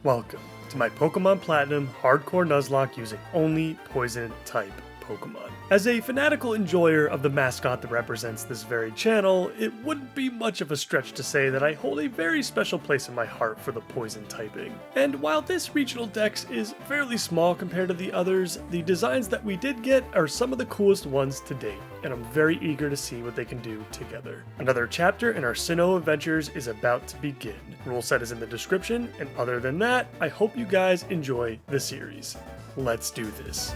Welcome to my Pokemon Platinum Hardcore Nuzlocke using only Poison Type Pokemon. As a fanatical enjoyer of the mascot that represents this very channel, it wouldn't be much of a stretch to say that I hold a very special place in my heart for the Poison typing. And while this regional dex is fairly small compared to the others, the designs that we did get are some of the coolest ones to date, and I'm very eager to see what they can do together. Another chapter in our Sinnoh adventures is about to begin. Ruleset is in the description, and other than that, I hope you guys enjoy the series. Let's do this.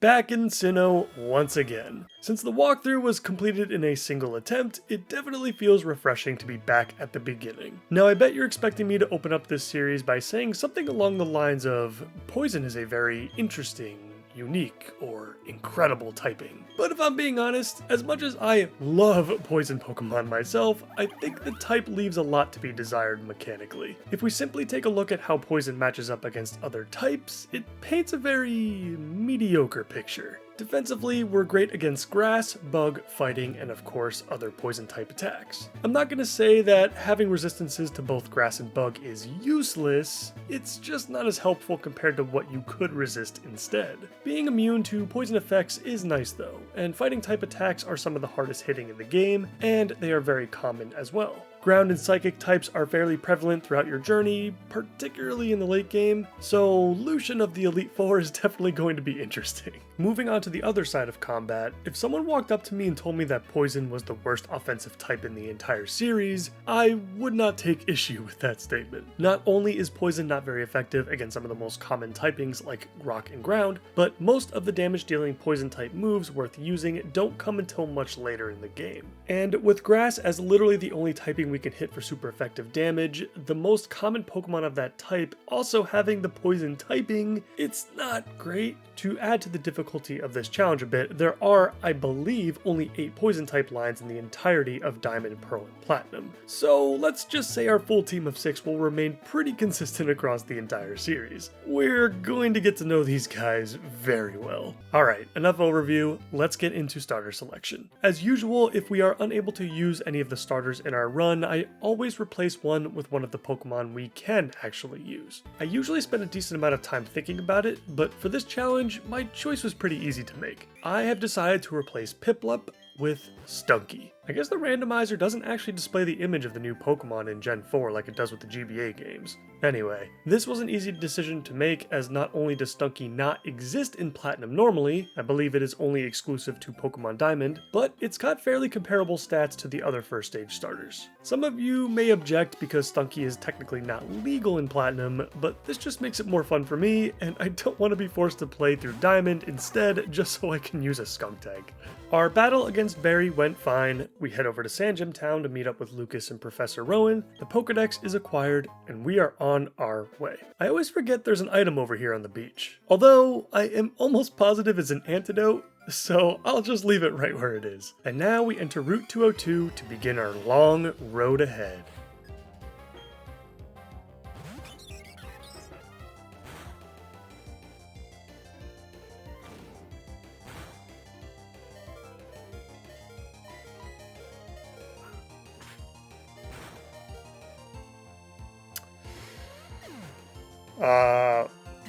Back in Sinnoh once again. Since the walkthrough was completed in a single attempt, it definitely feels refreshing to be back at the beginning. Now I bet you're expecting me to open up this series by saying something along the lines of, Poison is a very interesting, unique, or incredible typing. But if I'm being honest, as much as I love Poison Pokemon myself, I think the type leaves a lot to be desired mechanically. If we simply take a look at how Poison matches up against other types, it paints a very mediocre picture. Defensively, we're great against grass, bug, fighting, and of course, other poison type attacks. I'm not going to say that having resistances to both grass and bug is useless, it's just not as helpful compared to what you could resist instead. Being immune to poison effects is nice though, and fighting type attacks are some of the hardest hitting in the game, and they are very common as well. Ground and psychic types are fairly prevalent throughout your journey, particularly in the late game, so Lucian of the Elite Four is definitely going to be interesting. Moving on to the other side of combat, if someone walked up to me and told me that Poison was the worst offensive type in the entire series, I would not take issue with that statement. Not only is Poison not very effective against some of the most common typings like Rock and Ground, but most of the damage dealing Poison type moves worth using don't come until much later in the game. And with Grass as literally the only typing we can hit for super effective damage, the most common Pokemon of that type also having the Poison typing, it's not great. To add to the difficulty of this challenge a bit, there are, I believe, only 8 Poison type lines in the entirety of Diamond, Pearl, and Platinum. So let's just say our full team of 6 will remain pretty consistent across the entire series. We're going to get to know these guys very well. Alright, enough overview, let's get into starter selection. As usual, if we are unable to use any of the starters in our run, I always replace one with one of the Pokemon we can actually use. I usually spend a decent amount of time thinking about it, but for this challenge, my choice was pretty easy to make. I have decided to replace Piplup with Stunky. I guess the randomizer doesn't actually display the image of the new Pokemon in Gen 4 like it does with the GBA games. Anyway, this was an easy decision to make as not only does Stunky not exist in Platinum normally, I believe it is only exclusive to Pokemon Diamond, but it's got fairly comparable stats to the other first stage starters. Some of you may object because Stunky is technically not legal in Platinum, but this just makes it more fun for me, and I don't want to be forced to play through Diamond instead just so I can use a Skunk Tank. Our battle against Barry went fine. We head over to Sandgem Town to meet up with Lucas and Professor Rowan, the Pokedex is acquired, and we are on our way. I always forget there's an item over here on the beach, although I am almost positive it's an antidote, so I'll just leave it right where it is. And now we enter Route 202 to begin our long road ahead.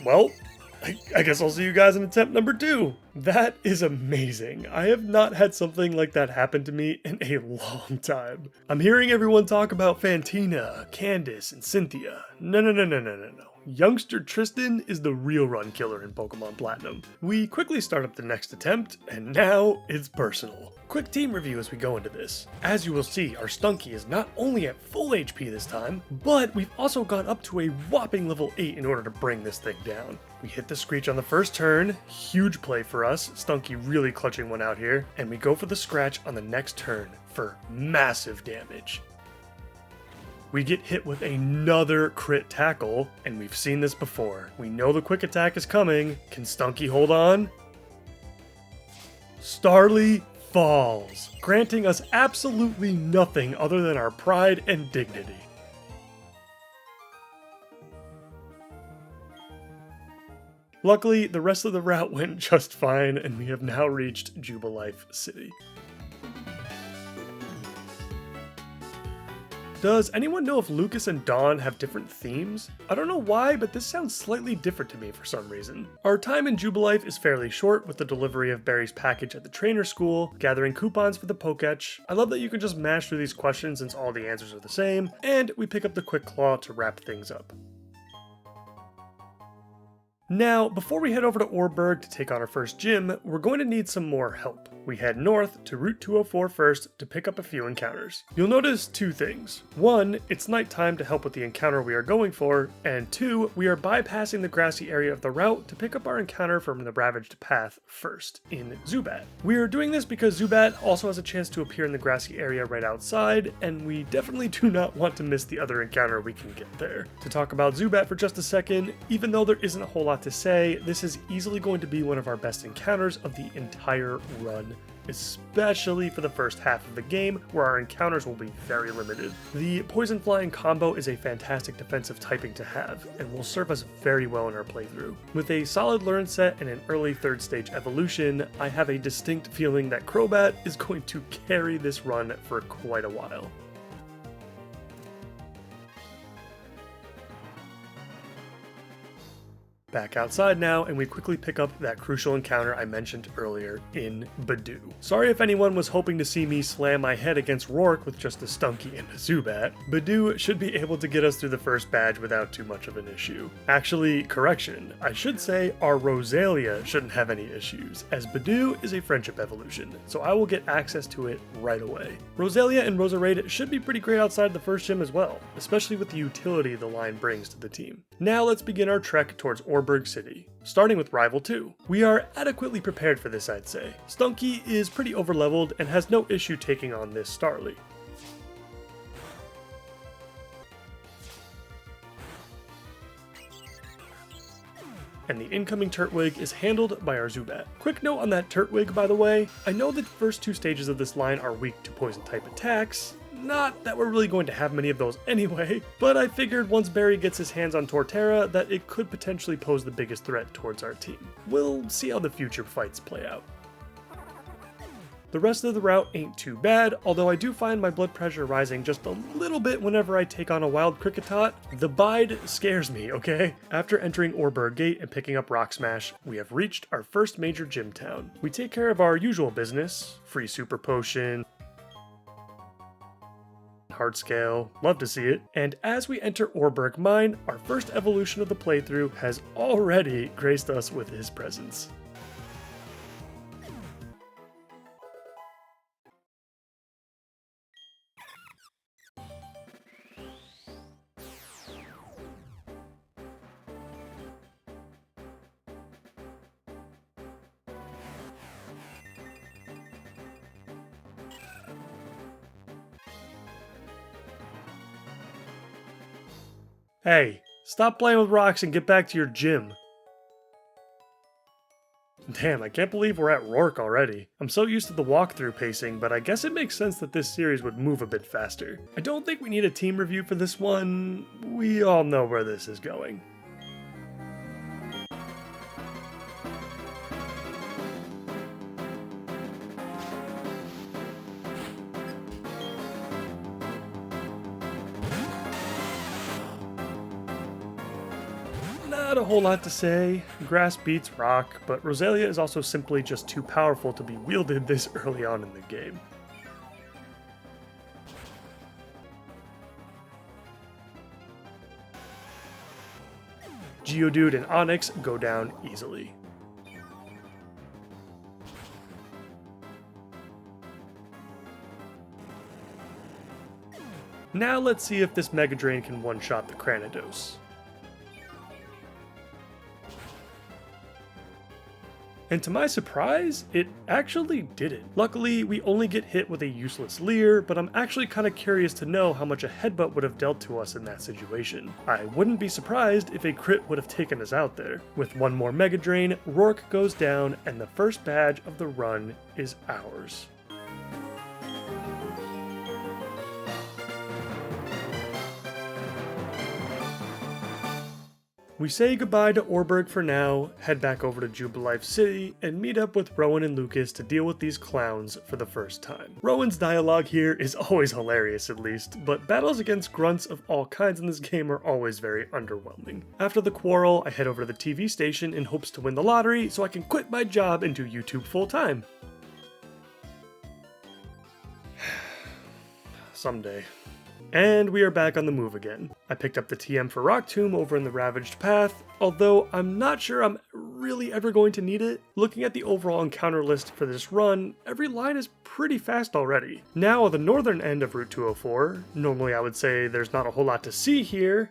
Well, I guess I'll see you guys in attempt number 2. That is amazing. I have not had something like that happen to me in a long time. I'm hearing everyone talk about Fantina, Candace, and Cynthia. No. Youngster Tristan is the real run killer in Pokemon Platinum. We quickly start up the next attempt, and now it's personal. Quick team review as we go into this. As you will see, our Stunky is not only at full HP this time, but we've also gone up to a whopping level 8 in order to bring this thing down. We hit the Screech on the first turn, huge play for us, Stunky really clutching one out here, and we go for the Scratch on the next turn for massive damage. We get hit with another crit tackle, and we've seen this before. We know the quick attack is coming. Can Stunky hold on? Starly falls, granting us absolutely nothing other than our pride and dignity. Luckily, the rest of the route went just fine, and we have now reached Jubilife City. Does anyone know if Lucas and Dawn have different themes? I don't know why, but this sounds slightly different to me for some reason. Our time in Jubilife is fairly short, with the delivery of Barry's package at the trainer school, gathering coupons for the Poketch. I love that you can just mash through these questions since all the answers are the same, and we pick up the Quick Claw to wrap things up. Now, before we head over to Orberg to take on our first gym, we're going to need some more help. We head north to Route 204 first to pick up a few encounters. You'll notice two things. One, it's nighttime to help with the encounter we are going for, and two, we are bypassing the grassy area of the route to pick up our encounter from the Ravaged Path first, in Zubat. We are doing this because Zubat also has a chance to appear in the grassy area right outside, and we definitely do not want to miss the other encounter we can get there. To talk about Zubat for just a second, even though there isn't a whole lot to say, this is easily going to be one of our best encounters of the entire run, especially for the first half of the game, where our encounters will be very limited. The Poison Flying combo is a fantastic defensive typing to have, and will serve us very well in our playthrough. With a solid learn set and an early 3rd stage evolution, I have a distinct feeling that Crobat is going to carry this run for quite a while. Back outside now, and we quickly pick up that crucial encounter I mentioned earlier in Badoo. Sorry if anyone was hoping to see me slam my head against Rourke with just a Stunky and a Zubat. Badoo should be able to get us through the first badge without too much of an issue. Actually, correction, I should say our Rosalia shouldn't have any issues, as Badoo is a friendship evolution, so I will get access to it right away. Rosalia and Roserade should be pretty great outside the first gym as well, especially with the utility the line brings to the team. Now let's begin our trek towards Orberg City, starting with Rival 2. We are adequately prepared for this, I'd say. Stunky is pretty overleveled and has no issue taking on this Starly. And the incoming Turtwig is handled by our Zubat. Quick note on that Turtwig, by the way, I know the first 2 stages of this line are weak to poison type attacks. Not that we're really going to have many of those anyway, but I figured once Barry gets his hands on Torterra that it could potentially pose the biggest threat towards our team. We'll see how the future fights play out. The rest of the route ain't too bad, although I do find my blood pressure rising just a little bit whenever I take on a wild Kricketot. The bide scares me, okay? After entering Orberg Gate and picking up Rock Smash, we have reached our first major gym town. We take care of our usual business, free Super Potion, hard scale, love to see it. And as we enter Orberg Mine, our first evolution of the playthrough has already graced us with his presence. Hey, stop playing with rocks and get back to your gym. Damn, I can't believe we're at Rourke already. I'm so used to the walkthrough pacing, but I guess it makes sense that this series would move a bit faster. I don't think we need a team review for this one. We all know where this is going. Not a whole lot to say. Grass beats rock, but Rosalia is also simply just too powerful to be wielded this early on in the game. Geodude and Onix go down easily. Now let's see if this Mega Drain can one-shot the Cranidos. And to my surprise, it actually didn't. Luckily, we only get hit with a useless Leer, but I'm actually kind of curious to know how much a headbutt would have dealt to us in that situation. I wouldn't be surprised if a crit would have taken us out there. With one more Mega Drain, Rourke goes down, and the first badge of the run is ours. We say goodbye to Orberg for now, head back over to Jubilife City, and meet up with Rowan and Lucas to deal with these clowns for the first time. Rowan's dialogue here is always hilarious at least, but battles against grunts of all kinds in this game are always very underwhelming. After the quarrel, I head over to the TV station in hopes to win the lottery so I can quit my job and do YouTube full time. Someday. And we are back on the move again. I picked up the TM for Rock Tomb over in the Ravaged Path, although I'm not sure I'm really ever going to need it. Looking at the overall encounter list for this run, every line is pretty fast already. Now at the northern end of Route 204, normally I would say there's not a whole lot to see here,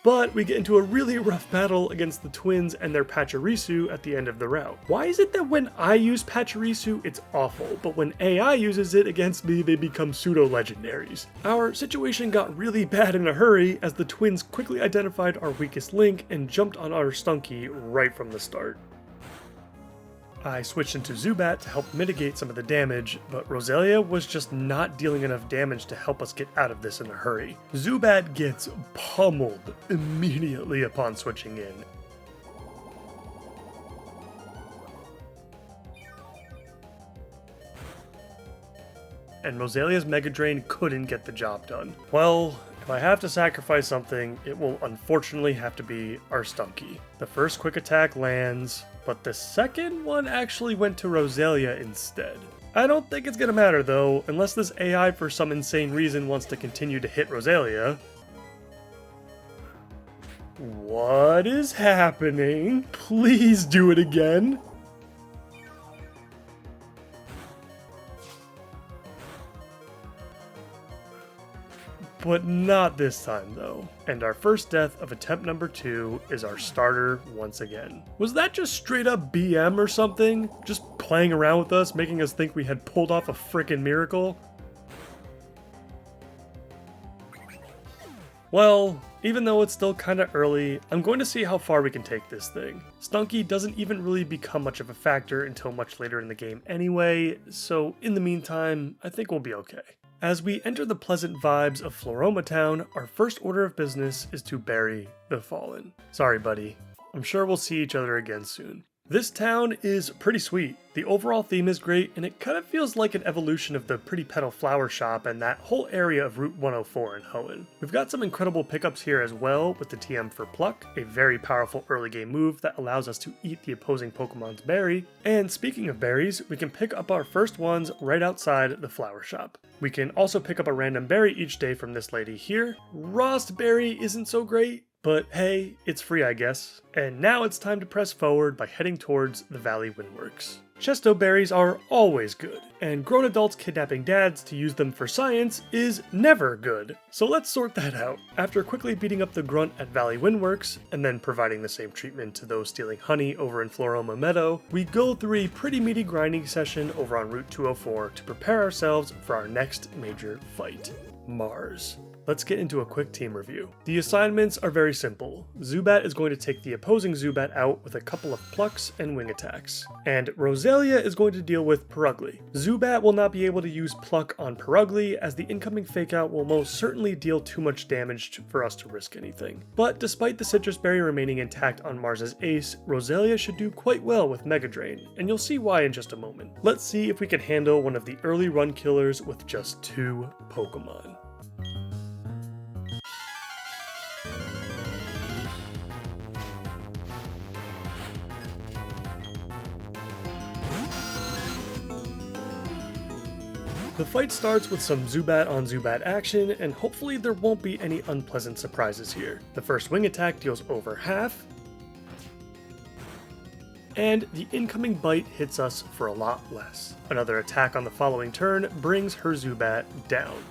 but we get into a really rough battle against the twins and their Pachirisu at the end of the route. Why is it that when I use Pachirisu, it's awful, but when AI uses it against me, they become pseudo-legendaries? Our situation got really bad in a hurry as the twins quickly identified our weakest link and jumped on our Stunky right from the start. I switched into Zubat to help mitigate some of the damage, but Roselia was just not dealing enough damage to help us get out of this in a hurry. Zubat gets pummeled immediately upon switching in. And Roselia's Mega Drain couldn't get the job done. Well, if I have to sacrifice something, it will unfortunately have to be our Stunky. The first quick attack lands, but the second one actually went to Roselia instead. I don't think it's gonna matter though, unless this AI for some insane reason wants to continue to hit Roselia. What is happening? Please do it again. But not this time though. And our first death of attempt number 2 is our starter once again. Was that just straight up BM or something? Just playing around with us, making us think we had pulled off a frickin' miracle? Well, even though it's still kinda early, I'm going to see how far we can take this thing. Stunky doesn't even really become much of a factor until much later in the game anyway, so in the meantime, I think we'll be okay. As we enter the pleasant vibes of Floroma Town, our first order of business is to bury the fallen. Sorry buddy, I'm sure we'll see each other again soon. This town is pretty sweet. The overall theme is great, and it kind of feels like an evolution of the Pretty Petal Flower Shop and that whole area of Route 104 in Hoenn. We've got some incredible pickups here as well with the TM for Pluck, a very powerful early game move that allows us to eat the opposing Pokemon's berry. And speaking of berries, we can pick up our first ones right outside the flower shop. We can also pick up a random berry each day from this lady here. Rost Berry isn't so great, but hey, it's free I guess. And now it's time to press forward by heading towards the Valley Windworks. Chesto berries are always good, and grown adults kidnapping dads to use them for science is never good. So let's sort that out. After quickly beating up the grunt at Valley Windworks, and then providing the same treatment to those stealing honey over in Floroma Meadow, we go through a pretty meaty grinding session over on Route 204 to prepare ourselves for our next major fight, Mars. Let's get into a quick team review. The assignments are very simple. Zubat is going to take the opposing Zubat out with a couple of plucks and wing attacks. And Roselia is going to deal with Purugly. Zubat will not be able to use Pluck on Purugly as the incoming fake out will most certainly deal too much damage for us to risk anything. But despite the Citrus Berry remaining intact on Mars's ace, Roselia should do quite well with Mega Drain, and you'll see why in just a moment. Let's see if we can handle one of the early run killers with just 2 Pokemon. The fight starts with some Zubat on Zubat action, and hopefully there won't be any unpleasant surprises here. The first wing attack deals over half, and the incoming bite hits us for a lot less. Another attack on the following turn brings her Zubat down.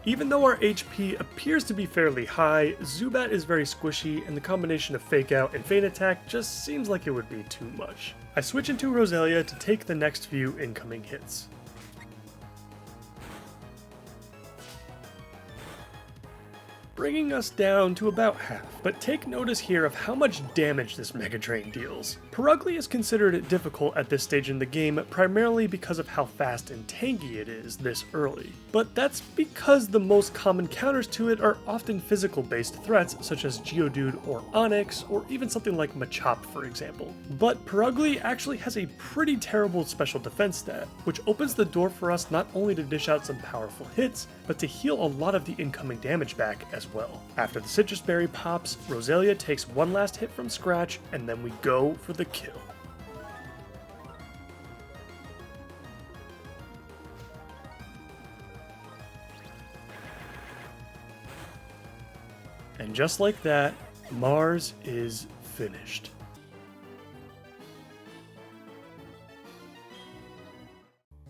Even though our HP appears to be fairly high, Zubat is very squishy, and the combination of Fake Out and Feint Attack just seems like it would be too much. I switch into Roselia to take the next few incoming hits. bringing us down to about half. But take notice here of how much damage this Mega Drain deals. Perugly is considered difficult at this stage in the game primarily because of how fast and tanky it is this early. But that's because the most common counters to it are often physical based threats such as Geodude or Onix, or even something like Machop for example. But Perugly actually has a pretty terrible special defense stat, which opens the door for us not only to dish out some powerful hits, but to heal a lot of the incoming damage back as well. After the Citrus Berry pops, Roselia takes one last hit from Scratch, and then we go for the kill. And just like that, Mars is finished.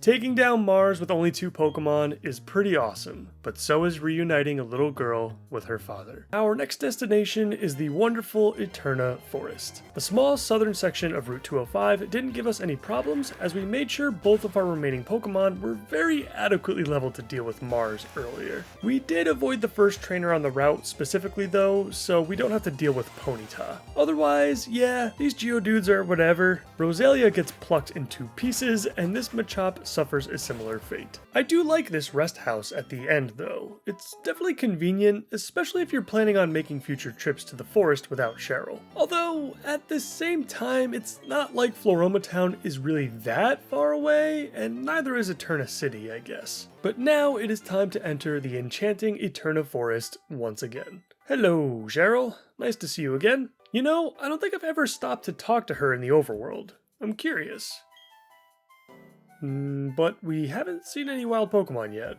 Taking down Mars with only 2 Pokemon is pretty awesome, but so is reuniting a little girl with her father. Our next destination is the wonderful Eterna Forest. The small southern section of Route 205 didn't give us any problems as we made sure both of our remaining Pokemon were very adequately leveled to deal with Mars earlier. We did avoid the first trainer on the route specifically though, so we don't have to deal with Ponyta. Otherwise, yeah, these Geodudes are whatever. Roselia gets plucked in 2 pieces, and this Machop suffers a similar fate. I do like this rest house at the end though. It's definitely convenient, especially if you're planning on making future trips to the forest without Cheryl. Although, at the same time, it's not like Floroma Town is really that far away, and neither is Eterna City, I guess. But now it is time to enter the enchanting Eterna Forest once again. Hello, Cheryl. Nice to see you again. You know, I don't think I've ever stopped to talk to her in the overworld. I'm curious. But we haven't seen any wild Pokemon yet.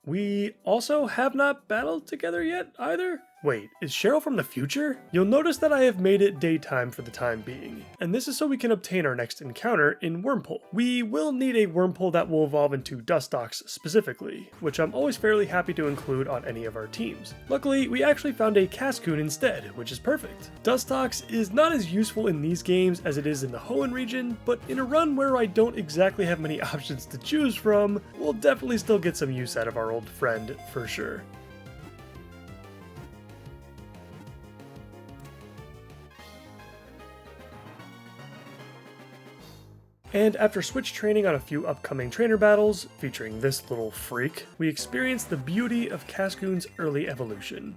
We also have not battled together yet either? Wait, is Cheryl from the future? You'll notice that I have made it daytime for the time being, and this is so we can obtain our next encounter in Wurmple. We will need a Wurmple that will evolve into Dustox specifically, which I'm always fairly happy to include on any of our teams. Luckily, we actually found a Cascoon instead, which is perfect. Dustox is not as useful in these games as it is in the Hoenn region, but in a run where I don't exactly have many options to choose from, we'll definitely still get some use out of our old friend for sure. And after switch training on a few upcoming trainer battles, featuring this little freak, we experience the beauty of Cascoon's early evolution.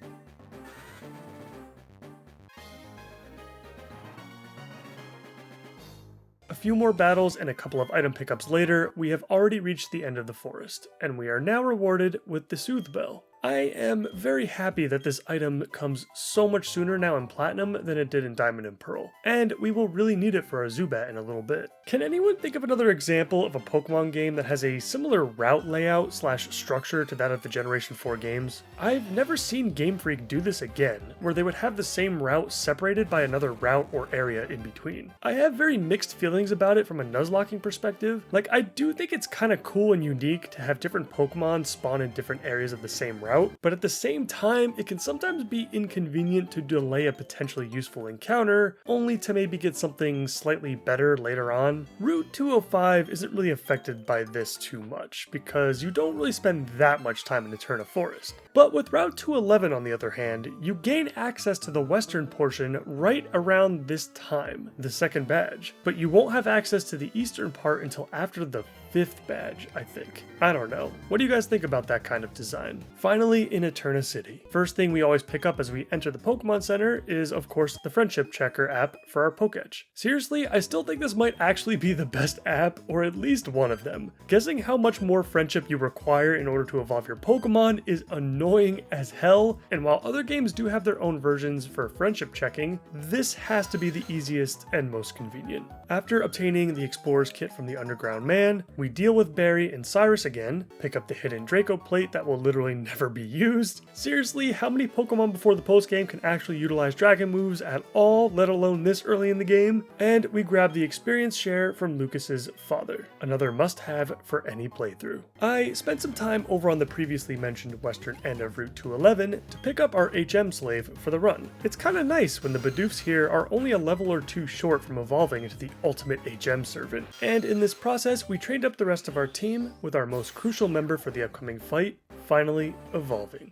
A few more battles and a couple of item pickups later, we have already reached the end of the forest, and we are now rewarded with the Soothe Bell. I am very happy that this item comes so much sooner now in Platinum than it did in Diamond and Pearl, and we will really need it for our Zubat in a little bit. Can anyone think of another example of a Pokemon game that has a similar route layout / structure to that of the Generation 4 games? I've never seen Game Freak do this again, where they would have the same route separated by another route or area in between. I have very mixed feelings about it from a Nuzlocking perspective. Like, I do think it's kind of cool and unique to have different Pokemon spawn in different areas of the same route, but at the same time, it can sometimes be inconvenient to delay a potentially useful encounter, only to maybe get something slightly better later on. Route 205 isn't really affected by this too much, because you don't really spend that much time in Eterna Forest. But with Route 211 on the other hand, you gain access to the western portion right around this time, the second badge, but you won't have access to the eastern part until after the 5th badge, I think. I don't know. What do you guys think about that kind of design? Finally, in Eterna City. First thing we always pick up as we enter the Pokemon Center is, of course, the Friendship Checker app for our Pokétch. Seriously, I still think this might actually be the best app, or at least one of them. Guessing how much more friendship you require in order to evolve your Pokemon is annoying as hell, and while other games do have their own versions for friendship checking, this has to be the easiest and most convenient. After obtaining the Explorer's Kit from the Underground Man, we deal with Barry and Cyrus again, pick up the hidden Draco plate that will literally never be used. Seriously, how many Pokemon before the postgame can actually utilize dragon moves at all, let alone this early in the game? And we grab the experience share from Lucas's father, another must-have for any playthrough. I spent some time over on the previously mentioned western end of Route 211 to pick up our HM slave for the run. It's kinda nice when the Bidoofs here are only a level or two short from evolving into the ultimate HM servant, and in this process we trained up up the rest of our team with our most crucial member for the upcoming fight finally evolving.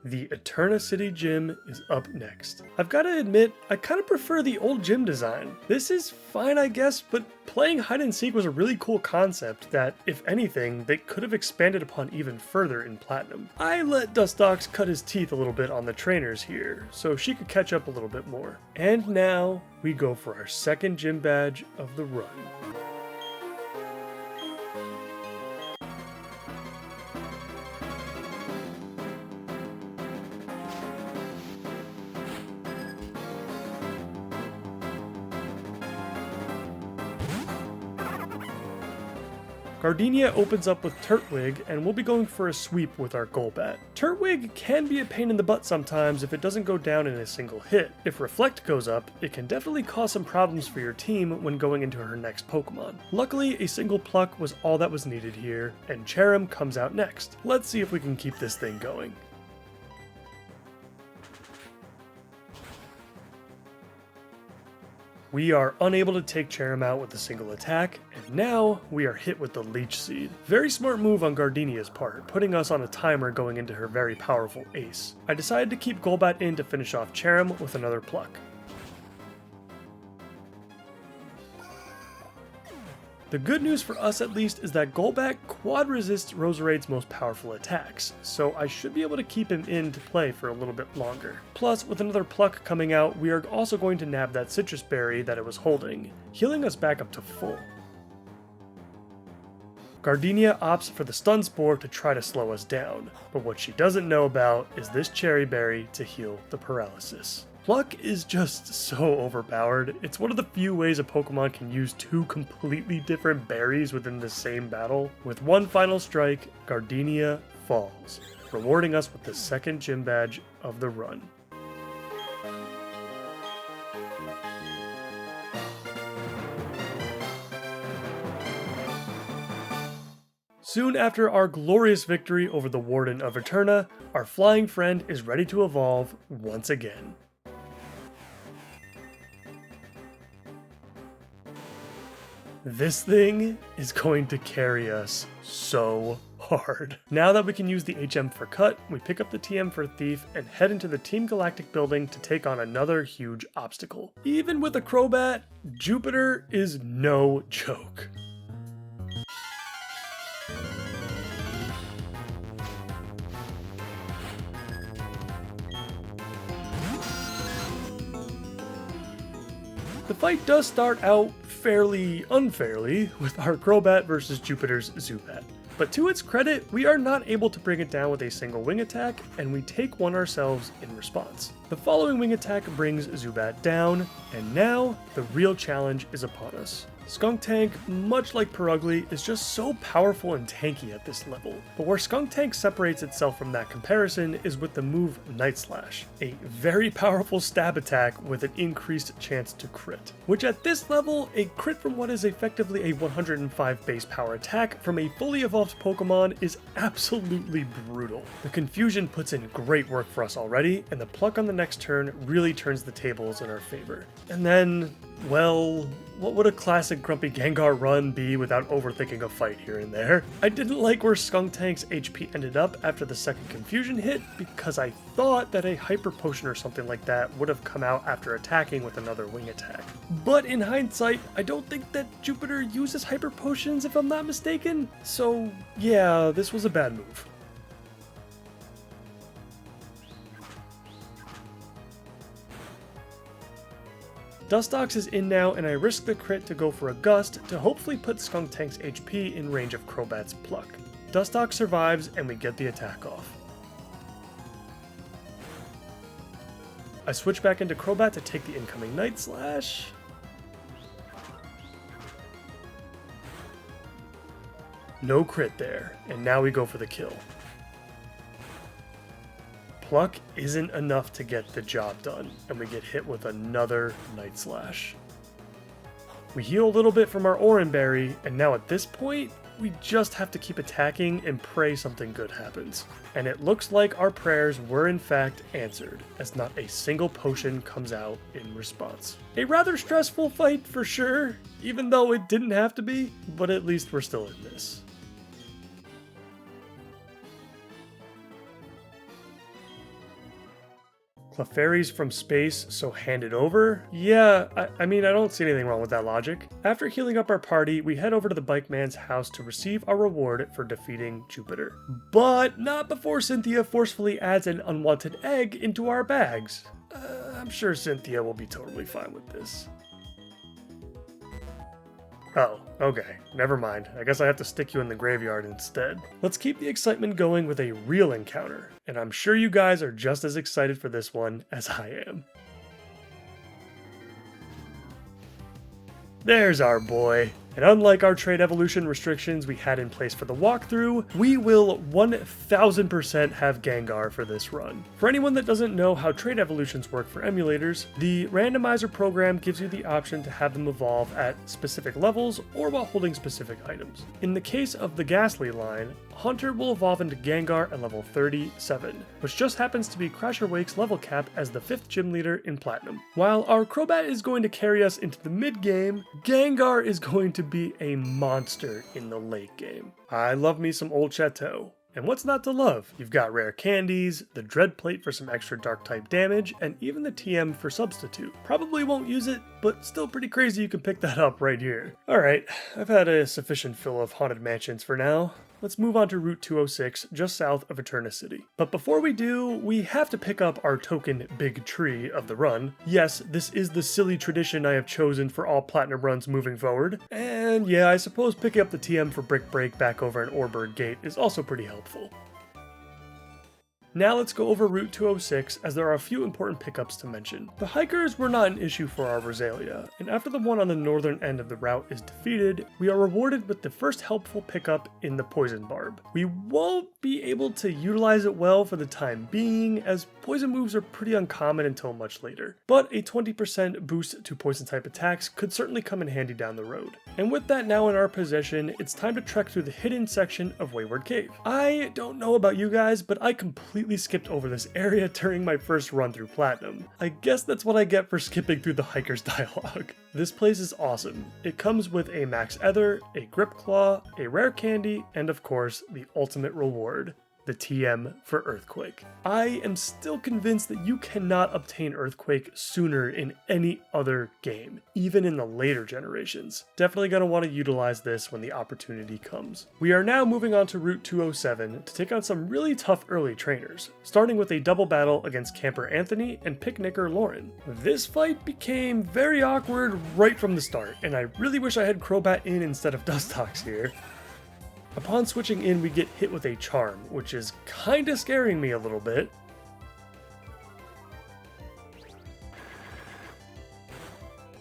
The Eterna City Gym is up next. I've got to admit, I kind of prefer the old gym design. This is fine, I guess, but playing hide and seek was a really cool concept that, if anything, they could have expanded upon even further in Platinum. I let Dustox cut his teeth a little bit on the trainers here, so she could catch up a little bit more. And now, we go for our second gym badge of the run. Gardenia opens up with Turtwig, and we'll be going for a sweep with our Golbat. Turtwig can be a pain in the butt sometimes if it doesn't go down in a single hit. If Reflect goes up, it can definitely cause some problems for your team when going into her next Pokemon. Luckily, a single Pluck was all that was needed here, and Cherrim comes out next. Let's see if we can keep this thing going. We are unable to take Cherrim out with a single attack, and now we are hit with the Leech Seed. Very smart move on Gardenia's part, putting us on a timer going into her very powerful ace. I decided to keep Golbat in to finish off Cherrim with another Pluck. The good news for us at least is that Golbat quad resists Roserade's most powerful attacks, so I should be able to keep him in to play for a little bit longer. Plus, with another Pluck coming out, we are also going to nab that Citrus Berry that it was holding, healing us back up to full. Gardenia opts for the Stun Spore to try to slow us down, but what she doesn't know about is this Cherry Berry to heal the paralysis. Pluck is just so overpowered. It's one of the few ways a Pokemon can use two completely different berries within the same battle. With one final strike, Gardenia falls, rewarding us with the second gym badge of the run. Soon after our glorious victory over the Warden of Eterna, our flying friend is ready to evolve once again. This thing is going to carry us so hard. Now that we can use the HM for Cut, we pick up the TM for Thief and head into the Team Galactic building to take on another huge obstacle. Even with a Crobat, Jupiter is no joke. The fight does start out fairly unfairly with our Crobat versus Jupiter's Zubat. But to its credit, we are not able to bring it down with a single wing attack, and we take one ourselves in response. The following wing attack brings Zubat down, and now the real challenge is upon us. Skuntank, much like Perugly, is just so powerful and tanky at this level, but where Skuntank separates itself from that comparison is with the move Night Slash, a very powerful stab attack with an increased chance to crit, which at this level, a crit from what is effectively a 105 base power attack from a fully evolved Pokemon is absolutely brutal. The confusion puts in great work for us already, and the Pluck on the next turn really turns the tables in our favor. And then, well, what would a classic Grumpy Gengar run be without overthinking a fight here and there? I didn't like where Skunktank's HP ended up after the second confusion hit because I thought that a Hyper Potion or something like that would have come out after attacking with another wing attack. But in hindsight, I don't think that Jupiter uses Hyper Potions if I'm not mistaken, so yeah, this was a bad move. Dustox is in now, and I risk the crit to go for a Gust to hopefully put Skunktank's HP in range of Crobat's Pluck. Dustox survives, and we get the attack off. I switch back into Crobat to take the incoming Night Slash. No crit there, and now we go for the kill. Pluck isn't enough to get the job done, and we get hit with another Night Slash. We heal a little bit from our Oran Berry, and now at this point, we just have to keep attacking and pray something good happens. And it looks like our prayers were in fact answered, as not a single potion comes out in response. A rather stressful fight for sure, even though it didn't have to be, but at least we're still in this. Clefairies from space, so hand it over? Yeah, I mean, I don't see anything wrong with that logic. After healing up our party, we head over to the bike man's house to receive our reward for defeating Jupiter. But not before Cynthia forcefully adds an unwanted egg into our bags. I'm sure Cynthia will be totally fine with this. Oh, okay, never mind. I guess I have to stick you in the graveyard instead. Let's keep the excitement going with a real encounter, and I'm sure you guys are just as excited for this one as I am. There's our boy. And unlike our trait evolution restrictions we had in place for the walkthrough, we will 1000% have Gengar for this run. For anyone that doesn't know how trait evolutions work for emulators, the randomizer program gives you the option to have them evolve at specific levels or while holding specific items. In the case of the Ghastly line, Haunter will evolve into Gengar at level 37, which just happens to be Crasher Wake's level cap as the 5th gym leader in Platinum. While our Crobat is going to carry us into the mid-game, Gengar is going to be a monster in the late game. I love me some Old Chateau. And what's not to love? You've got rare candies, the Dread Plate for some extra dark type damage, and even the TM for substitute. Probably won't use it, but still pretty crazy you can pick that up right here. Alright, I've had a sufficient fill of Haunted Mansions for now. Let's move on to Route 206, just south of Eterna City. But before we do, we have to pick up our token Big Tree of the run. Yes, this is the silly tradition I have chosen for all Platinum runs moving forward. And yeah, I suppose picking up the TM for Brick Break back over an Orbird Gate is also pretty helpful. Now let's go over Route 206, as there are a few important pickups to mention. The hikers were not an issue for our Roselia, and after the one on the northern end of the route is defeated, we are rewarded with the first helpful pickup in the Poison Barb. We won't be able to utilize it well for the time being, as poison moves are pretty uncommon until much later, but a 20% boost to poison type attacks could certainly come in handy down the road. And with that now in our possession, it's time to trek through the hidden section of Wayward Cave. I don't know about you guys, but I completely skipped over this area during my first run through Platinum. I guess that's what I get for skipping through the hiker's dialogue. This place is awesome. It comes with a Max Ether, a Grip Claw, a rare candy, and of course, the ultimate reward. The TM for Earthquake. I am still convinced that you cannot obtain Earthquake sooner in any other game, even in the later generations. Definitely going to want to utilize this when the opportunity comes. We are now moving on to Route 207 to take on some really tough early trainers, starting with a double battle against Camper Anthony and Picnicker Lauren. This fight became very awkward right from the start, and I really wish I had Crobat in instead of Dustox here. Upon switching in, we get hit with a charm, which is kinda scaring me a little bit.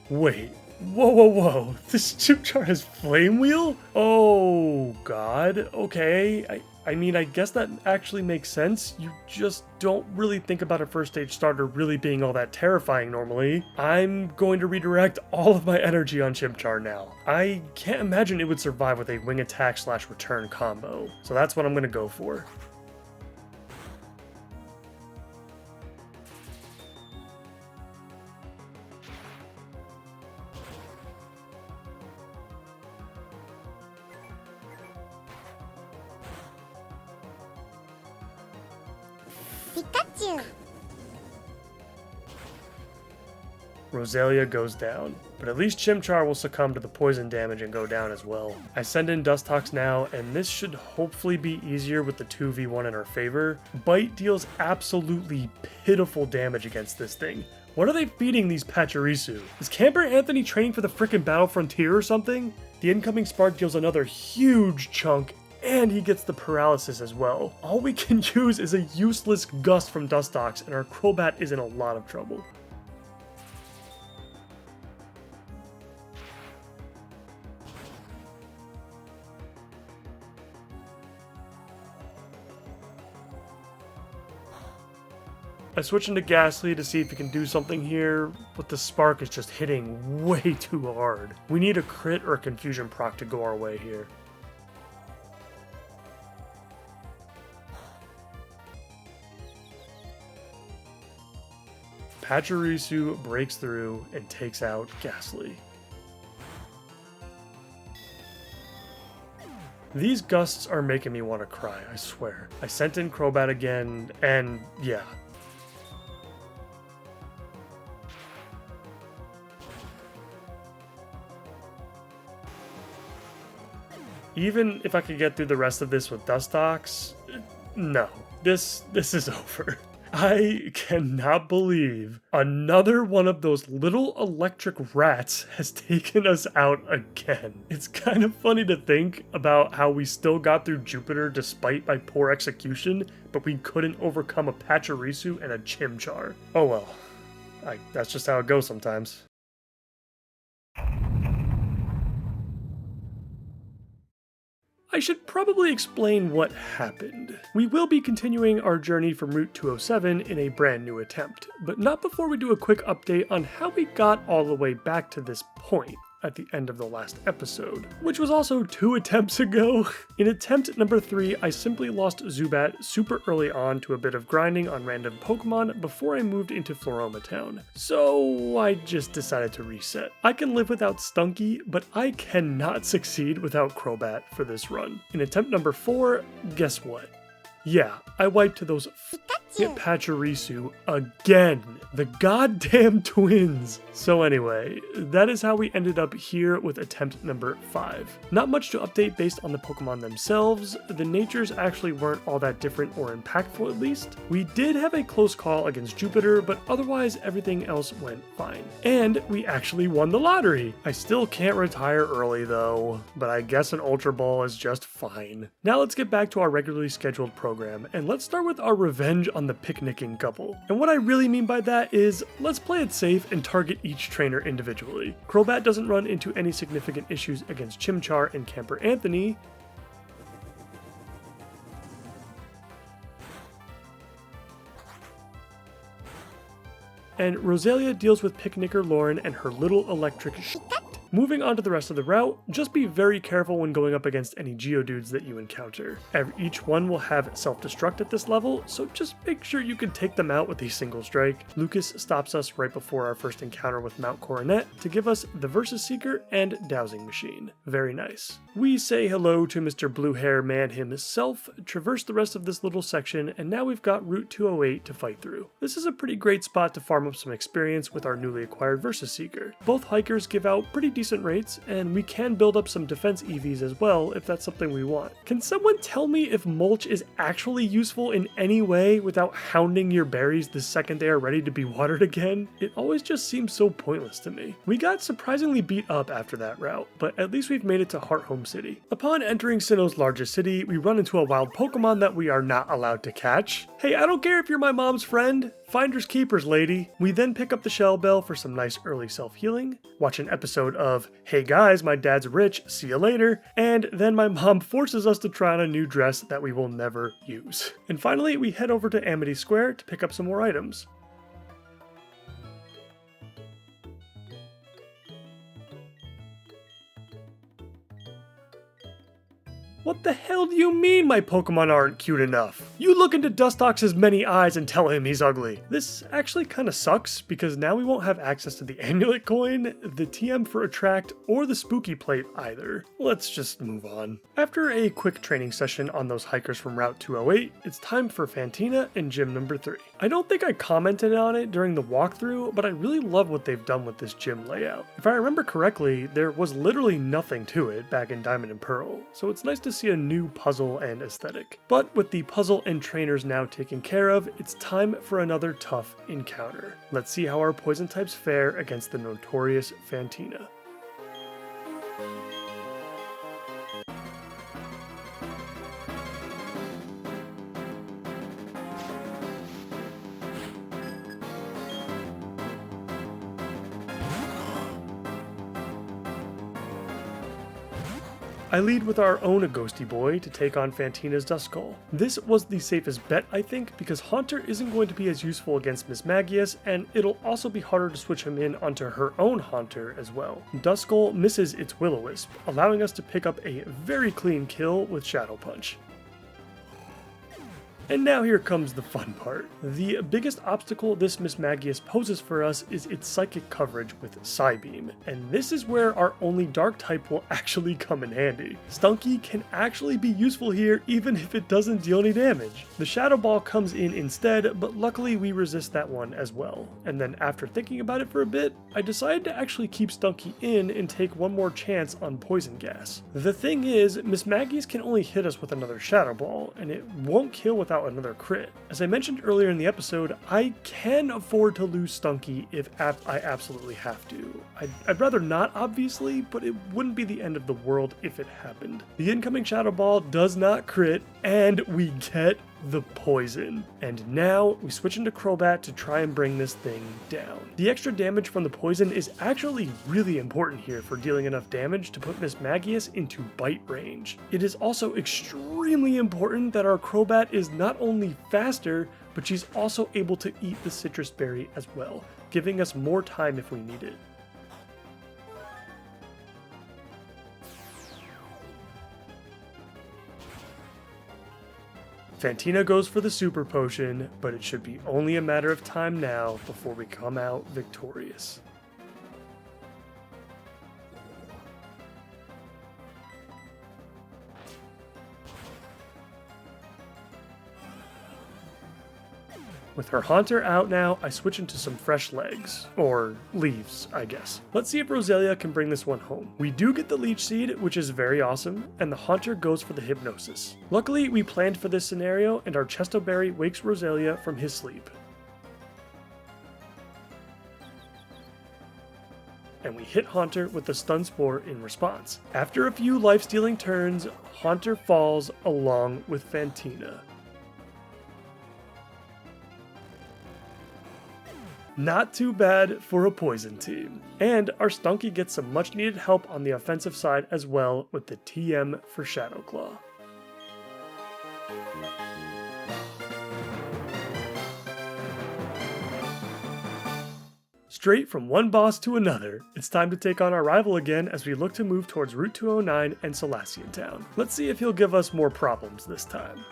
Wait, whoa, this Chimchar has Flame Wheel? Oh god, okay, I mean, I guess that actually makes sense. You just don't really think about a first stage starter really being all that terrifying normally. I'm going to redirect all of my energy on Chimchar now. I can't imagine it would survive with a wing attack / return combo, so that's what I'm going to go for. Pikachu! Roselia goes down, but at least Chimchar will succumb to the poison damage and go down as well. I send in Dustox now, and this should hopefully be easier with the 2v1 in our favor. Bite deals absolutely pitiful damage against this thing. What are they feeding these Pachirisu? Is Camper Anthony training for the frickin' Battle Frontier or something? The incoming Spark deals another huge chunk, and he gets the paralysis as well. All we can use is a useless Gust from Dustox, and our Crobat is in a lot of trouble. I switch into Ghastly to see if he can do something here, but the Spark is just hitting way too hard. We need a crit or a Confusion proc to go our way here. Pachirisu breaks through and takes out Ghastly. These gusts are making me want to cry, I swear. I sent in Crobat again, and yeah. Even if I could get through the rest of this with Dustox, no, this is over. I cannot believe another one of those little electric rats has taken us out again. It's kind of funny to think about how we still got through Jupiter despite my poor execution, but we couldn't overcome a Pachirisu and a Chimchar. Oh well, that's just how it goes sometimes. I should probably explain what happened. We will be continuing our journey from Route 207 in a brand new attempt, but not before we do a quick update on how we got all the way back to this point at the end of the last episode, which was also 2 attempts ago. In attempt number 3, I simply lost Zubat super early on to a bit of grinding on random Pokemon before I moved into Floroma Town, so I just decided to reset. I can live without Stunky, but I cannot succeed without Crobat for this run. In attempt number 4, guess what? Yeah, I wiped those Pachirisu again. The goddamn twins. So anyway, that is how we ended up here with attempt number 5. Not much to update based on the Pokemon themselves. The natures actually weren't all that different or impactful at least. We did have a close call against Jupiter, but otherwise everything else went fine. And we actually won the lottery. I still can't retire early though, but I guess an Ultra Ball is just fine. Now let's get back to our regularly scheduled program, and let's start with our revenge on the picnicking couple. And what I really mean by that is, let's play it safe and target each trainer individually. Crobat doesn't run into any significant issues against Chimchar and Camper Anthony, and Rosalia deals with Picnicker Lauren and her little electric Moving on to the rest of the route, just be very careful when going up against any Geodudes that you encounter. Each one will have self-destruct at this level, so just make sure you can take them out with a single strike. Lucas stops us right before our first encounter with Mount Coronet to give us the Versus Seeker and Dowsing Machine. Very nice. We say hello to Mr. Blue Hair Man himself, traverse the rest of this little section, and now we've got Route 208 to fight through. This is a pretty great spot to farm up some experience with our newly acquired Versus Seeker. Both hikers give out pretty decent rates, and we can build up some defense EVs as well if that's something we want. Can someone tell me if mulch is actually useful in any way without hounding your berries the second they are ready to be watered again? It always just seems so pointless to me. We got surprisingly beat up after that route, but at least we've made it to Heart Home City. Upon entering Sinnoh's largest city, we run into a wild Pokemon that we are not allowed to catch. Hey, I don't care if you're my mom's friend. Finders keepers, lady. We then pick up the Shell Bell for some nice early self-healing, watch an episode of Hey guys, my dad's rich, see you later, and then my mom forces us to try on a new dress that we will never use. And finally, we head over to Amity Square to pick up some more items. What the hell do you mean my Pokemon aren't cute enough? You look into Dustox's many eyes and tell him he's ugly. This actually kinda sucks because now we won't have access to the Amulet Coin, the TM for Attract, or the Spooky Plate either. Let's just move on. After a quick training session on those hikers from Route 208, it's time for Fantina and gym number 3. I don't think I commented on it during the walkthrough, but I really love what they've done with this gym layout. If I remember correctly, there was literally nothing to it back in Diamond and Pearl, so it's nice to see a new puzzle and aesthetic. But with the puzzle and trainers now taken care of, it's time for another tough encounter. Let's see how our poison types fare against the notorious Fantina. I lead with our own Ghosty Boy to take on Fantina's Duskull. This was the safest bet, I think, because Haunter isn't going to be as useful against Miss Magius, and it'll also be harder to switch him in onto her own Haunter as well. Duskull misses its Will-O-Wisp, allowing us to pick up a very clean kill with Shadow Punch. And now here comes the fun part. The biggest obstacle this Mismagius poses for us is its psychic coverage with Psybeam, and this is where our only dark type will actually come in handy. Stunky can actually be useful here even if it doesn't deal any damage. The Shadow Ball comes in instead, but luckily we resist that one as well. And then after thinking about it for a bit, I decided to actually keep Stunky in and take one more chance on Poison Gas. The thing is, Mismagius can only hit us with another Shadow Ball, and it won't kill without another crit. As I mentioned earlier in the episode, I can afford to lose Stunky if I absolutely have to. I'd rather not, obviously, but it wouldn't be the end of the world if it happened. The incoming Shadow Ball does not crit, and we get the poison. And now we switch into Crobat to try and bring this thing down. The extra damage from the poison is actually really important here for dealing enough damage to put Mismagius into bite range. It is also extremely important that our Crobat is not only faster, but she's also able to eat the citrus berry as well, giving us more time if we need it. Fantina goes for the super potion, but it should be only a matter of time now before we come out victorious. With her Haunter out now, I switch into some fresh legs. Or leaves, I guess. Let's see if Roselia can bring this one home. We do get the Leech Seed, which is very awesome, and the Haunter goes for the Hypnosis. Luckily, we planned for this scenario, and our Chesto Berry wakes Roselia from his sleep. And we hit Haunter with the Stun Spore in response. After a few life-stealing turns, Haunter falls along with Fantina. Not too bad for a poison team. And our Stunky gets some much needed help on the offensive side as well with the TM for Shadow Claw. Straight from one boss to another, it's time to take on our rival again as we look to move towards Route 209 and Solacian Town. Let's see if he'll give us more problems this time.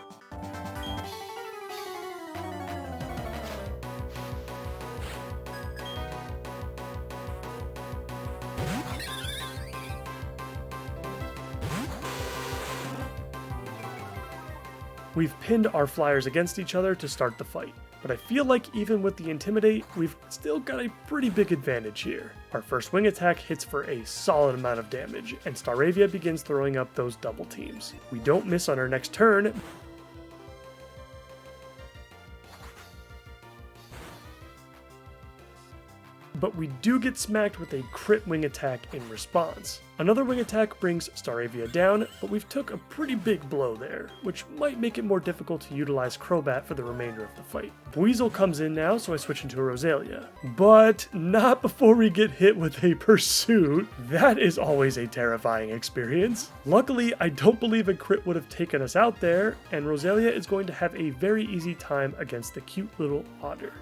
We've pinned our flyers against each other to start the fight, but I feel like even with the Intimidate, we've still got a pretty big advantage here. Our first wing attack hits for a solid amount of damage, and Staravia begins throwing up those double teams. We don't miss on our next turn, but we do get smacked with a crit wing attack in response. Another wing attack brings Staravia down, but we've took a pretty big blow there, which might make it more difficult to utilize Crobat for the remainder of the fight. Weasel comes in now, so I switch into Roselia. But not before we get hit with a Pursuit. That is always a terrifying experience. Luckily, I don't believe a crit would have taken us out there, and Roselia is going to have a very easy time against the cute little otter.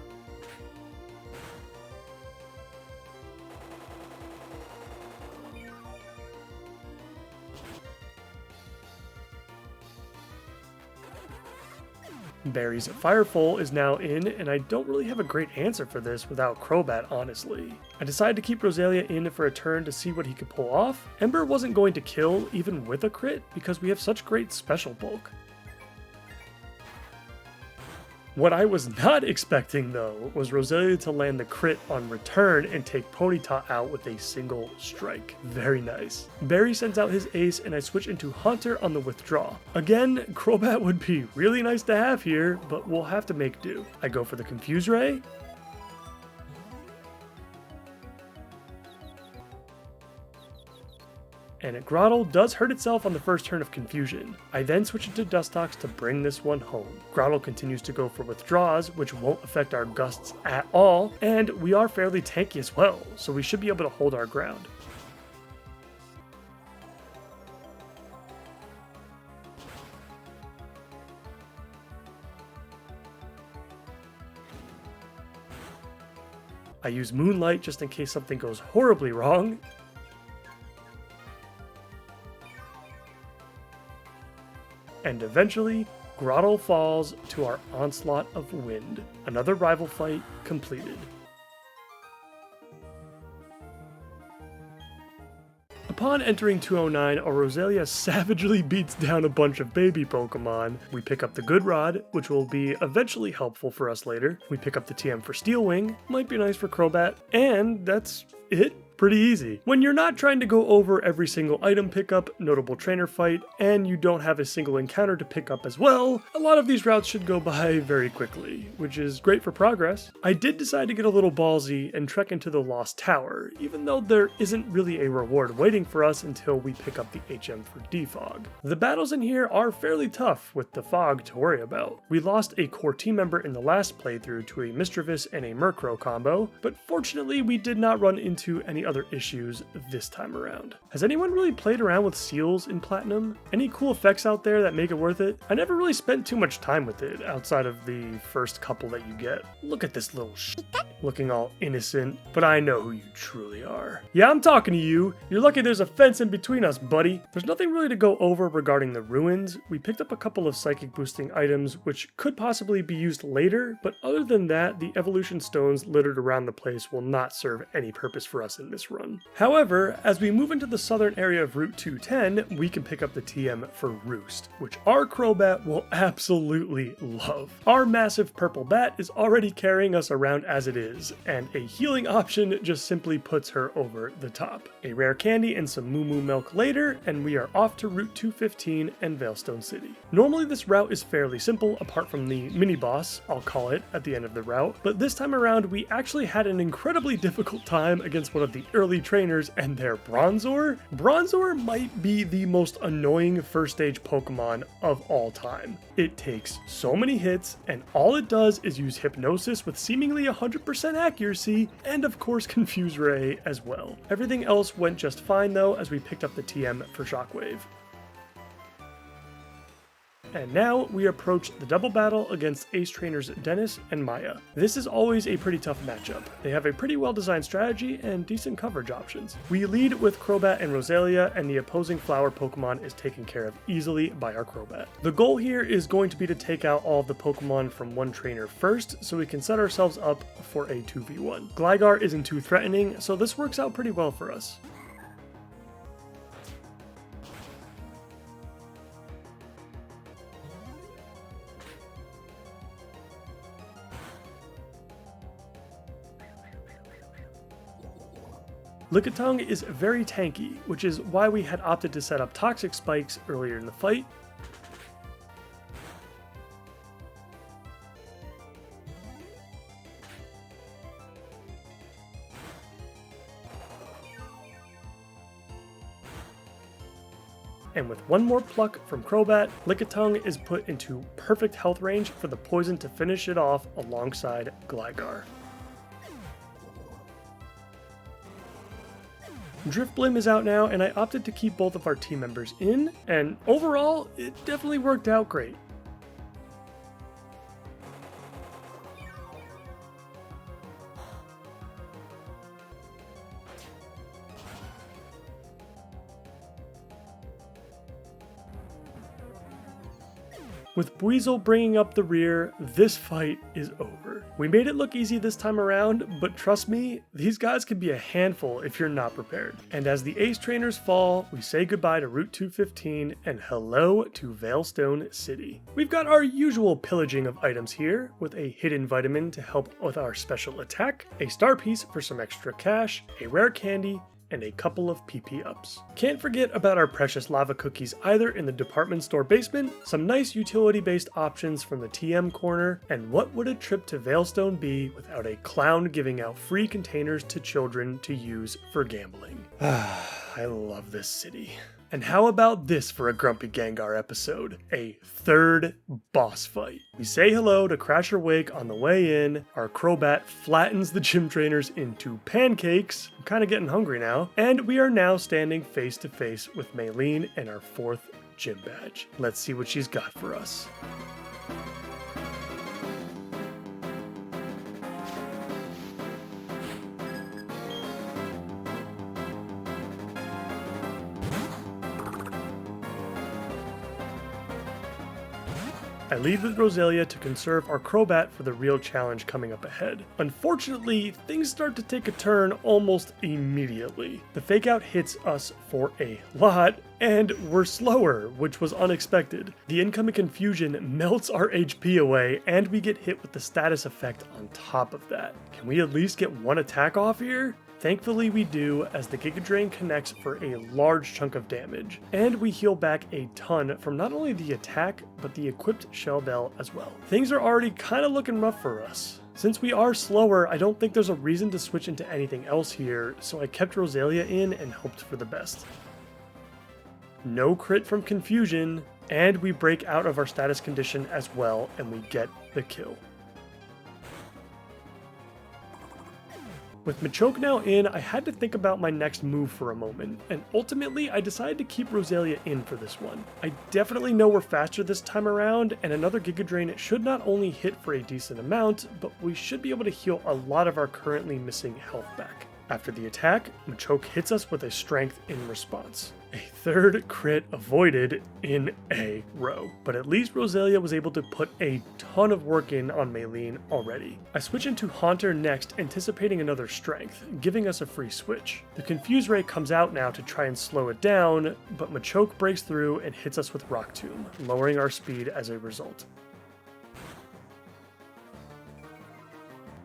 Barry's Firefall is now in, and I don't really have a great answer for this without Crobat, honestly. I decided to keep Roselia in for a turn to see what he could pull off. Ember wasn't going to kill even with a crit because we have such great special bulk. What I was not expecting, though, was Roselia to land the crit on return and take Ponyta out with a single strike. Very nice. Barry sends out his ace, and I switch into Haunter on the withdraw. Again, Crobat would be really nice to have here, but we'll have to make do. I go for the Confuse Ray, and Grotle does hurt itself on the first turn of Confusion. I then switch into Dustox to bring this one home. Grotle continues to go for withdraws, which won't affect our gusts at all, and we are fairly tanky as well, so we should be able to hold our ground. I use Moonlight just in case something goes horribly wrong, and eventually, Grotto falls to our onslaught of wind. Another rival fight completed. Upon entering 209, our Roselia savagely beats down a bunch of baby Pokemon. We pick up the Good Rod, which will be eventually helpful for us later. We pick up the TM for Steel Wing, might be nice for Crobat, and that's it. Pretty easy. When you're not trying to go over every single item pickup, notable trainer fight, and you don't have a single encounter to pick up as well, a lot of these routes should go by very quickly, which is great for progress. I did decide to get a little ballsy and trek into the Lost Tower, even though there isn't really a reward waiting for us until we pick up the HM for Defog. The battles in here are fairly tough with the fog to worry about. We lost a core team member in the last playthrough to a Mischievous and a Murkrow combo, but fortunately we did not run into any other issues this time around. Has anyone really played around with seals in Platinum? Any cool effects out there that make it worth it? I never really spent too much time with it outside of the first couple that you get. Look at this little looking all innocent, but I know who you truly are. Yeah, I'm talking to you. You're lucky there's a fence in between us, buddy. There's nothing really to go over regarding the ruins. We picked up a couple of psychic boosting items which could possibly be used later, but other than that, the evolution stones littered around the place will not serve any purpose for us in this run. However, as we move into the southern area of Route 210, we can pick up the TM for Roost, which our Crobat will absolutely love. Our massive purple bat is already carrying us around as it is, and a healing option just simply puts her over the top. A rare candy and some Moo Moo milk later, and we are off to Route 215 and Veilstone City. Normally this route is fairly simple apart from the mini-boss, I'll call it, at the end of the route, but this time around we actually had an incredibly difficult time against one of the early trainers and their Bronzor. Bronzor might be the most annoying first stage Pokemon of all time. It takes so many hits, and all it does is use Hypnosis with seemingly 100% accuracy, and of course Confuse Ray as well. Everything else went just fine though, as we picked up the TM for Shockwave. And now we approach the double battle against Ace Trainers Dennis and Maya. This is always a pretty tough matchup. They have a pretty well designed strategy and decent coverage options. We lead with Crobat and Roselia, and the opposing flower Pokemon is taken care of easily by our Crobat. The goal here is going to be to take out all of the Pokemon from one trainer first, so we can set ourselves up for a 2v1. Gligar isn't too threatening, so this works out pretty well for us. Lickitung is very tanky, which is why we had opted to set up Toxic Spikes earlier in the fight. And with one more pluck from Crobat, Lickitung is put into perfect health range for the poison to finish it off alongside Gligar. Drifblim is out now, and I opted to keep both of our team members in, and overall, it definitely worked out great. With Buizel bringing up the rear, this fight is over. We made it look easy this time around, but trust me, these guys can be a handful if you're not prepared. And as the Ace Trainers fall, we say goodbye to Route 215 and hello to Veilstone City. We've got our usual pillaging of items here, with a hidden vitamin to help with our special attack, a star piece for some extra cash, a rare candy, and a couple of PP ups. Can't forget about our precious lava cookies either in the department store basement, some nice utility-based options from the TM corner, and what would a trip to Veilstone be without a clown giving out free containers to children to use for gambling. I love this city. And how about this for a Grumpy Gengar episode? A third boss fight. We say hello to Crasher Wake on the way in, our Crobat flattens the gym trainers into pancakes, I'm kinda getting hungry now, and we are now standing face to face with Maylene and our fourth gym badge. Let's see what she's got for us. I lead with Roselia to conserve our Crobat for the real challenge coming up ahead. Unfortunately, things start to take a turn almost immediately. The fake out hits us for a lot, and we're slower, which was unexpected. The incoming confusion melts our HP away, and we get hit with the status effect on top of that. Can we at least get one attack off here? Thankfully we do, as the Giga Drain connects for a large chunk of damage, and we heal back a ton from not only the attack, but the equipped Shell Bell as well. Things are already kinda looking rough for us. Since we are slower, I don't think there's a reason to switch into anything else here, so I kept Roselia in and hoped for the best. No crit from Confusion, and we break out of our status condition as well, and we get the kill. With Machoke now in, I had to think about my next move for a moment, and ultimately I decided to keep Roselia in for this one. I definitely know we're faster this time around, and another Giga Drain should not only hit for a decent amount, but we should be able to heal a lot of our currently missing health back. After the attack, Machoke hits us with a strength in response. A third crit avoided in a row, but at least Roselia was able to put a ton of work in on Maylene already. I switch into Haunter next, anticipating another strength, giving us a free switch. The Confuse Ray comes out now to try and slow it down, but Machoke breaks through and hits us with Rock Tomb, lowering our speed as a result.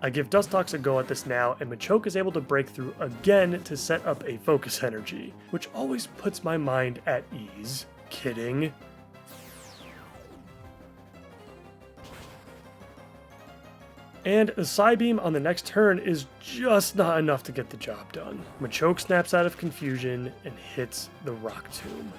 I give Dustox a go at this now, and Machoke is able to break through again to set up a Focus Energy, which always puts my mind at ease. Kidding. And a Psybeam on the next turn is just not enough to get the job done. Machoke snaps out of confusion and hits the Rock Tomb.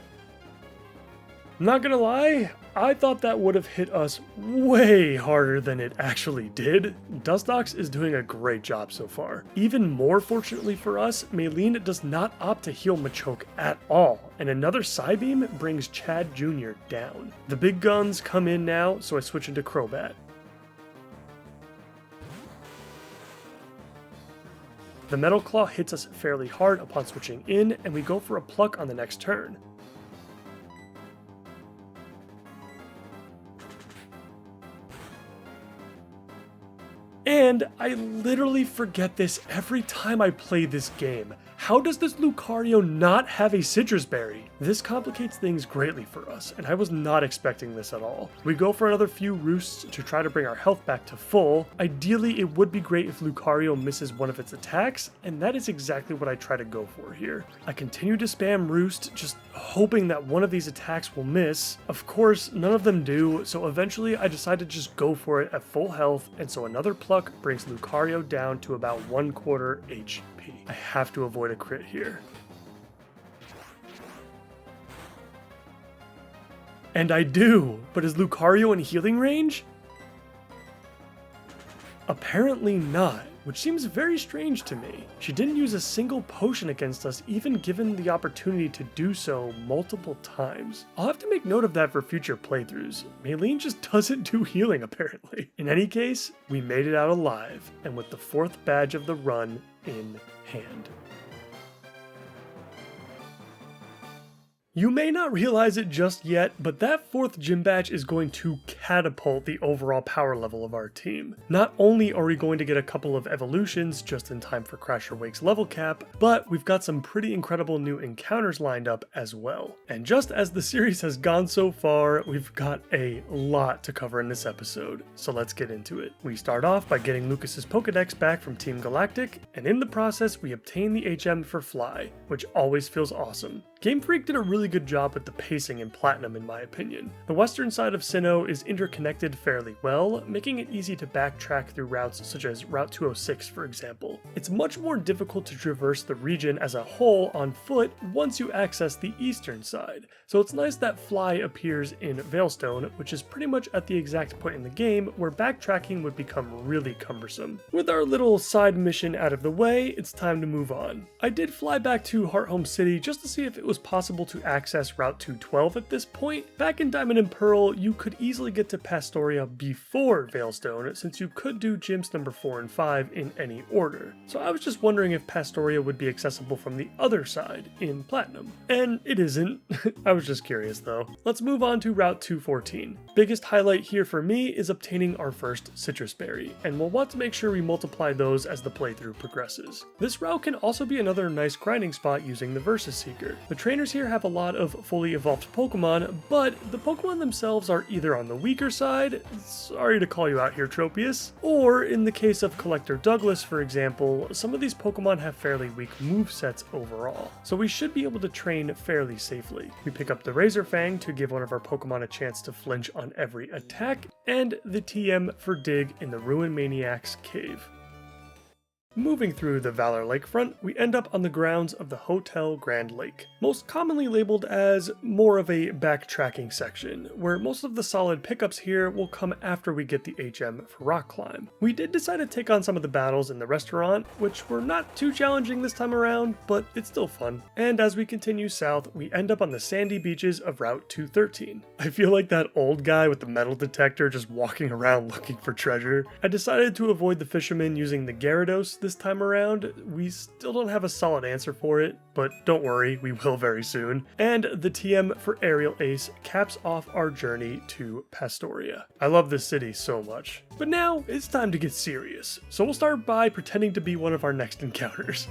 I'm not gonna lie, I thought that would have hit us way harder than it actually did. Dustox is doing a great job so far. Even more fortunately for us, Maylene does not opt to heal Machoke at all, and another Psybeam brings Chad Jr. down. The big guns come in now, so I switch into Crobat. The Metal Claw hits us fairly hard upon switching in, and we go for a Pluck on the next turn. And I literally forget this every time I play this game. How does this Lucario not have a Citrus Berry? This complicates things greatly for us, and I was not expecting this at all. We go for another few Roosts to try to bring our health back to full. Ideally, it would be great if Lucario misses one of its attacks, and that is exactly what I try to go for here. I continue to spam Roost, just hoping that one of these attacks will miss. Of course, none of them do, so eventually I decide to just go for it at full health, and so another Pluck brings Lucario down to about 1/4 HP. I have to avoid a crit here. And I do, but is Lucario in healing range? Apparently not, which seems very strange to me. She didn't use a single potion against us, even given the opportunity to do so multiple times. I'll have to make note of that for future playthroughs. Maylene just doesn't do healing apparently. In any case, we made it out alive, and with the 4th badge of the run in hand. You may not realize it just yet, but that 4th gym badge is going to catapult the overall power level of our team. Not only are we going to get a couple of evolutions just in time for Crasher Wake's level cap, but we've got some pretty incredible new encounters lined up as well. And just as the series has gone so far, we've got a lot to cover in this episode, so let's get into it. We start off by getting Lucas's Pokedex back from Team Galactic, and in the process we obtain the HM for Fly, which always feels awesome. Game Freak did a really good job with the pacing in Platinum in my opinion. The western side of Sinnoh is interconnected fairly well, making it easy to backtrack through routes such as Route 206 for example. It's much more difficult to traverse the region as a whole on foot once you access the eastern side, so it's nice that Fly appears in Veilstone, which is pretty much at the exact point in the game where backtracking would become really cumbersome. With our little side mission out of the way, it's time to move on. I did fly back to Hearthome City just to see if it was was possible to access Route 212 at this point, back in Diamond and Pearl, you could easily get to Pastoria before Veilstone, since you could do gyms number 4 and 5 in any order. So I was just wondering if Pastoria would be accessible from the other side in Platinum. And it isn't. I was just curious though. Let's move on to Route 214. Biggest highlight here for me is obtaining our first Citrus Berry, and we'll want to make sure we multiply those as the playthrough progresses. This route can also be another nice grinding spot using the Versus Seeker. The trainers here have a lot of fully evolved Pokemon, but the Pokemon themselves are either on the weaker side, sorry to call you out here Tropius, or in the case of Collector Douglas for example, some of these Pokemon have fairly weak movesets overall, so we should be able to train fairly safely. We pick up the Razor Fang to give one of our Pokemon a chance to flinch on every attack, and the TM for Dig in the Ruin Maniac's Cave. Moving through the Valor Lakefront, we end up on the grounds of the Hotel Grand Lake, most commonly labeled as more of a backtracking section, where most of the solid pickups here will come after we get the HM for Rock Climb. We did decide to take on some of the battles in the restaurant, which were not too challenging this time around, but it's still fun. And as we continue south, we end up on the sandy beaches of Route 213. I feel like that old guy with the metal detector just walking around looking for treasure. I decided to avoid the fishermen using the Gyarados this time around. We still don't have a solid answer for it, but don't worry, we will very soon. And the TM for Aerial Ace caps off our journey to Pastoria. I love this city so much. But now it's time to get serious, so we'll start by pretending to be one of our next encounters.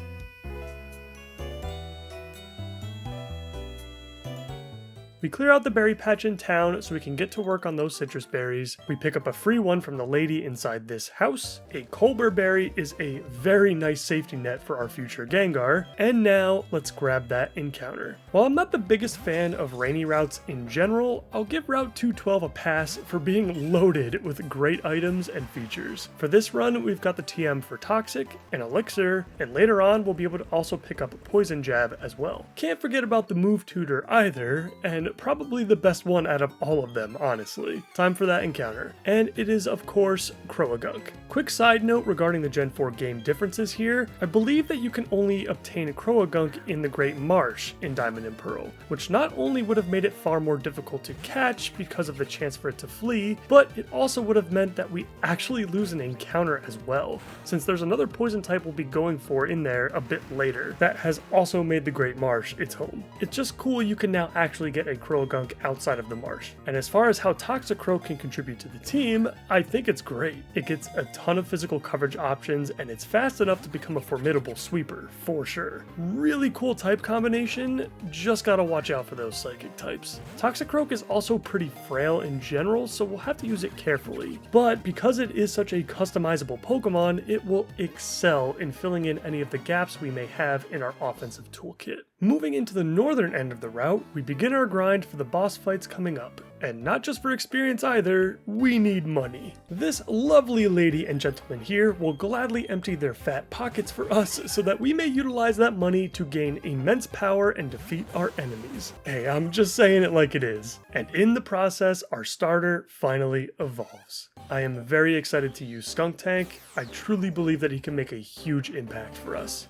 We clear out the berry patch in town so we can get to work on those citrus berries. We pick up a free one from the lady inside this house. A Colbur berry is a very nice safety net for our future Gengar. And now let's grab that encounter. While I'm not the biggest fan of rainy routes in general, I'll give Route 212 a pass for being loaded with great items and features. For this run, we've got the TM for Toxic, an Elixir, and later on we'll be able to also pick up a Poison Jab as well. Can't forget about the Move Tutor either, and probably the best one out of all of them, honestly. Time for that encounter. And it is, of course, Croagunk. Quick side note regarding the Gen 4 game differences here, I believe that you can only obtain Croagunk in the Great Marsh in Diamond and Pearl, which not only would have made it far more difficult to catch because of the chance for it to flee, but it also would have meant that we actually lose an encounter as well, since there's another poison type we'll be going for in there a bit later that has also made the Great Marsh its home. It's just cool you can now actually get a Croagunk outside of the marsh. And as far as how Toxicroak can contribute to the team, I think it's great. It gets a ton of physical coverage options, and it's fast enough to become a formidable sweeper, for sure. Really cool type combination, just gotta watch out for those psychic types. Toxicroak is also pretty frail in general, so we'll have to use it carefully. But because it is such a customizable Pokemon, it will excel in filling in any of the gaps we may have in our offensive toolkit. Moving into the northern end of the route, we begin our grind for the boss fights coming up. And not just for experience either, we need money. This lovely lady and gentleman here will gladly empty their fat pockets for us so that we may utilize that money to gain immense power and defeat our enemies. Hey, I'm just saying it like it is. And in the process, our starter finally evolves. I am very excited to use Skuntank. I truly believe that he can make a huge impact for us.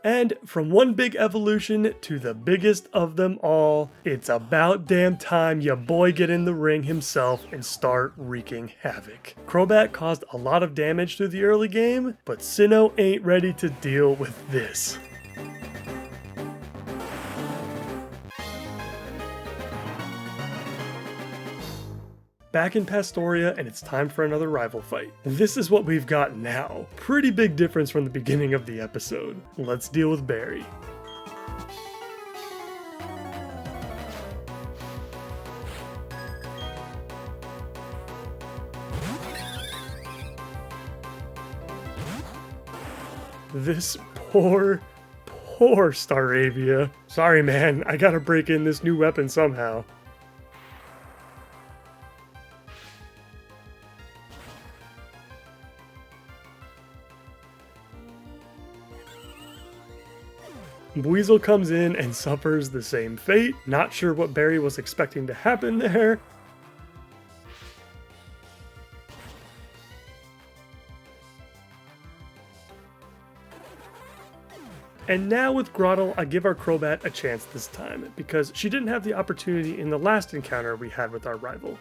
And from one big evolution to the biggest of them all, it's about damn time your boy get in the ring himself and start wreaking havoc. Crobat caused a lot of damage through the early game, but Sinnoh ain't ready to deal with this. Back in Pastoria, and it's time for another rival fight. This is what we've got now. Pretty big difference from the beginning of the episode. Let's deal with Barry. This poor Staravia. Sorry man, I gotta break in this new weapon somehow. Weasel comes in and suffers the same fate. Not sure what Barry was expecting to happen there. And now with Grottle, I give our Crobat a chance this time, because she didn't have the opportunity in the last encounter we had with our rival.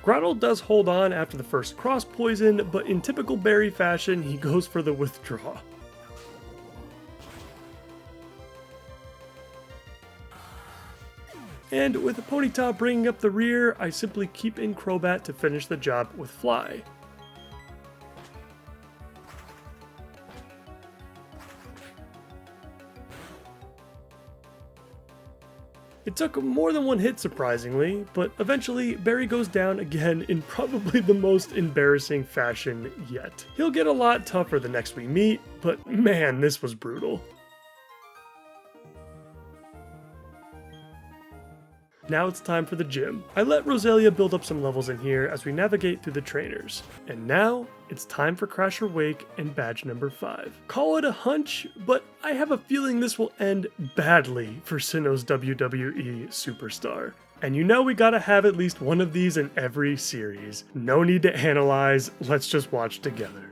Grottle does hold on after the first cross poison, but in typical Barry fashion, he goes for the withdraw. And with Ponyta bringing up the rear, I simply keep in Crobat to finish the job with Fly. It took more than one hit surprisingly, but eventually Barry goes down again in probably the most embarrassing fashion yet. He'll get a lot tougher the next we meet, but man, this was brutal. Now it's time for the gym. I let Roselia build up some levels in here as we navigate through the trainers. And now, it's time for Crasher Wake and badge number 5. Call it a hunch, but I have a feeling this will end badly for Sinnoh's WWE superstar. And you know we gotta have at least one of these in every series. No need to analyze, let's just watch together.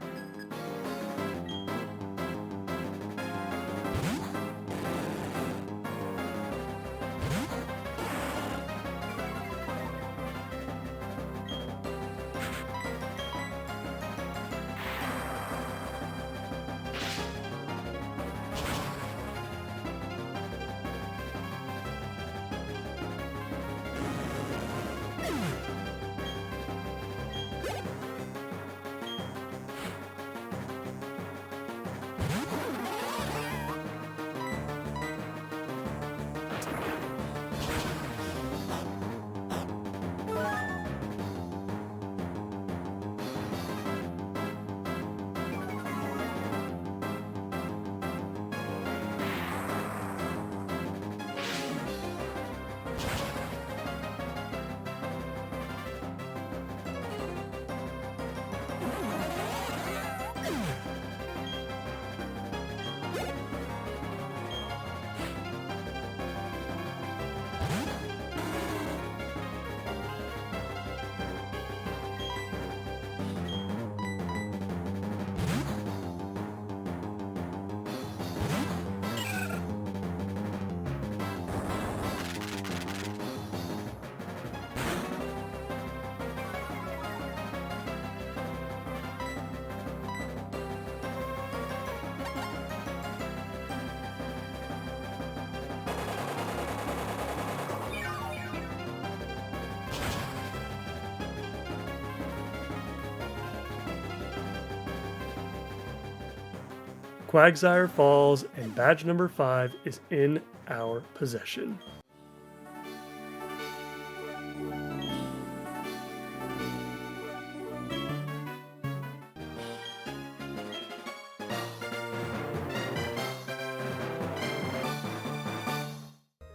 Quagsire falls, and badge number 5 is in our possession.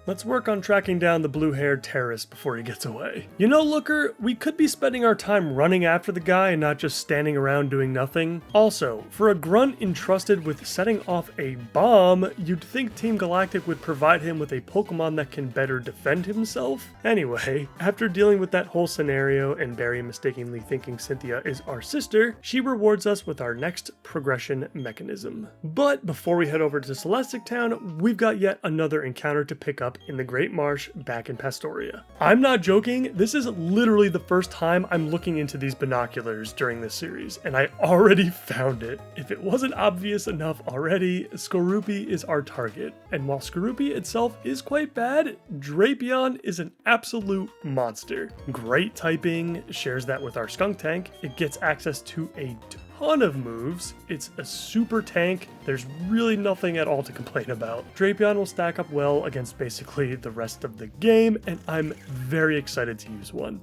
Let's work on tracking down the blue-haired terrorist before he gets away. You know, Looker, we could be spending our time running after the guy and not just standing around doing nothing. Also, for a grunt entrusted with setting off a bomb, you'd think Team Galactic would provide him with a Pokemon that can better defend himself? Anyway, after dealing with that whole scenario and Barry mistakenly thinking Cynthia is our sister, she rewards us with our next progression mechanism. But before we head over to Celestic Town, we've got yet another encounter to pick up in the Great Marsh back in Pastoria. I'm not joking, this is literally the first time I'm looking into these binoculars during this series, and I already found it. If it wasn't obvious enough already, Skorupi is our target, and while Skorupi itself is quite bad, Drapion is an absolute monster. Great typing, shares that with our Skunk Tank, it gets access to a ton of moves, it's a super tank, there's really nothing at all to complain about. Drapion will stack up well against basically the rest of the game, and I'm very excited to use one.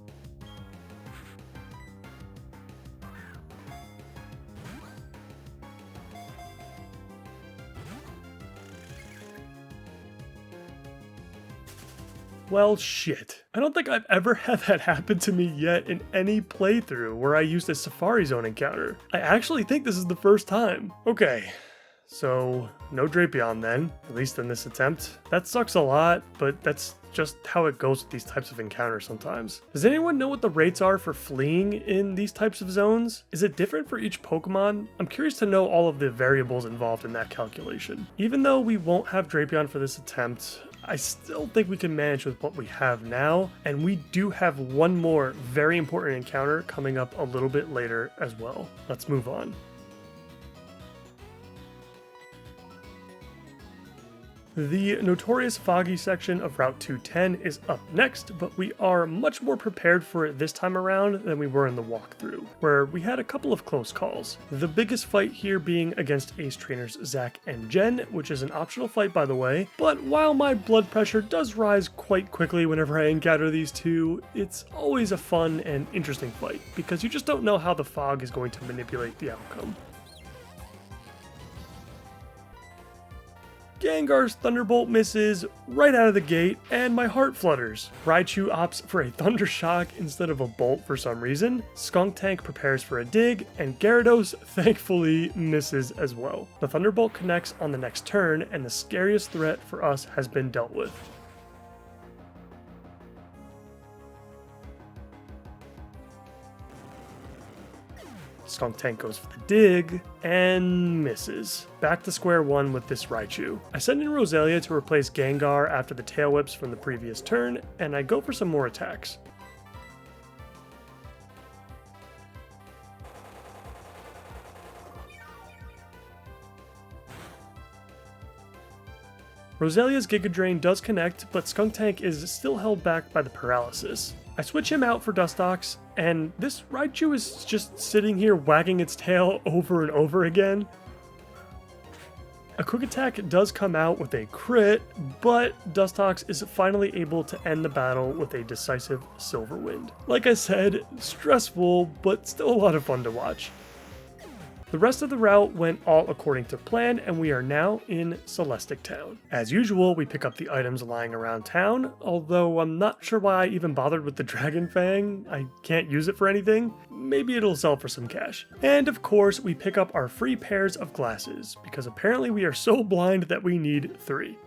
Well, shit. I don't think I've ever had that happen to me yet in any playthrough where I used a Safari Zone encounter. I actually think this is the first time. Okay, so no Drapion then, at least in this attempt. That sucks a lot, but that's just how it goes with these types of encounters sometimes. Does anyone know what the rates are for fleeing in these types of zones? Is it different for each Pokemon? I'm curious to know all of the variables involved in that calculation. Even though we won't have Drapion for this attempt, I still think we can manage with what we have now, and we do have one more very important encounter coming up a little bit later as well. Let's move on. The notorious foggy section of Route 210 is up next, but we are much more prepared for it this time around than we were in the walkthrough, where we had a couple of close calls. The biggest fight here being against Ace Trainers Zach and Jen, which is an optional fight by the way, but while my blood pressure does rise quite quickly whenever I encounter these two, it's always a fun and interesting fight, because you just don't know how the fog is going to manipulate the outcome. Gengar's Thunderbolt misses right out of the gate, and my heart flutters. Raichu opts for a Thunder Shock instead of a Bolt for some reason. Skuntank prepares for a dig, and Gyarados thankfully misses as well. The Thunderbolt connects on the next turn, and the scariest threat for us has been dealt with. Skuntank goes for the dig, and misses. Back to square one with this Raichu. I send in Roselia to replace Gengar after the tail whips from the previous turn, and I go for some more attacks. Roselia's Giga Drain does connect, but Skuntank is still held back by the paralysis. I switch him out for Dustox, and this Raichu is just sitting here wagging its tail over and over again. A quick attack does come out with a crit, but Dustox is finally able to end the battle with a decisive Silver Wind. Like I said, stressful, but still a lot of fun to watch. The rest of the route went all according to plan, and we are now in Celestic Town. As usual, we pick up the items lying around town, although I'm not sure why I even bothered with the Dragon Fang. I can't use it for anything. Maybe it'll sell for some cash. And of course, we pick up our free pairs of glasses, because apparently we are so blind that we need 3.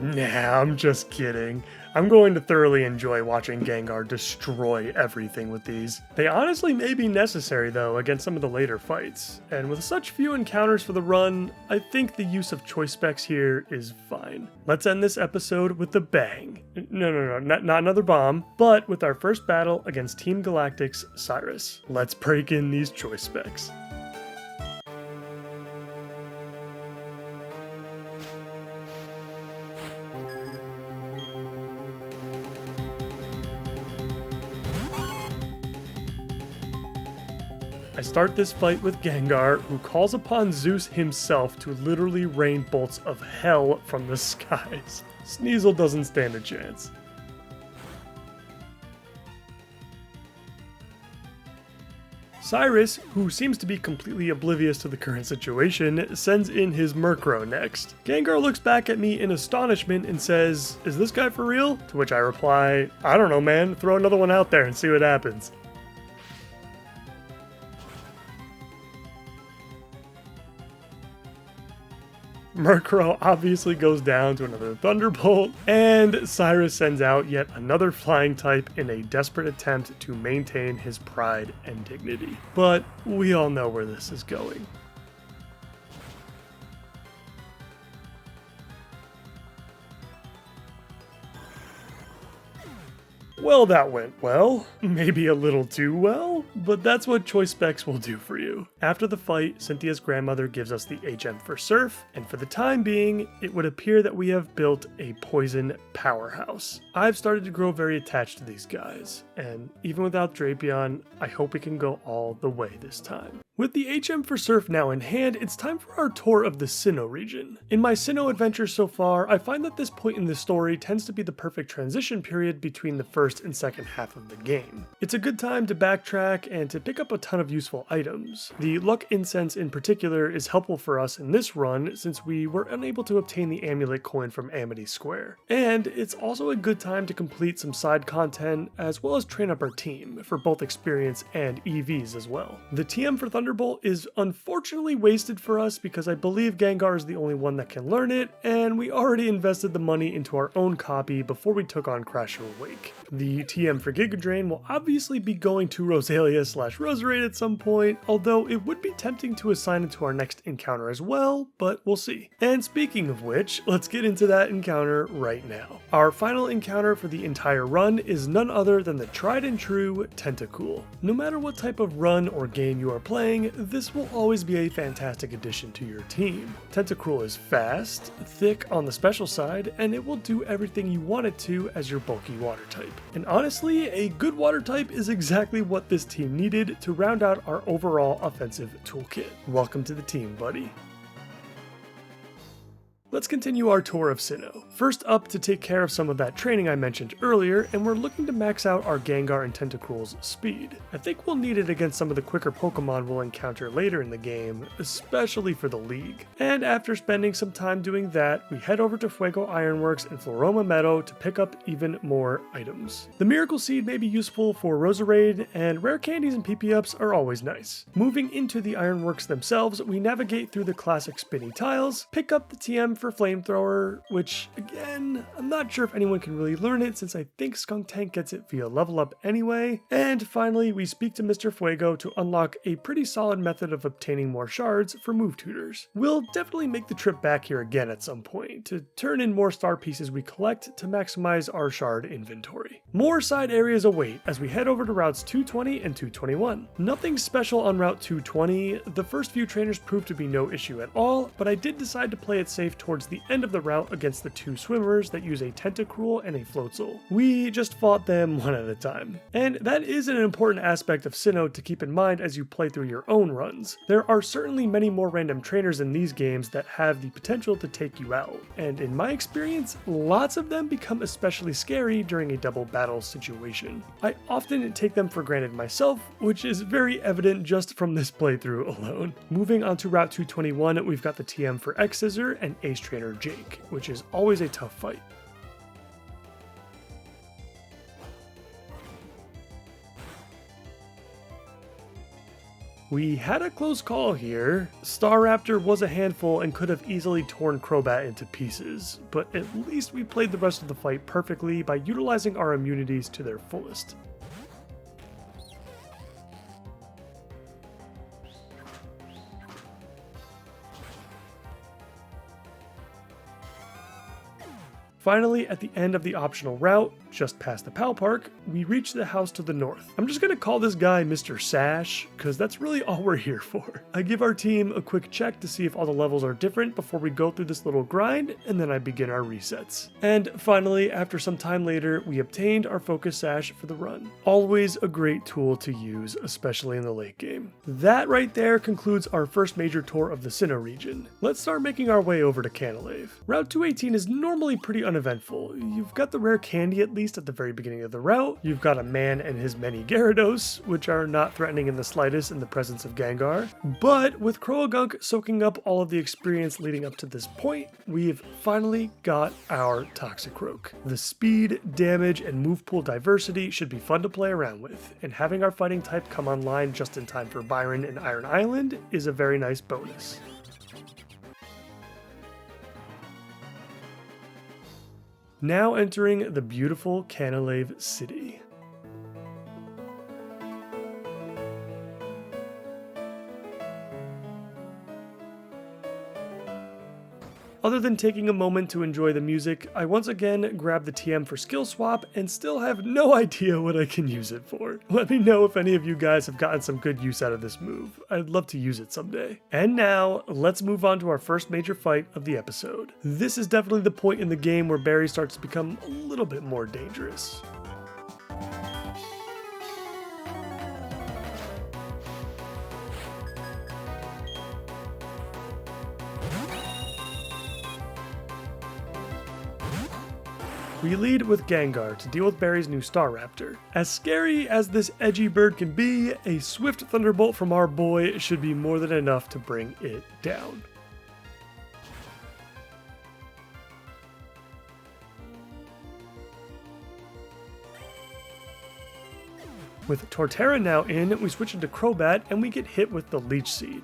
Nah, I'm just kidding. I'm going to thoroughly enjoy watching Gengar destroy everything with these. They honestly may be necessary though against some of the later fights, and with such few encounters for the run, I think the use of choice specs here is fine. Let's end this episode with a bang. No, not another bomb, but with our first battle against Team Galactic's Cyrus. Let's break in these choice specs. I start this fight with Gengar, who calls upon Zeus himself to literally rain bolts of hell from the skies. Sneasel doesn't stand a chance. Cyrus, who seems to be completely oblivious to the current situation, sends in his Murkrow next. Gengar looks back at me in astonishment and says, "Is this guy for real?" To which I reply, "I don't know, man, throw another one out there and see what happens." Murkrow obviously goes down to another Thunderbolt, and Cyrus sends out yet another flying type in a desperate attempt to maintain his pride and dignity. But we all know where this is going. Well, that went well. Maybe a little too well, but that's what choice specs will do for you. After the fight, Cynthia's grandmother gives us the HM for Surf, and for the time being, it would appear that we have built a poison powerhouse. I've started to grow very attached to these guys, and even without Drapion, I hope we can go all the way this time. With the HM for Surf now in hand, it's time for our tour of the Sinnoh region. In my Sinnoh adventures so far, I find that this point in the story tends to be the perfect transition period between the first and second half of the game. It's a good time to backtrack and to pick up a ton of useful items. The Luck Incense in particular is helpful for us in this run since we were unable to obtain the amulet coin from Amity Square. And it's also a good time to complete some side content as well as train up our team for both experience and EVs as well. The TM for Thunderbolt is unfortunately wasted for us because I believe Gengar is the only one that can learn it, and we already invested the money into our own copy before we took on Crasher Awake. The TM for Giga Drain will obviously be going to Rosalia/Roserade at some point, although it would be tempting to assign it to our next encounter as well, but we'll see. And speaking of which, let's get into that encounter right now. Our final encounter for the entire run is none other than the tried and true Tentacool. No matter what type of run or game you are playing, this will always be a fantastic addition to your team. Tentacool is fast, thick on the special side, and it will do everything you want it to as your bulky water type. And honestly, a good water type is exactly what this team needed to round out our overall offensive toolkit. Welcome to the team, buddy. Let's continue our tour of Sinnoh. First up to take care of some of that training I mentioned earlier, and we're looking to max out our Gengar and Tentacool's speed. I think we'll need it against some of the quicker Pokemon we'll encounter later in the game, especially for the League. And after spending some time doing that, we head over to Fuego Ironworks and Floroma Meadow to pick up even more items. The Miracle Seed may be useful for Roserade, and rare candies and PP-ups are always nice. Moving into the Ironworks themselves, we navigate through the classic spinny tiles, pick up the TM for Flamethrower, which again, I'm not sure if anyone can really learn it since I think Skuntank gets it via level up anyway. And finally, we speak to Mr. Fuego to unlock a pretty solid method of obtaining more shards for move tutors. We'll definitely make the trip back here again at some point to turn in more star pieces we collect to maximize our shard inventory. More side areas await as we head over to routes 220 and 221. Nothing special on route 220, the first few trainers proved to be no issue at all, but I did decide to play it safe towards the end of the route against the two swimmers that use a Tentacruel and a Floatzel. We just fought them one at a time. And that is an important aspect of Sinnoh to keep in mind as you play through your own runs. There are certainly many more random trainers in these games that have the potential to take you out, and in my experience, lots of them become especially scary during a double battle situation. I often take them for granted myself, which is very evident just from this playthrough alone. Moving on to Route 221, we've got the TM for X-Scissor and Ace Trainer Jake, which is always a tough fight. We had a close call here. Staraptor was a handful and could have easily torn Crobat into pieces, but at least we played the rest of the fight perfectly by utilizing our immunities to their fullest. Finally, at the end of the optional route, just past the Pal Park, we reach the house to the north. I'm just gonna call this guy Mr. Sash, because that's really all we're here for. I give our team a quick check to see if all the levels are different before we go through this little grind, and then I begin our resets. And finally, after some time later, we obtained our Focus Sash for the run. Always a great tool to use, especially in the late game. That right there concludes our first major tour of the Sinnoh region. Let's start making our way over to Canalave. Route 218 is normally pretty uneventful. You've got the rare candy at least at the very beginning of the route. You've got a man and his many Gyarados, which are not threatening in the slightest in the presence of Gengar. But with Croagunk soaking up all of the experience leading up to this point, we've finally got our Toxicroak. The speed, damage, and move pool diversity should be fun to play around with, and having our fighting type come online just in time for Byron and Iron Island is a very nice bonus. Now entering the beautiful Canalave City. Other than taking a moment to enjoy the music, I once again grabbed the TM for skill swap and still have no idea what I can use it for. Let me know if any of you guys have gotten some good use out of this move. I'd love to use it someday. And now, let's move on to our first major fight of the episode. This is definitely the point in the game where Barry starts to become a little bit more dangerous. We lead with Gengar to deal with Barry's new Staraptor. As scary as this edgy bird can be, a swift Thunderbolt from our boy should be more than enough to bring it down. With Torterra now in, we switch into Crobat and we get hit with the Leech Seed.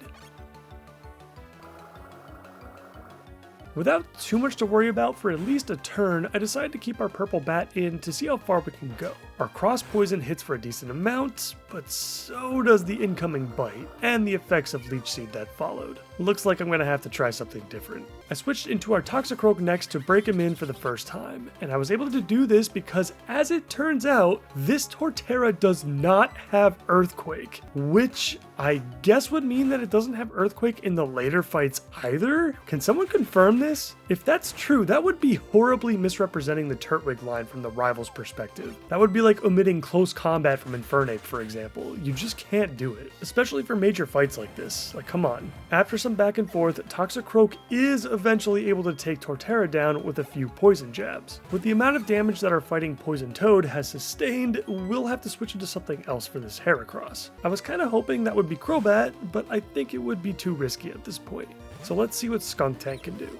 Without too much to worry about for at least a turn, I decided to keep our purple bat in to see how far we can go. Our cross poison hits for a decent amount, but so does the incoming bite, and the effects of Leech Seed that followed. Looks like I'm gonna have to try something different. I switched into our Toxicroak next to break him in for the first time, and I was able to do this because, as it turns out, this Torterra does not have Earthquake, which I guess would mean that it doesn't have Earthquake in the later fights either? Can someone confirm this? If that's true, that would be horribly misrepresenting the Turtwig line from the rival's perspective. That would be like omitting close combat from Infernape, for example. You just can't do it, especially for major fights like this. Like, come on. After some back and forth, Toxicroak is eventually able to take Torterra down with a few poison jabs. With the amount of damage that our fighting Poison Toad has sustained, we'll have to switch into something else for this Heracross. I was kind of hoping that would be Crobat, but I think it would be too risky at this point. So let's see what Skuntank can do.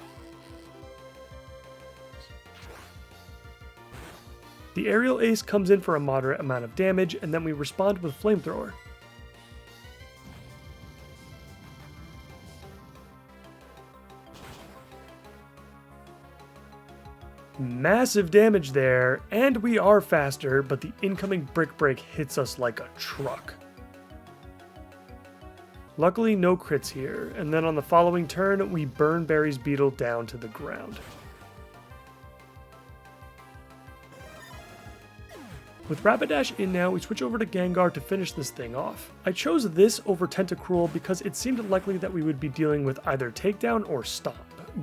The Aerial Ace comes in for a moderate amount of damage, and then we respond with Flamethrower. Massive damage there, and we are faster, but the incoming Brick Break hits us like a truck. Luckily, no crits here, and then on the following turn, we burn Barry's Beetle down to the ground. With Rapidash in now, we switch over to Gengar to finish this thing off. I chose this over Tentacruel because it seemed likely that we would be dealing with either Takedown or Stomp,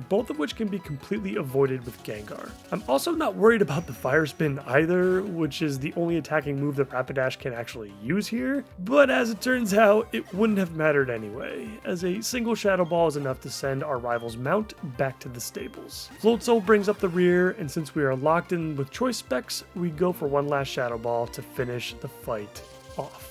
both of which can be completely avoided with Gengar. I'm also not worried about the Fire Spin either, which is the only attacking move that Rapidash can actually use here, but as it turns out, it wouldn't have mattered anyway, as a single Shadow Ball is enough to send our rival's mount back to the stables. Floatzel brings up the rear, and since we are locked in with choice specs, we go for one last Shadow Ball to finish the fight off.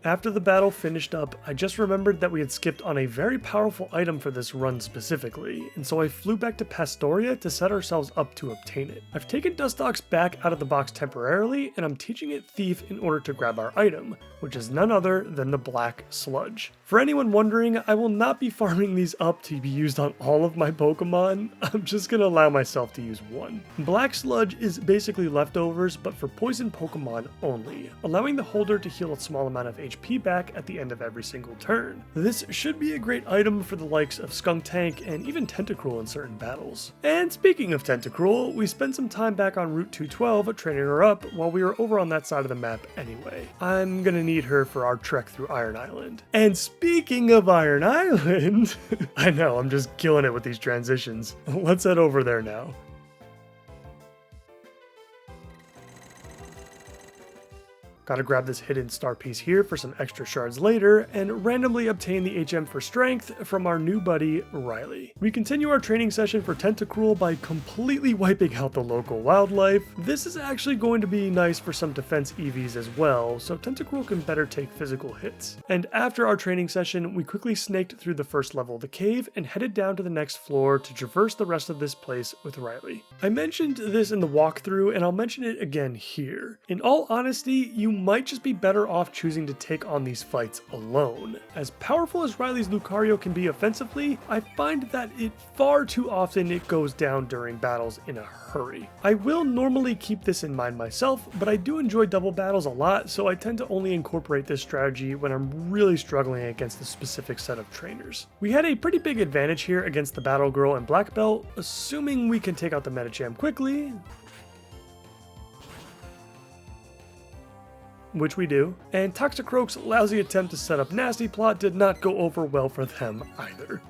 After the battle finished up, I just remembered that we had skipped on a very powerful item for this run specifically, and so I flew back to Pastoria to set ourselves up to obtain it. I've taken Dustox back out of the box temporarily, and I'm teaching it Thief in order to grab our item, which is none other than the Black Sludge. For anyone wondering, I will not be farming these up to be used on all of my Pokemon. I'm just gonna allow myself to use one. Black Sludge is basically leftovers, but for poison Pokemon only, allowing the holder to heal a small amount of HP back at the end of every single turn. This should be a great item for the likes of Skuntank and even Tentacruel in certain battles. And speaking of Tentacruel, we spent some time back on Route 212 training her up while we were over on that side of the map anyway. I'm gonna need her for our trek through Iron Island. And speaking of Iron Island, I know, I'm just killing it with these transitions. Let's head over there now. Gotta grab this hidden star piece here for some extra shards later, and randomly obtain the HM for strength from our new buddy, Riley. We continue our training session for Tentacruel by completely wiping out the local wildlife. This is actually going to be nice for some defense EVs as well, so Tentacruel can better take physical hits. And after our training session, we quickly snaked through the first level of the cave and headed down to the next floor to traverse the rest of this place with Riley. I mentioned this in the walkthrough, and I'll mention it again here. In all honesty, you might just be better off choosing to take on these fights alone. As powerful as Riley's Lucario can be offensively, I find that it far too often it goes down during battles in a hurry. I will normally keep this in mind myself, but I do enjoy double battles a lot, so I tend to only incorporate this strategy when I'm really struggling against a specific set of trainers. We had a pretty big advantage here against the Battle Girl and Black Belt, assuming we can take out the Medicham quickly, which we do, and Toxicroak's lousy attempt to set up Nasty Plot did not go over well for them either.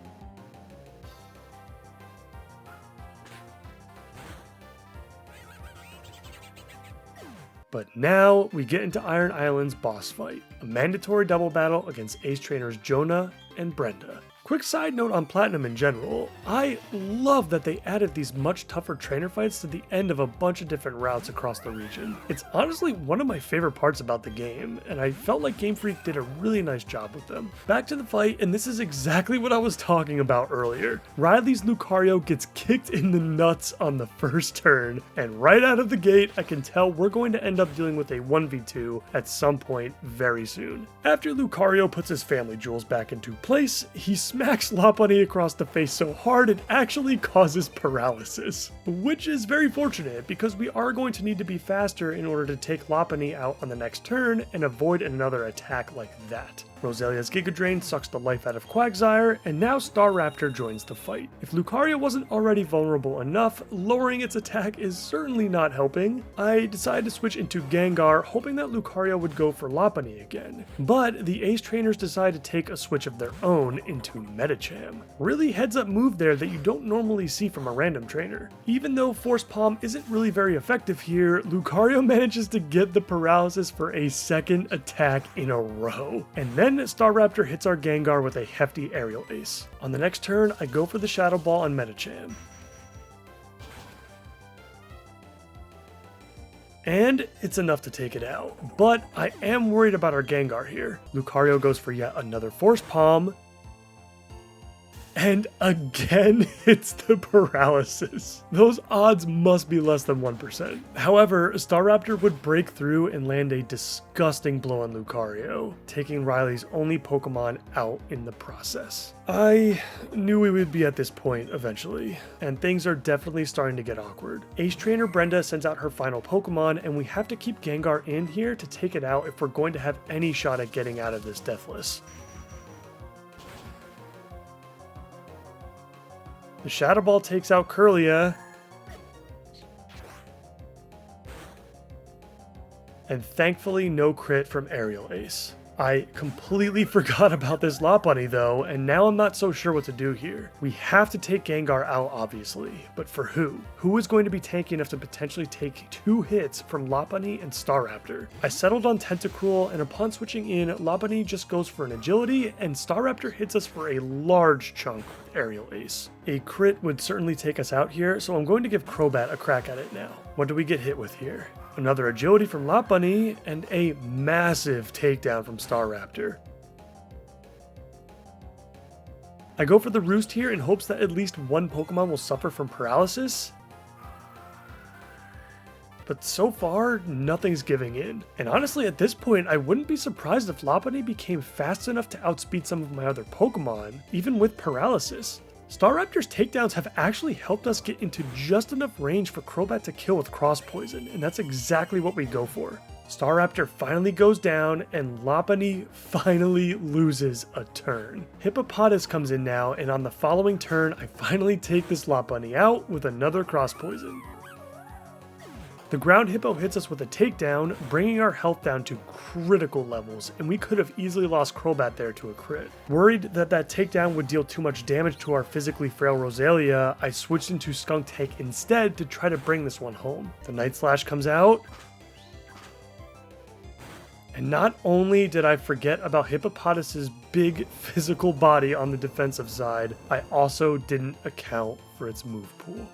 But now we get into Iron Island's boss fight, a mandatory double battle against Ace Trainers Jonah and Brenda. Quick side note on Platinum in general, I love that they added these much tougher trainer fights to the end of a bunch of different routes across the region. It's honestly one of my favorite parts about the game, and I felt like Game Freak did a really nice job with them. Back to the fight, and this is exactly what I was talking about earlier. Riley's Lucario gets kicked in the nuts on the first turn, and right out of the gate, I can tell we're going to end up dealing with a 1v2 at some point very soon. After Lucario puts his family jewels back into place, he smacks Lopunny across the face so hard it actually causes paralysis, which is very fortunate because we are going to need to be faster in order to take Lopunny out on the next turn and avoid another attack like that. Roselia's Giga Drain sucks the life out of Quagsire, and now Staraptor joins the fight. If Lucario wasn't already vulnerable enough, lowering its attack is certainly not helping. I decided to switch into Gengar, hoping that Lucario would go for Lopunny again. But the Ace Trainers decide to take a switch of their own into Medicham. Really heads up move there that you don't normally see from a random trainer. Even though Force Palm isn't really very effective here, Lucario manages to get the paralysis for a second attack in a row. And then Staraptor hits our Gengar with a hefty aerial ace. On the next turn, I go for the Shadow Ball on Medicham. And it's enough to take it out, but I am worried about our Gengar here. Lucario goes for yet another Force Palm, and again hits the paralysis. Those odds must be less than 1%. However, Staraptor would break through and land a disgusting blow on Lucario, taking Riley's only Pokemon out in the process. I knew we would be at this point eventually, and things are definitely starting to get awkward. Ace Trainer Brenda sends out her final Pokemon, and we have to keep Gengar in here to take it out if we're going to have any shot at getting out of this deathless. The Shadow Ball takes out Kirlia, and thankfully no crit from Aerial Ace. I completely forgot about this Lopunny though, and now I'm not so sure what to do here. We have to take Gengar out obviously, but for who? Who is going to be tanky enough to potentially take 2 hits from Lopunny and Staraptor? I settled on Tentacruel, and upon switching in, Lopunny just goes for an agility, and Staraptor hits us for a large chunk with Aerial Ace. A crit would certainly take us out here, so I'm going to give Crobat a crack at it now. What do we get hit with here? Another agility from Lopunny, and a massive takedown from Staraptor. I go for the Roost here in hopes that at least one Pokemon will suffer from paralysis. But so far, nothing's giving in. And honestly, at this point, I wouldn't be surprised if Lopunny became fast enough to outspeed some of my other Pokemon, even with paralysis. Staraptor's takedowns have actually helped us get into just enough range for Crobat to kill with Cross Poison, and that's exactly what we go for. Staraptor finally goes down, and Lopunny finally loses a turn. Hippopotas comes in now, and on the following turn, I finally take this Lopunny out with another Cross Poison. The ground hippo hits us with a takedown, bringing our health down to critical levels, and we could have easily lost Crobat there to a crit. Worried that that takedown would deal too much damage to our physically frail Roselia, I switched into Skunk Tank instead to try to bring this one home. The Night Slash comes out, and not only did I forget about Hippopotas's big physical body on the defensive side, I also didn't account for its move pool.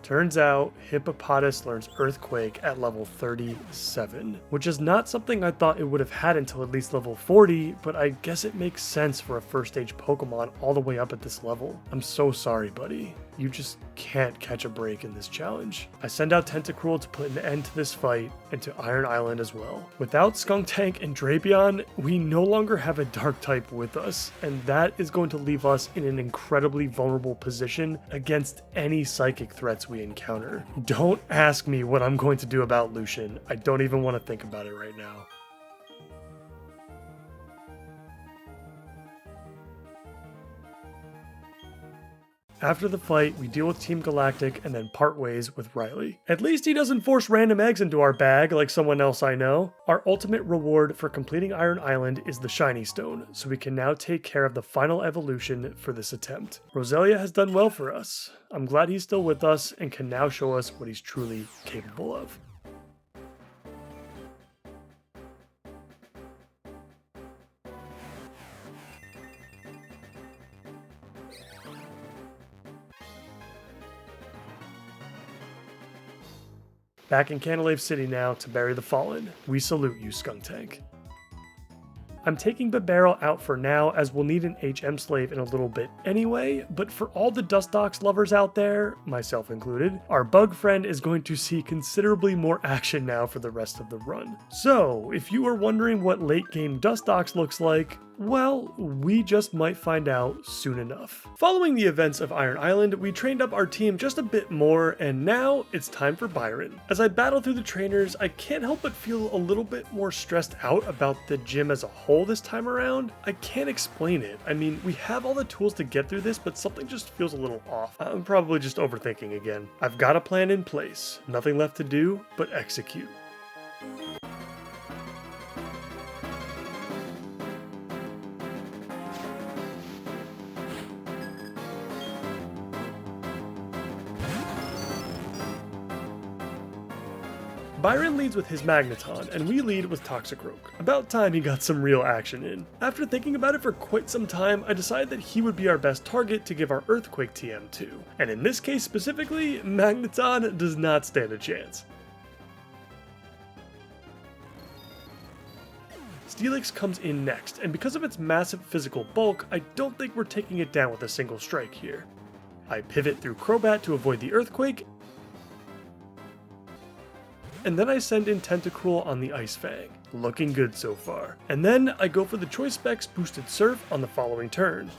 Turns out, Hippopotas learns Earthquake at level 37, which is not something I thought it would have had until at least level 40, but I guess it makes sense for a first stage Pokemon all the way up at this level. I'm so sorry, buddy. You just can't catch a break in this challenge. I send out Tentacruel to put an end to this fight, and to Iron Island as well. Without Skuntank and Drapion, we no longer have a Dark type with us, and that is going to leave us in an incredibly vulnerable position against any psychic threats we encounter. Don't ask me what I'm going to do about Lucian. I don't even want to think about it right now. After the fight, we deal with Team Galactic and then part ways with Riley. At least he doesn't force random eggs into our bag like someone else I know. Our ultimate reward for completing Iron Island is the Shiny Stone, so we can now take care of the final evolution for this attempt. Roselia has done well for us. I'm glad he's still with us and can now show us what he's truly capable of. Back in Canalave City now to bury the fallen. We salute you, Skuntank. I'm taking Bibarel out for now, as we'll need an HM slave in a little bit anyway, but for all the Dustox lovers out there, myself included, our bug friend is going to see considerably more action now for the rest of the run. So, if you are wondering what late game Dustox looks like, well, we just might find out soon enough. Following the events of Iron Island, we trained up our team just a bit more, and now it's time for Byron. As I battle through the trainers, I can't help but feel a little bit more stressed out about the gym as a whole this time around. I can't explain it. I mean, we have all the tools to get through this, but something just feels a little off. I'm probably just overthinking again. I've got a plan in place. Nothing left to do but execute. Byron leads with his Magneton, and we lead with Toxicroak. About time he got some real action in. After thinking about it for quite some time, I decided that he would be our best target to give our Earthquake TM to. And in this case specifically, Magneton does not stand a chance. Steelix comes in next, and because of its massive physical bulk, I don't think we're taking it down with a single strike here. I pivot through Crobat to avoid the Earthquake, and then I send in Tentacruel on the Ice Fang. Looking good so far. And then I go for the Choice Specs boosted Surf on the following turn.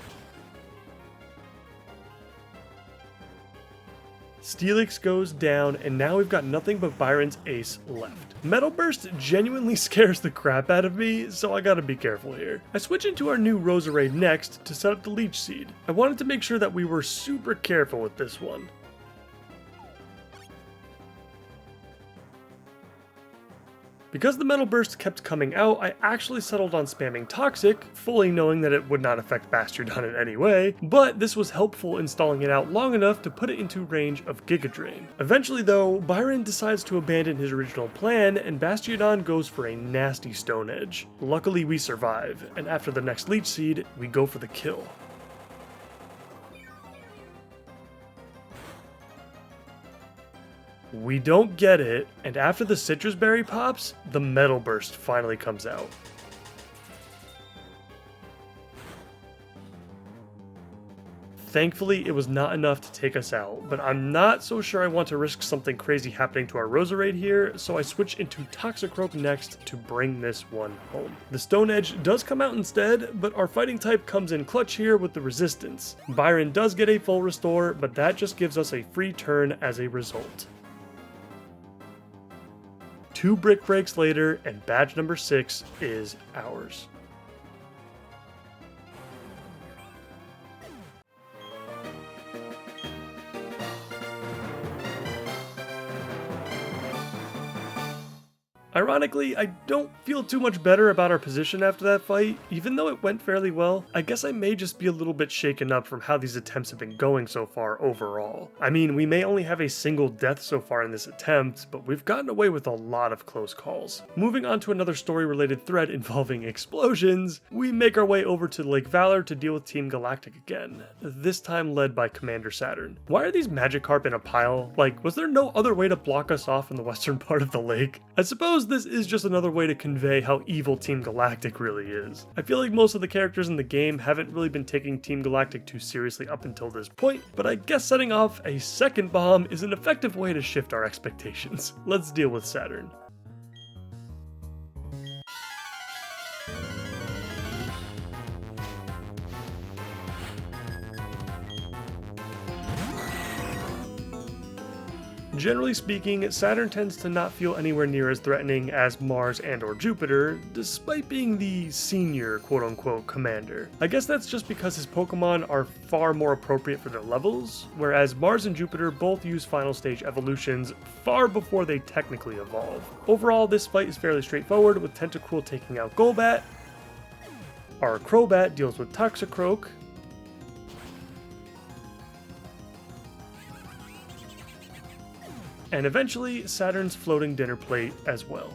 Steelix goes down, and now we've got nothing but Byron's ace left. Metal Burst genuinely scares the crap out of me, so I gotta be careful here. I switch into our new Roserade next to set up the Leech Seed. I wanted to make sure that we were super careful with this one. Because the Metal Burst kept coming out, I actually settled on spamming Toxic, fully knowing that it would not affect Bastiodon in any way, but this was helpful in stalling it out long enough to put it into range of Giga Drain. Eventually though, Byron decides to abandon his original plan, and Bastiodon goes for a nasty Stone Edge. Luckily we survive, and after the next Leech Seed, we go for the kill. We don't get it, and after the Citrus Berry pops, the Metal Burst finally comes out. Thankfully, it was not enough to take us out, but I'm not so sure I want to risk something crazy happening to our Roserade here, so I switch into Toxicroak next to bring this one home. The Stone Edge does come out instead, but our fighting type comes in clutch here with the Resistance. Byron does get a full restore, but that just gives us a free turn as a result. 2 Brick Breaks later, and badge number 6 is ours. Ironically, I don't feel too much better about our position after that fight, even though it went fairly well. I guess I may just be a little bit shaken up from how these attempts have been going so far overall. I mean, we may only have a single death so far in this attempt, but we've gotten away with a lot of close calls. Moving on to another story-related thread involving explosions, we make our way over to Lake Valor to deal with Team Galactic again, this time led by Commander Saturn. Why are these Magikarp in a pile? Like, was there no other way to block us off in the western part of the lake? I suppose suppose this is just another way to convey how evil Team Galactic really is. I feel like most of the characters in the game haven't really been taking Team Galactic too seriously up until this point, but I guess setting off a second bomb is an effective way to shift our expectations. Let's deal with Saturn. Generally speaking, Saturn tends to not feel anywhere near as threatening as Mars and or Jupiter, despite being the senior quote-unquote commander. I guess that's just because his Pokemon are far more appropriate for their levels, whereas Mars and Jupiter both use final stage evolutions far before they technically evolve. Overall, this fight is fairly straightforward, with Tentacruel taking out Golbat. Our Crobat deals with Toxicroak, and eventually Saturn's floating dinner plate as well.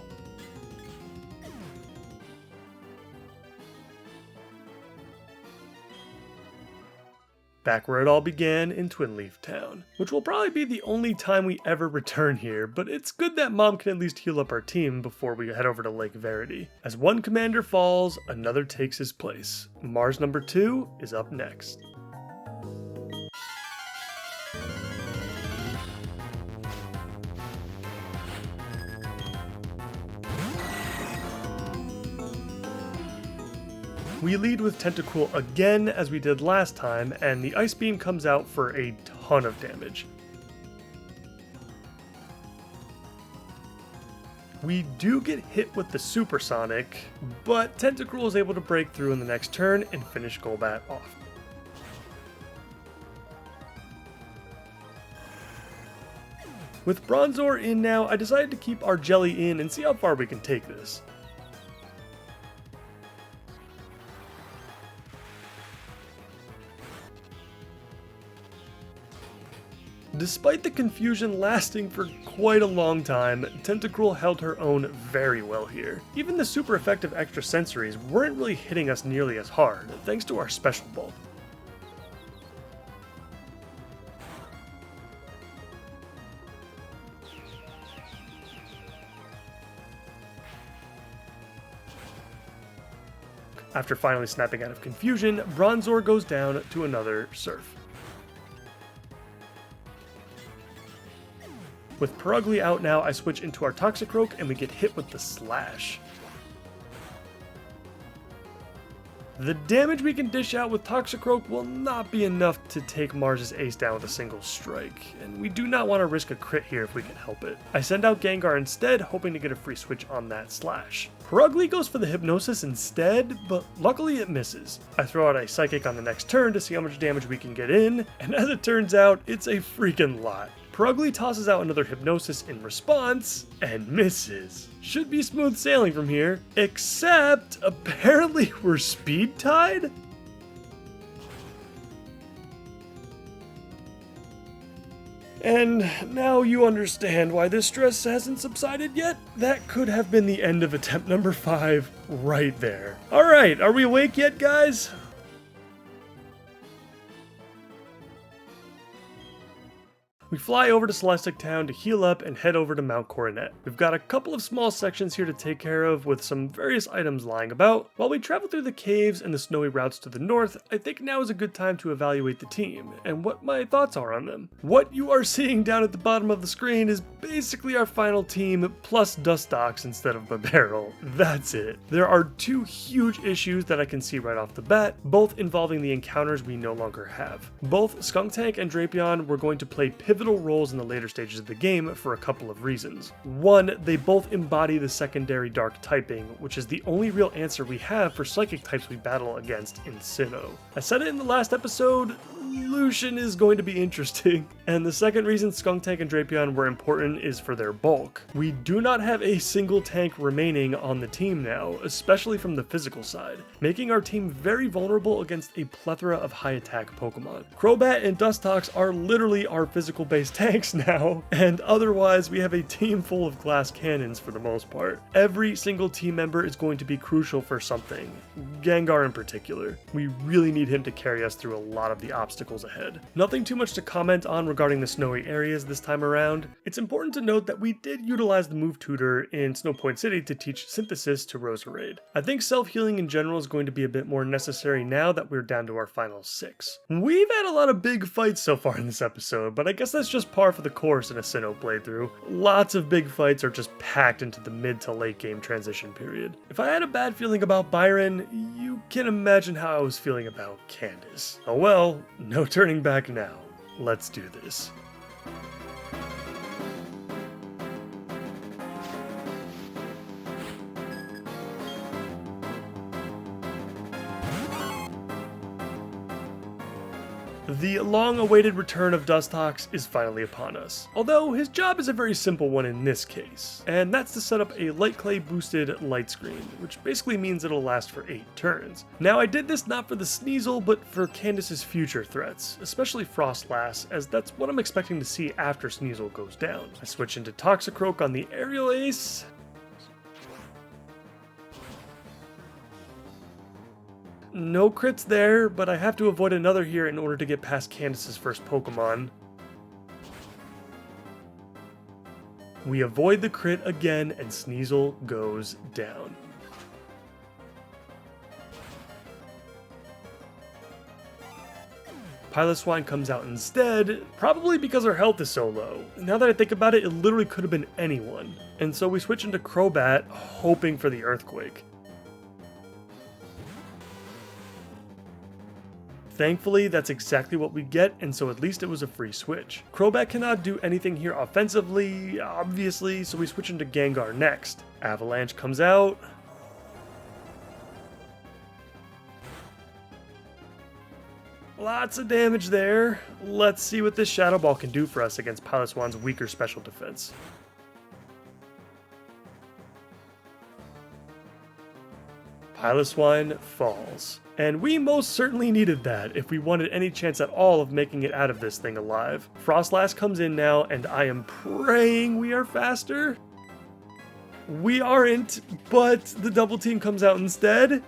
Back where it all began in Twinleaf Town, which will probably be the only time we ever return here, but it's good that Mom can at least heal up our team before we head over to Lake Verity. As one commander falls, another takes his place. Mars number 2 is up next. We lead with Tentacruel again as we did last time, and the Ice Beam comes out for a ton of damage. We do get hit with the Supersonic, but Tentacruel is able to break through in the next turn and finish Golbat off. With Bronzor in now, I decided to keep our Jelly in and see how far we can take this. Despite the confusion lasting for quite a long time, Tentacruel held her own very well here. Even the super effective extra sensories weren't really hitting us nearly as hard, thanks to our special bulk. After finally snapping out of confusion, Bronzor goes down to another Surf. With Purugly out now, I switch into our Toxicroak and we get hit with the Slash. The damage we can dish out with Toxicroak will not be enough to take Mars' ace down with a single strike, and we do not want to risk a crit here if we can help it. I send out Gengar instead, hoping to get a free switch on that Slash. Purugly goes for the Hypnosis instead, but luckily it misses. I throw out a Psychic on the next turn to see how much damage we can get in, and as it turns out, it's a freaking lot. Purugly tosses out another Hypnosis in response, and misses. Should be smooth sailing from here, except apparently we're speed tied? And now you understand why this stress hasn't subsided yet? That could have been the end of attempt number 5 right there. Alright, are we awake yet, guys? We fly over to Celestic Town to heal up and head over to Mount Coronet. We've got a couple of small sections here to take care of with some various items lying about. While we travel through the caves and the snowy routes to the north, I think now is a good time to evaluate the team and what my thoughts are on them. What you are seeing down at the bottom of the screen is basically our final team plus Dustox instead of Barrel. That's it. There are 2 huge issues that I can see right off the bat, both involving the encounters we no longer have. Both Skuntank and Drapion were going to play pivotal roles in the later stages of the game for a couple of reasons. One, they both embody the secondary dark typing, which is the only real answer we have for psychic types we battle against in Sinnoh. I said it in the last episode, Lucian is going to be interesting. And the second reason Skuntank and Drapion were important is for their bulk. We do not have a single tank remaining on the team now, especially from the physical side, making our team very vulnerable against a plethora of high attack Pokemon. Crobat and Dustox are literally our physical based tanks now, and otherwise we have a team full of glass cannons for the most part. Every single team member is going to be crucial for something, Gengar in particular. We really need him to carry us through a lot of the obstacles obstacles ahead. Nothing too much to comment on regarding the snowy areas this time around. It's important to note that we did utilize the move tutor in Snow Point City to teach synthesis to Roserade. I think self-healing in general is going to be a bit more necessary now that we're down to our final 6. We've had a lot of big fights so far in this episode, but I guess that's just par for the course in a Sinnoh playthrough. Lots of big fights are just packed into the mid to late game transition period. If I had a bad feeling about Byron, you can imagine how I was feeling about Candace. Oh well, no turning back now. Let's do this. The long-awaited return of Dustox is finally upon us, although his job is a very simple one in this case, and that's to set up a light clay boosted light screen, which basically means it'll last for 8 turns. Now I did this not for the Sneasel, but for Candace's future threats, especially Frostlass, as that's what I'm expecting to see after Sneasel goes down. I switch into Toxicroak on the Aerial Ace. No crits there, but I have to avoid another here in order to get past Candace's first Pokemon. We avoid the crit again, and Sneasel goes down. Piloswine comes out instead, probably because her health is so low. Now that I think about it, it literally could have been anyone. And so we switch into Crobat, hoping for the Earthquake. Thankfully, that's exactly what we get, and so at least it was a free switch. Crobat cannot do anything here offensively, obviously, so we switch into Gengar next. Avalanche comes out. Lots of damage there. Let's see what this Shadow Ball can do for us against Piloswine's weaker special defense. Piloswine falls. And we most certainly needed that if we wanted any chance at all of making it out of this thing alive. Frostlass comes in now, and I am praying we are faster. We aren't, but the double team comes out instead.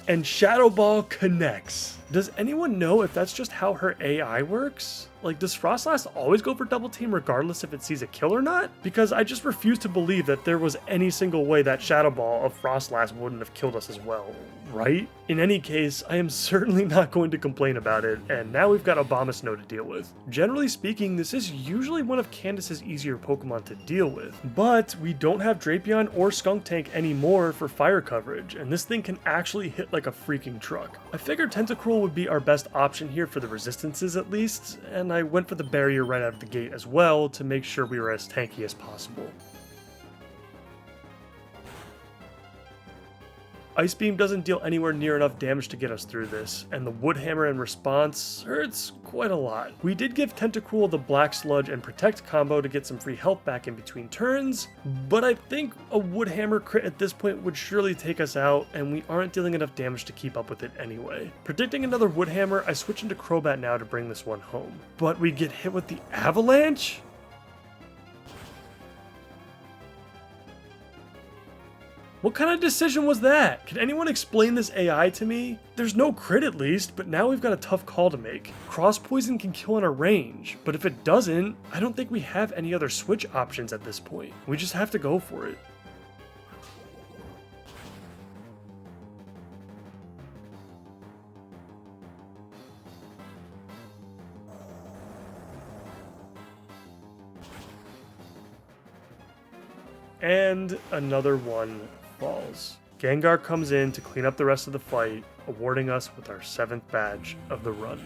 And Shadow Ball connects. Does anyone know if that's just how her AI works? Like, does Frostlass always go for double team regardless if it sees a kill or not? Because I just refuse to believe that there was any single way that Shadow Ball of Frostlass wouldn't have killed us as well, right? In any case, I am certainly not going to complain about it, and now we've got Abomasnow to deal with. Generally speaking, this is usually one of Candace's easier Pokemon to deal with, but we don't have Drapion or Skuntank anymore for fire coverage, and this thing can actually hit like a freaking truck. I figured Tentacruel would be our best option here for the resistances at least, and I went for the barrier right out of the gate as well to make sure we were as tanky as possible. Ice Beam doesn't deal anywhere near enough damage to get us through this, and the Wood Hammer in response hurts quite a lot. We did give Tentacruel the Black Sludge and Protect combo to get some free health back in between turns, but I think a Wood Hammer crit at this point would surely take us out, and we aren't dealing enough damage to keep up with it anyway. Predicting another Wood Hammer, I switch into Crobat now to bring this one home. But we get hit with the Avalanche? What kind of decision was that? Can anyone explain this AI to me? There's no crit at least, but now we've got a tough call to make. Cross Poison can kill on a range, but if it doesn't, I don't think we have any other switch options at this point. We just have to go for it. And another one falls. Gengar comes in to clean up the rest of the fight, awarding us with our 7th badge of the run.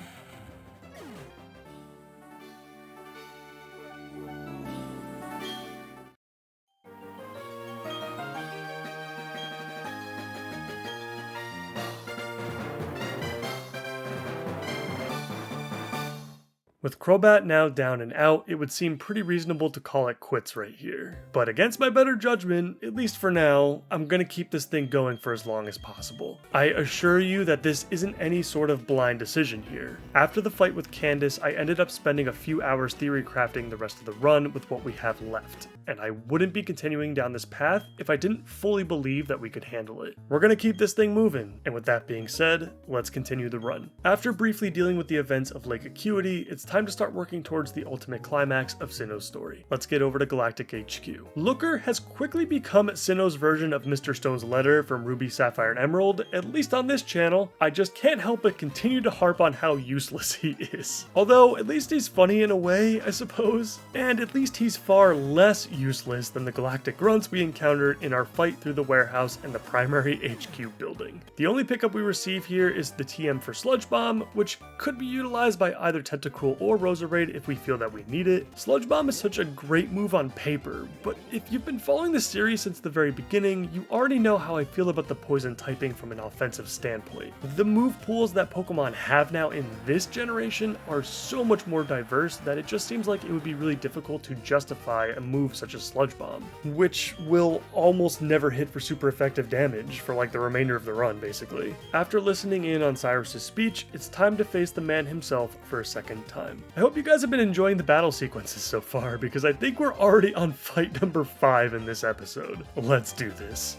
With Crobat now down and out, it would seem pretty reasonable to call it quits right here. But against my better judgment, at least for now, I'm gonna keep this thing going for as long as possible. I assure you that this isn't any sort of blind decision here. After the fight with Candace, I ended up spending a few hours theory crafting the rest of the run with what we have left, and I wouldn't be continuing down this path if I didn't fully believe that we could handle it. We're gonna keep this thing moving, and with that being said, let's continue the run. After briefly dealing with the events of Lake Acuity, it's time to start working towards the ultimate climax of Sinnoh's story. Let's get over to Galactic HQ. Looker has quickly become Sinnoh's version of Mr. Stone's letter from Ruby, Sapphire, and Emerald, at least on this channel. I just can't help but continue to harp on how useless he is. Although, at least he's funny in a way, I suppose. And at least he's far less useless than the Galactic grunts we encountered in our fight through the warehouse and the primary HQ building. The only pickup we receive here is the TM for Sludge Bomb, which could be utilized by either Tentacruel or Roserade if we feel that we need it. Sludge Bomb is such a great move on paper, but if you've been following the series since the very beginning, you already know how I feel about the poison typing from an offensive standpoint. The move pools that Pokemon have now in this generation are so much more diverse that it just seems like it would be really difficult to justify a move such as Sludge Bomb, which will almost never hit for super effective damage for like the remainder of the run basically. After listening in on Cyrus's speech, it's time to face the man himself for a second time. I hope you guys have been enjoying the battle sequences so far, because I think we're already on fight number 5 in this episode. Let's do this.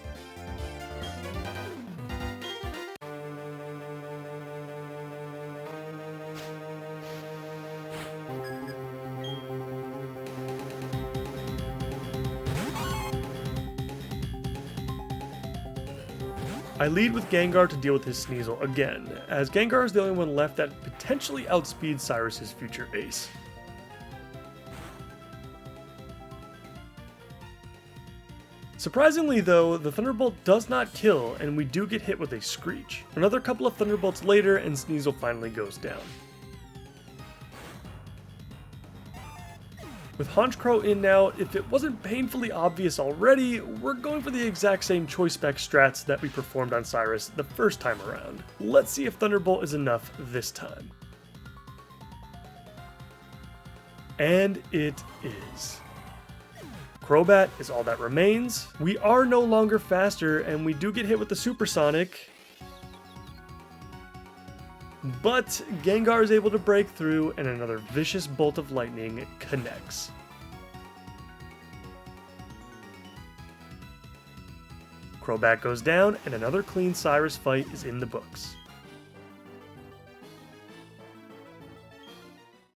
I lead with Gengar to deal with his Sneasel again, as Gengar is the only one left that potentially outspeeds Cyrus's future ace. Surprisingly though, the Thunderbolt does not kill, and we do get hit with a Screech. Another couple of Thunderbolts later, and Sneasel finally goes down. With Honchkrow in now, if it wasn't painfully obvious already, we're going for the exact same choice spec strats that we performed on Cyrus the first time around. Let's see if Thunderbolt is enough this time. And it is. Crobat is all that remains. We are no longer faster, and we do get hit with the Supersonic. But Gengar is able to break through, and another vicious bolt of lightning connects. Crobat goes down, and another clean Cyrus fight is in the books.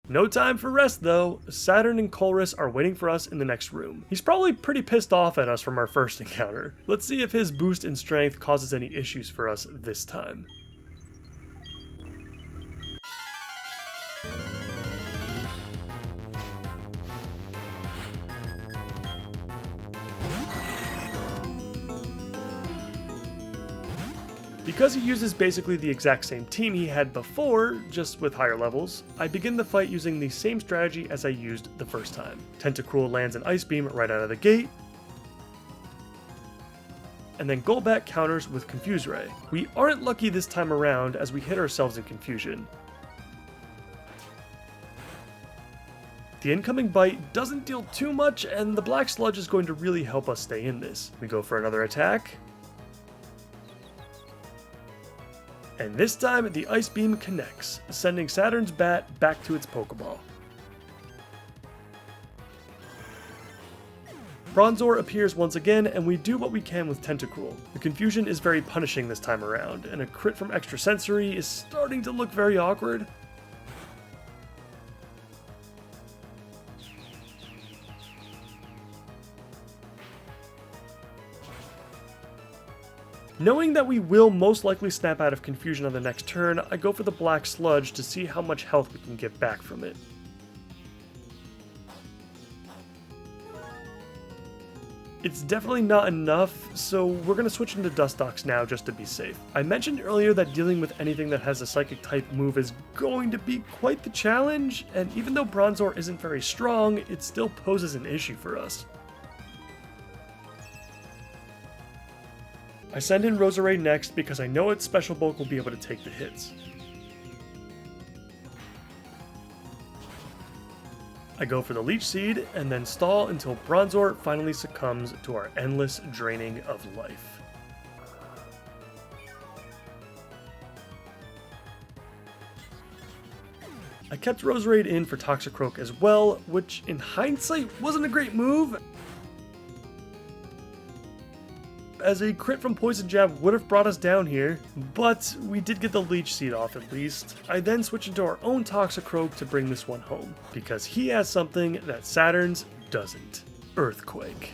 No time for rest though. Saturn and Colress are waiting for us in the next room. He's probably pretty pissed off at us from our first encounter. Let's see if his boost in strength causes any issues for us this time. Because he uses basically the exact same team he had before, just with higher levels, I begin the fight using the same strategy as I used the first time. Tentacruel lands an Ice Beam right out of the gate, and then Golbat counters with Confuse Ray. We aren't lucky this time around as we hit ourselves in confusion. The incoming bite doesn't deal too much, and the Black Sludge is going to really help us stay in this. We go for another attack. And this time, the Ice Beam connects, sending Saturn's bat back to its Pokeball. Bronzor appears once again, and we do what we can with Tentacruel. The confusion is very punishing this time around, and a crit from Extrasensory is starting to look very awkward. Knowing that we will most likely snap out of confusion on the next turn, I go for the Black Sludge to see how much health we can get back from it. It's definitely not enough, so we're going to switch into Dustox now just to be safe. I mentioned earlier that dealing with anything that has a Psychic type move is going to be quite the challenge, and even though Bronzor isn't very strong, it still poses an issue for us. I send in Roserade next because I know its Special Bulk will be able to take the hits. I go for the Leech Seed and then stall until Bronzor finally succumbs to our endless draining of life. I kept Roserade in for Toxicroak as well, which in hindsight wasn't a great move, as a crit from Poison Jab would have brought us down here, but we did get the Leech Seed off at least. I then switch into our own Toxicroak to bring this one home, because he has something that Saturn's doesn't. Earthquake.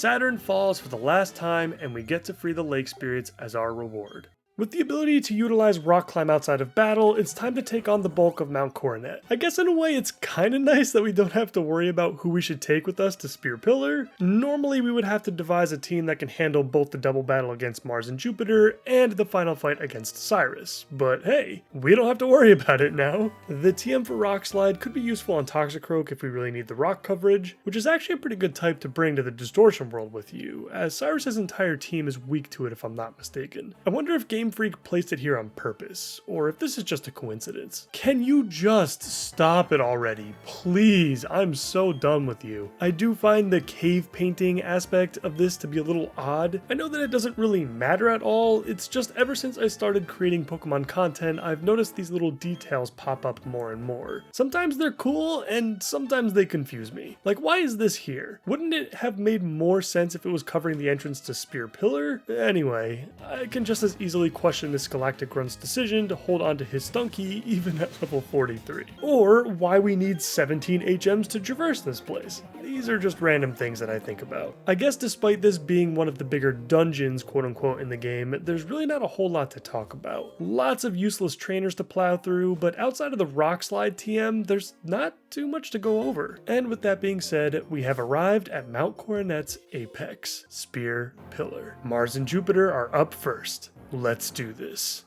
Saturn falls for the last time, and we get to free the Lake Spirits as our reward. With the ability to utilize Rock Climb outside of battle, it's time to take on the bulk of Mount Coronet. I guess in a way it's kinda nice that we don't have to worry about who we should take with us to Spear Pillar. Normally we would have to devise a team that can handle both the double battle against Mars and Jupiter and the final fight against Cyrus. But hey, we don't have to worry about it now. The TM for Rock Slide could be useful on Toxicroak if we really need the rock coverage, which is actually a pretty good type to bring to the Distortion world with you, as Cyrus's entire team is weak to it if I'm not mistaken. I wonder if Game Freak placed it here on purpose, or if this is just a coincidence. Can you just stop it already? Please, I'm so done with you. I do find the cave painting aspect of this to be a little odd. I know that it doesn't really matter at all, it's just ever since I started creating Pokemon content, I've noticed these little details pop up more and more. Sometimes they're cool, and sometimes they confuse me. Like, why is this here? Wouldn't it have made more sense if it was covering the entrance to Spear Pillar? Anyway, I can just as easily question this Galactic Grunt's decision to hold on to his Stunky even at level 43. Or why we need 17 HMs to traverse this place. These are just random things that I think about. I guess despite this being one of the bigger dungeons, quote unquote, in the game, there's really not a whole lot to talk about. Lots of useless trainers to plow through, but outside of the Rock Slide TM, there's not too much to go over. And with that being said, we have arrived at Mount Coronet's apex, Spear Pillar. Mars and Jupiter are up first. Let's do this.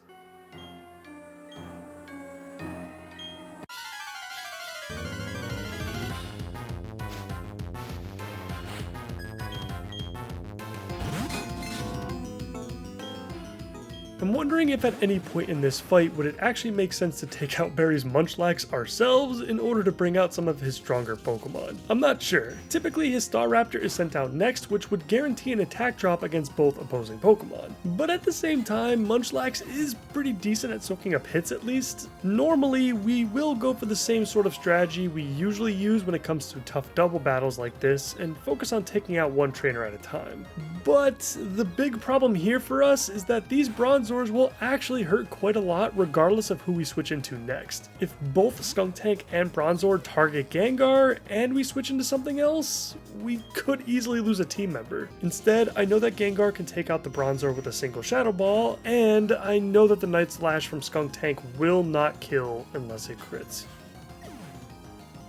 I'm wondering if at any point in this fight would it actually make sense to take out Barry's Munchlax ourselves in order to bring out some of his stronger Pokemon. I'm not sure. Typically his Staraptor is sent out next, which would guarantee an attack drop against both opposing Pokemon. But at the same time, Munchlax is pretty decent at soaking up hits at least. Normally we will go for the same sort of strategy we usually use when it comes to tough double battles like this and focus on taking out one trainer at a time. But the big problem here for us is that these Bronzors will actually hurt quite a lot regardless of who we switch into next. If both Skuntank and Bronzor target Gengar and we switch into something else, we could easily lose a team member. Instead, I know that Gengar can take out the Bronzor with a single Shadow Ball, and I know that the Night Slash from Skuntank will not kill unless it crits.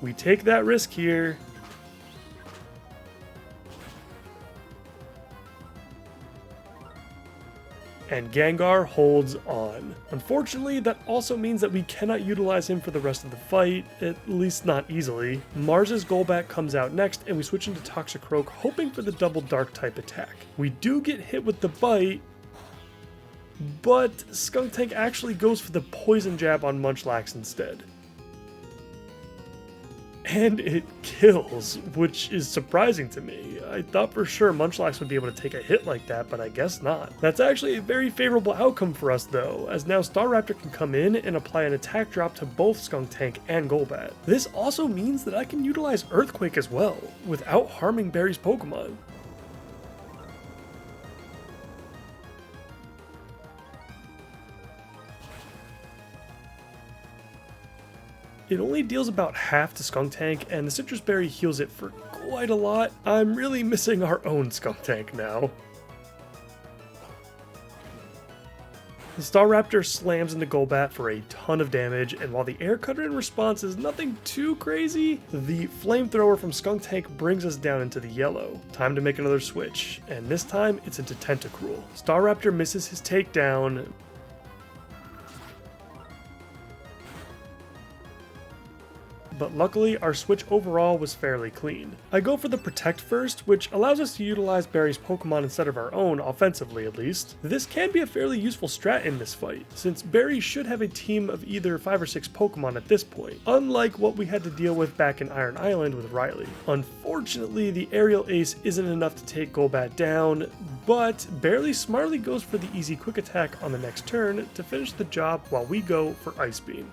We take that risk here. And Gengar holds on. Unfortunately, that also means that we cannot utilize him for the rest of the fight, at least not easily. Mars's Golbat comes out next, and we switch into Toxicroak, hoping for the double Dark type attack. We do get hit with the bite, but Skuntank actually goes for the Poison Jab on Munchlax instead. And it kills, which is surprising to me. I thought for sure Munchlax would be able to take a hit like that, but I guess not. That's actually a very favorable outcome for us though, as now Staraptor can come in and apply an attack drop to both Skuntank and Golbat. This also means that I can utilize Earthquake as well, without harming Barry's Pokemon. It only deals about half to Skuntank, and the Citrus Berry heals it for quite a lot. I'm really missing our own Skuntank now. The Staraptor slams into Golbat for a ton of damage, and while the Air Cutter in response is nothing too crazy, the Flamethrower from Skuntank brings us down into the yellow. Time to make another switch, and this time it's into Tentacruel. Staraptor misses his takedown, but luckily our switch overall was fairly clean. I go for the Protect first, which allows us to utilize Barry's Pokemon instead of our own, offensively at least. This can be a fairly useful strat in this fight, since Barry should have a team of either 5 or 6 Pokemon at this point, unlike what we had to deal with back in Iron Island with Riley. Unfortunately, the Aerial Ace isn't enough to take Golbat down, but Barry smartly goes for the easy quick attack on the next turn to finish the job while we go for Ice Beam.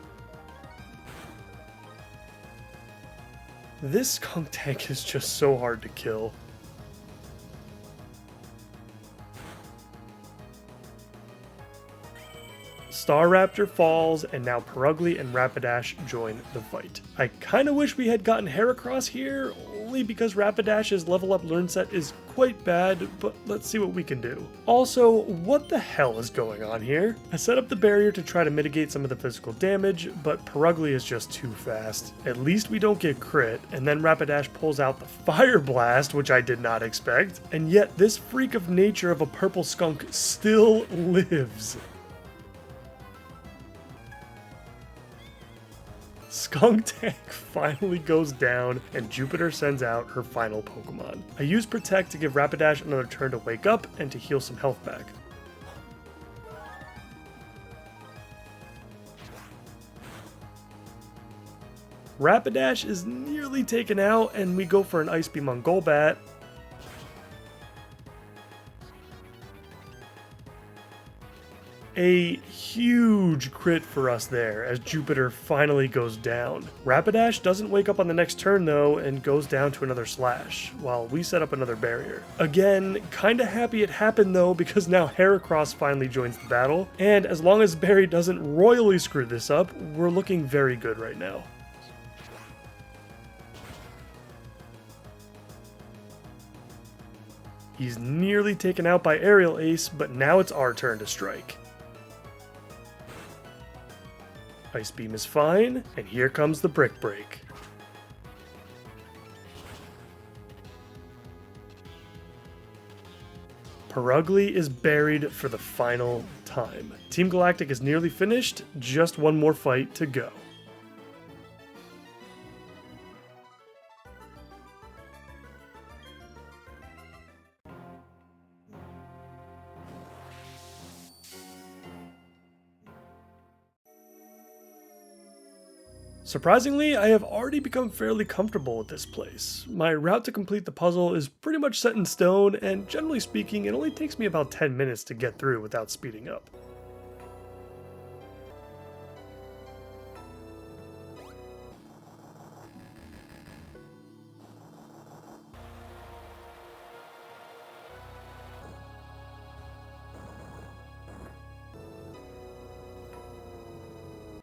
This Skunk Tank is just so hard to kill. Staraptor falls, and now Purugly and Rapidash join the fight. I kinda wish we had gotten Heracross here, only because Rapidash's level up learn set is quite bad, but let's see what we can do. Also, what the hell is going on here? I set up the barrier to try to mitigate some of the physical damage, but Purugly is just too fast. At least we don't get crit, and then Rapidash pulls out the Fire Blast, which I did not expect, and yet this freak of nature of a purple skunk still lives. Skunk Tank finally goes down, and Jupiter sends out her final Pokemon. I use Protect to give Rapidash another turn to wake up and to heal some health back. Rapidash is nearly taken out, and we go for an Ice Beam on Golbat. A huge crit for us there as Jupiter finally goes down. Rapidash doesn't wake up on the next turn though and goes down to another Slash, while we set up another barrier. Again, kinda happy it happened though because now Heracross finally joins the battle, and as long as Barry doesn't royally screw this up, we're looking very good right now. He's nearly taken out by Aerial Ace, but now it's our turn to strike. Ice Beam is fine, and here comes the Brick Break. Purugly is buried for the final time. Team Galactic is nearly finished, just one more fight to go. Surprisingly, I have already become fairly comfortable with this place. My route to complete the puzzle is pretty much set in stone, and generally speaking, it only takes me about 10 minutes to get through without speeding up.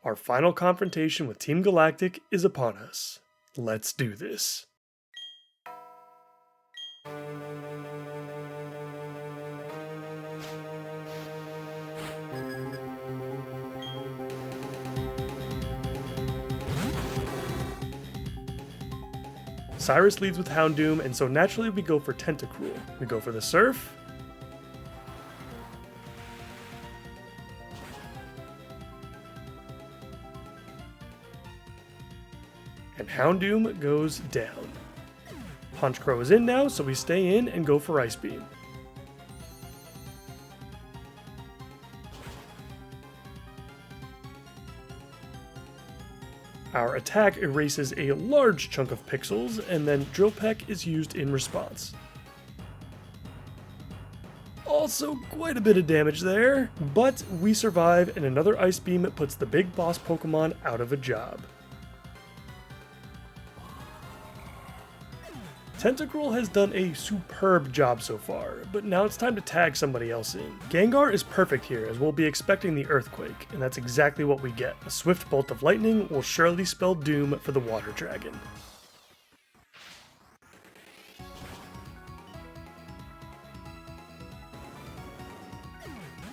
Our final confrontation with Team Galactic is upon us. Let's do this. Cyrus leads with Houndoom, and so naturally we go for Tentacruel. We go for the Surf. And Houndoom goes down. Honchkrow is in now, so we stay in and go for Ice Beam. Our attack erases a large chunk of pixels, and then Drill Peck is used in response. Also quite a bit of damage there, but we survive, and another Ice Beam puts the big boss Pokemon out of a job. Tentacruel has done a superb job so far, but now it's time to tag somebody else in. Gengar is perfect here, as we'll be expecting the Earthquake, and that's exactly what we get. A swift bolt of lightning will surely spell doom for the Water Dragon.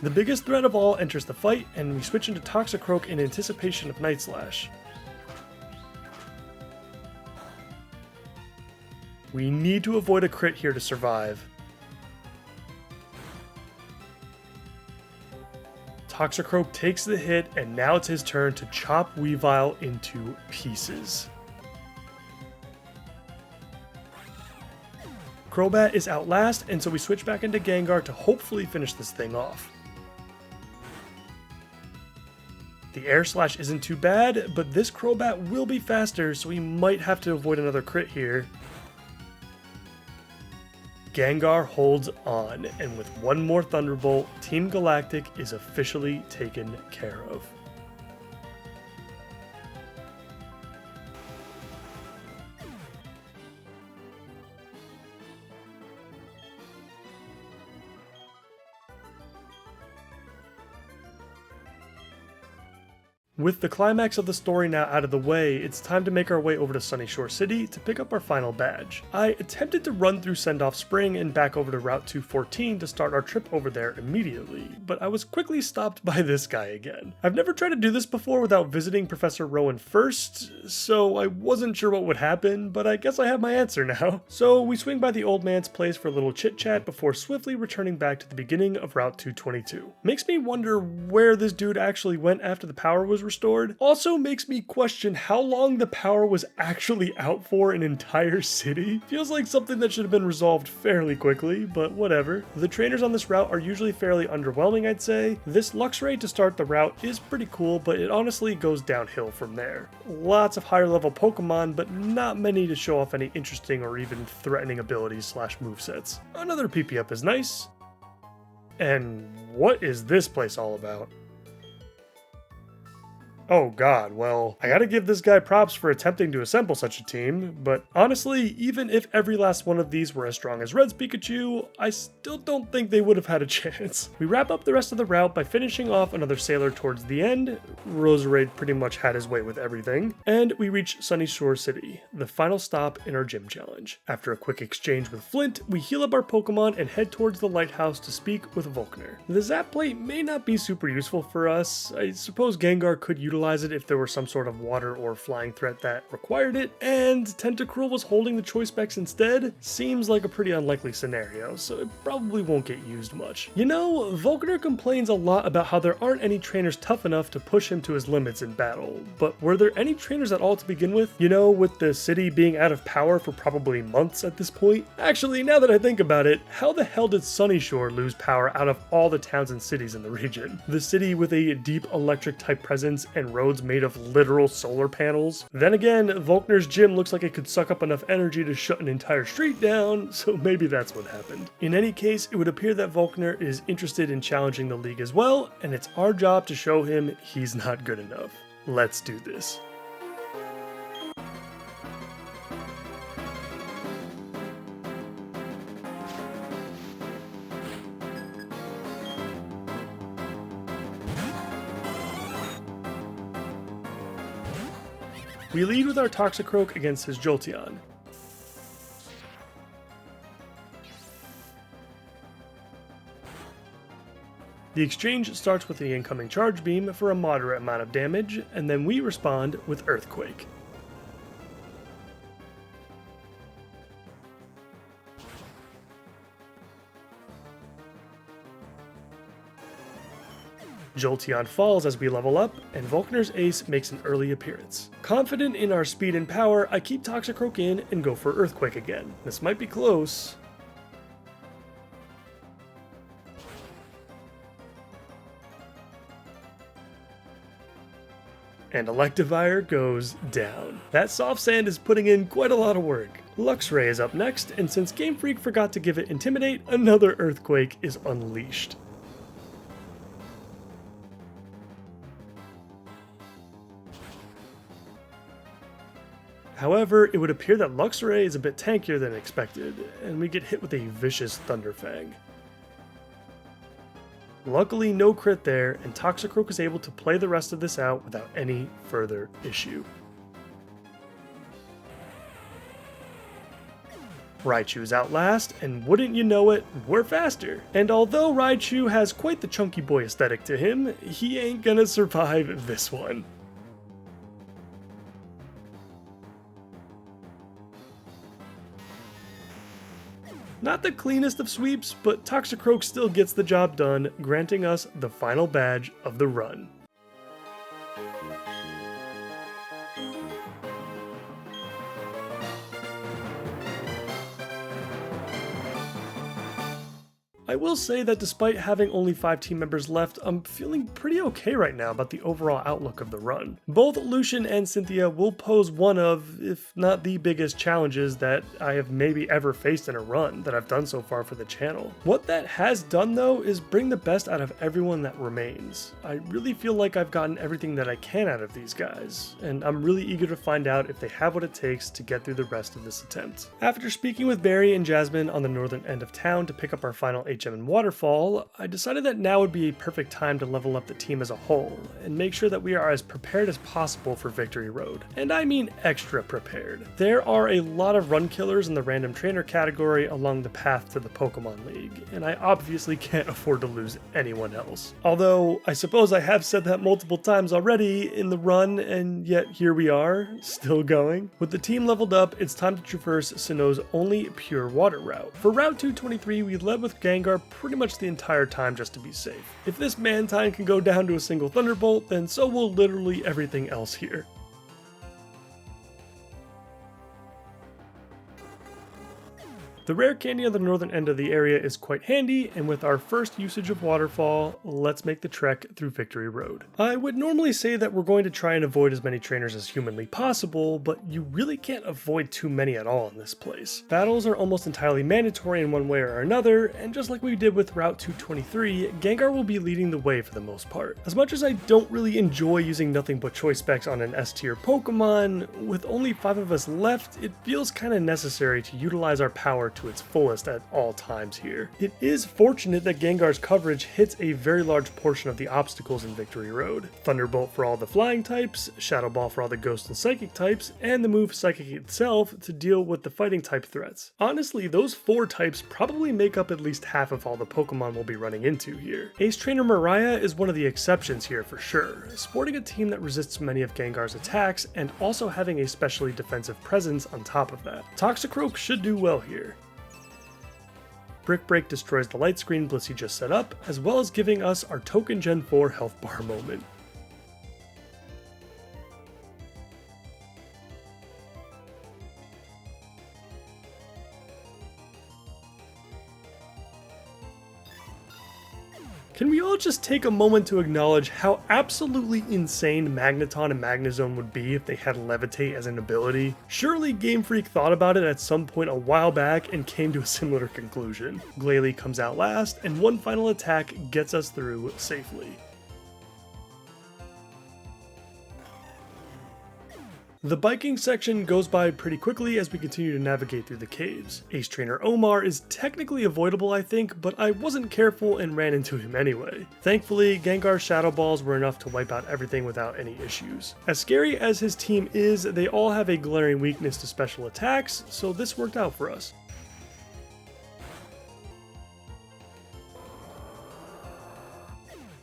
The biggest threat of all enters the fight, and we switch into Toxicroak in anticipation of Night Slash. We need to avoid a crit here to survive. Toxicroak takes the hit, and now it's his turn to chop Weavile into pieces. Crobat is out last, and so we switch back into Gengar to hopefully finish this thing off. The Air Slash isn't too bad, but this Crobat will be faster, so we might have to avoid another crit here. Gengar holds on, and with one more Thunderbolt, Team Galactic is officially taken care of. With the climax of the story now out of the way, it's time to make our way over to Sunyshore City to pick up our final badge. I attempted to run through Sendoff Spring and back over to Route 214 to start our trip over there immediately, but I was quickly stopped by this guy again. I've never tried to do this before without visiting Professor Rowan first, so I wasn't sure what would happen, but I guess I have my answer now. So we swing by the old man's place for a little chit chat before swiftly returning back to the beginning of Route 222. Makes me wonder where this dude actually went after the power was restored. Also makes me question how long the power was actually out for an entire city. Feels like something that should have been resolved fairly quickly, but whatever. The trainers on this route are usually fairly underwhelming, I'd say. This Luxray to start the route is pretty cool, but it honestly goes downhill from there. Lots of higher level Pokemon, but not many to show off any interesting or even threatening abilities slash movesets. Another PP up is nice. And what is this place all about? Oh god, well, I gotta give this guy props for attempting to assemble such a team, but honestly, even if every last one of these were as strong as Red's Pikachu, I still don't think they would have had a chance. We wrap up the rest of the route by finishing off another sailor towards the end. Roserade pretty much had his way with everything, and we reach Sunyshore City, the final stop in our gym challenge. After a quick exchange with Flint, we heal up our Pokemon and head towards the lighthouse to speak with Volkner. The Zap Plate may not be super useful for us. I suppose Gengar could utilize it if there were some sort of water or flying threat that required it, and Tentacruel was holding the Choice Specs instead. Seems like a pretty unlikely scenario, so it probably won't get used much. You know, Volkner complains a lot about how there aren't any trainers tough enough to push him to his limits in battle, but were there any trainers at all to begin with? You know, with the city being out of power for probably months at this point? Actually, now that I think about it, how the hell did Sunyshore lose power out of all the towns and cities in the region? The city with a deep electric type presence and roads made of literal solar panels. Then again, Volkner's gym looks like it could suck up enough energy to shut an entire street down, so maybe that's what happened. In any case, it would appear that Volkner is interested in challenging the league as well, and it's our job to show him he's not good enough. Let's do this. We lead with our Toxicroak against his Jolteon. The exchange starts with the incoming Charge Beam for a moderate amount of damage, and then we respond with Earthquake. Jolteon falls as we level up, and Volkner's Ace makes an early appearance. Confident in our speed and power, I keep Toxicroak in and go for Earthquake again. This might be close. And Electivire goes down. That Soft Sand is putting in quite a lot of work. Luxray is up next, and since Game Freak forgot to give it Intimidate, another Earthquake is unleashed. However, it would appear that Luxray is a bit tankier than expected, and we get hit with a vicious Thunderfang. Luckily, no crit there, and Toxicroak is able to play the rest of this out without any further issue. Raichu's out last, and wouldn't you know it, we're faster. And although Raichu has quite the chunky boy aesthetic to him, he ain't gonna survive this one. Not the cleanest of sweeps, but Toxicroak still gets the job done, granting us the final badge of the run. I will say that despite having only 5 team members left, I'm feeling pretty okay right now about the overall outlook of the run. Both Lucian and Cynthia will pose one of, if not the biggest challenges that I have maybe ever faced in a run that I've done so far for the channel. What that has done though is bring the best out of everyone that remains. I really feel like I've gotten everything that I can out of these guys, and I'm really eager to find out if they have what it takes to get through the rest of this attempt. After speaking with Barry and Jasmine on the northern end of town to pick up our final HM and Waterfall, I decided that now would be a perfect time to level up the team as a whole, and make sure that we are as prepared as possible for Victory Road. And I mean extra prepared. There are a lot of run killers in the random trainer category along the path to the Pokemon League, and I obviously can't afford to lose anyone else. Although, I suppose I have said that multiple times already in the run, and yet here we are, still going. With the team leveled up, it's time to traverse Sinnoh's only pure water route. For Route 223, we led with Gengar pretty much the entire time just to be safe. If this Mantine can go down to a single Thunderbolt, then so will literally everything else here. The rare candy on the northern end of the area is quite handy, and with our first usage of Waterfall, let's make the trek through Victory Road. I would normally say that we're going to try and avoid as many trainers as humanly possible, but you really can't avoid too many at all in this place. Battles are almost entirely mandatory in one way or another, and just like we did with Route 223, Gengar will be leading the way for the most part. As much as I don't really enjoy using nothing but choice specs on an S tier Pokemon, with only 5 of us left, it feels kinda necessary to utilize our power to its fullest at all times here. It is fortunate that Gengar's coverage hits a very large portion of the obstacles in Victory Road. Thunderbolt for all the flying types, Shadow Ball for all the ghost and psychic types, and the move Psychic itself to deal with the fighting type threats. Honestly, those 4 types probably make up at least half of all the Pokemon we'll be running into here. Ace Trainer Mariah is one of the exceptions here for sure, sporting a team that resists many of Gengar's attacks and also having a specially defensive presence on top of that. Toxicroak should do well here. Brick Break destroys the light screen Blissey just set up, as well as giving us our token Gen 4 health bar moment. Can we all just take a moment to acknowledge how absolutely insane Magneton and Magnezone would be if they had Levitate as an ability? Surely Game Freak thought about it at some point a while back and came to a similar conclusion. Glalie comes out last, and one final attack gets us through safely. The biking section goes by pretty quickly as we continue to navigate through the caves. Ace Trainer Omar is technically avoidable I think, but I wasn't careful and ran into him anyway. Thankfully, Gengar's Shadow Balls were enough to wipe out everything without any issues. As scary as his team is, they all have a glaring weakness to special attacks, so this worked out for us.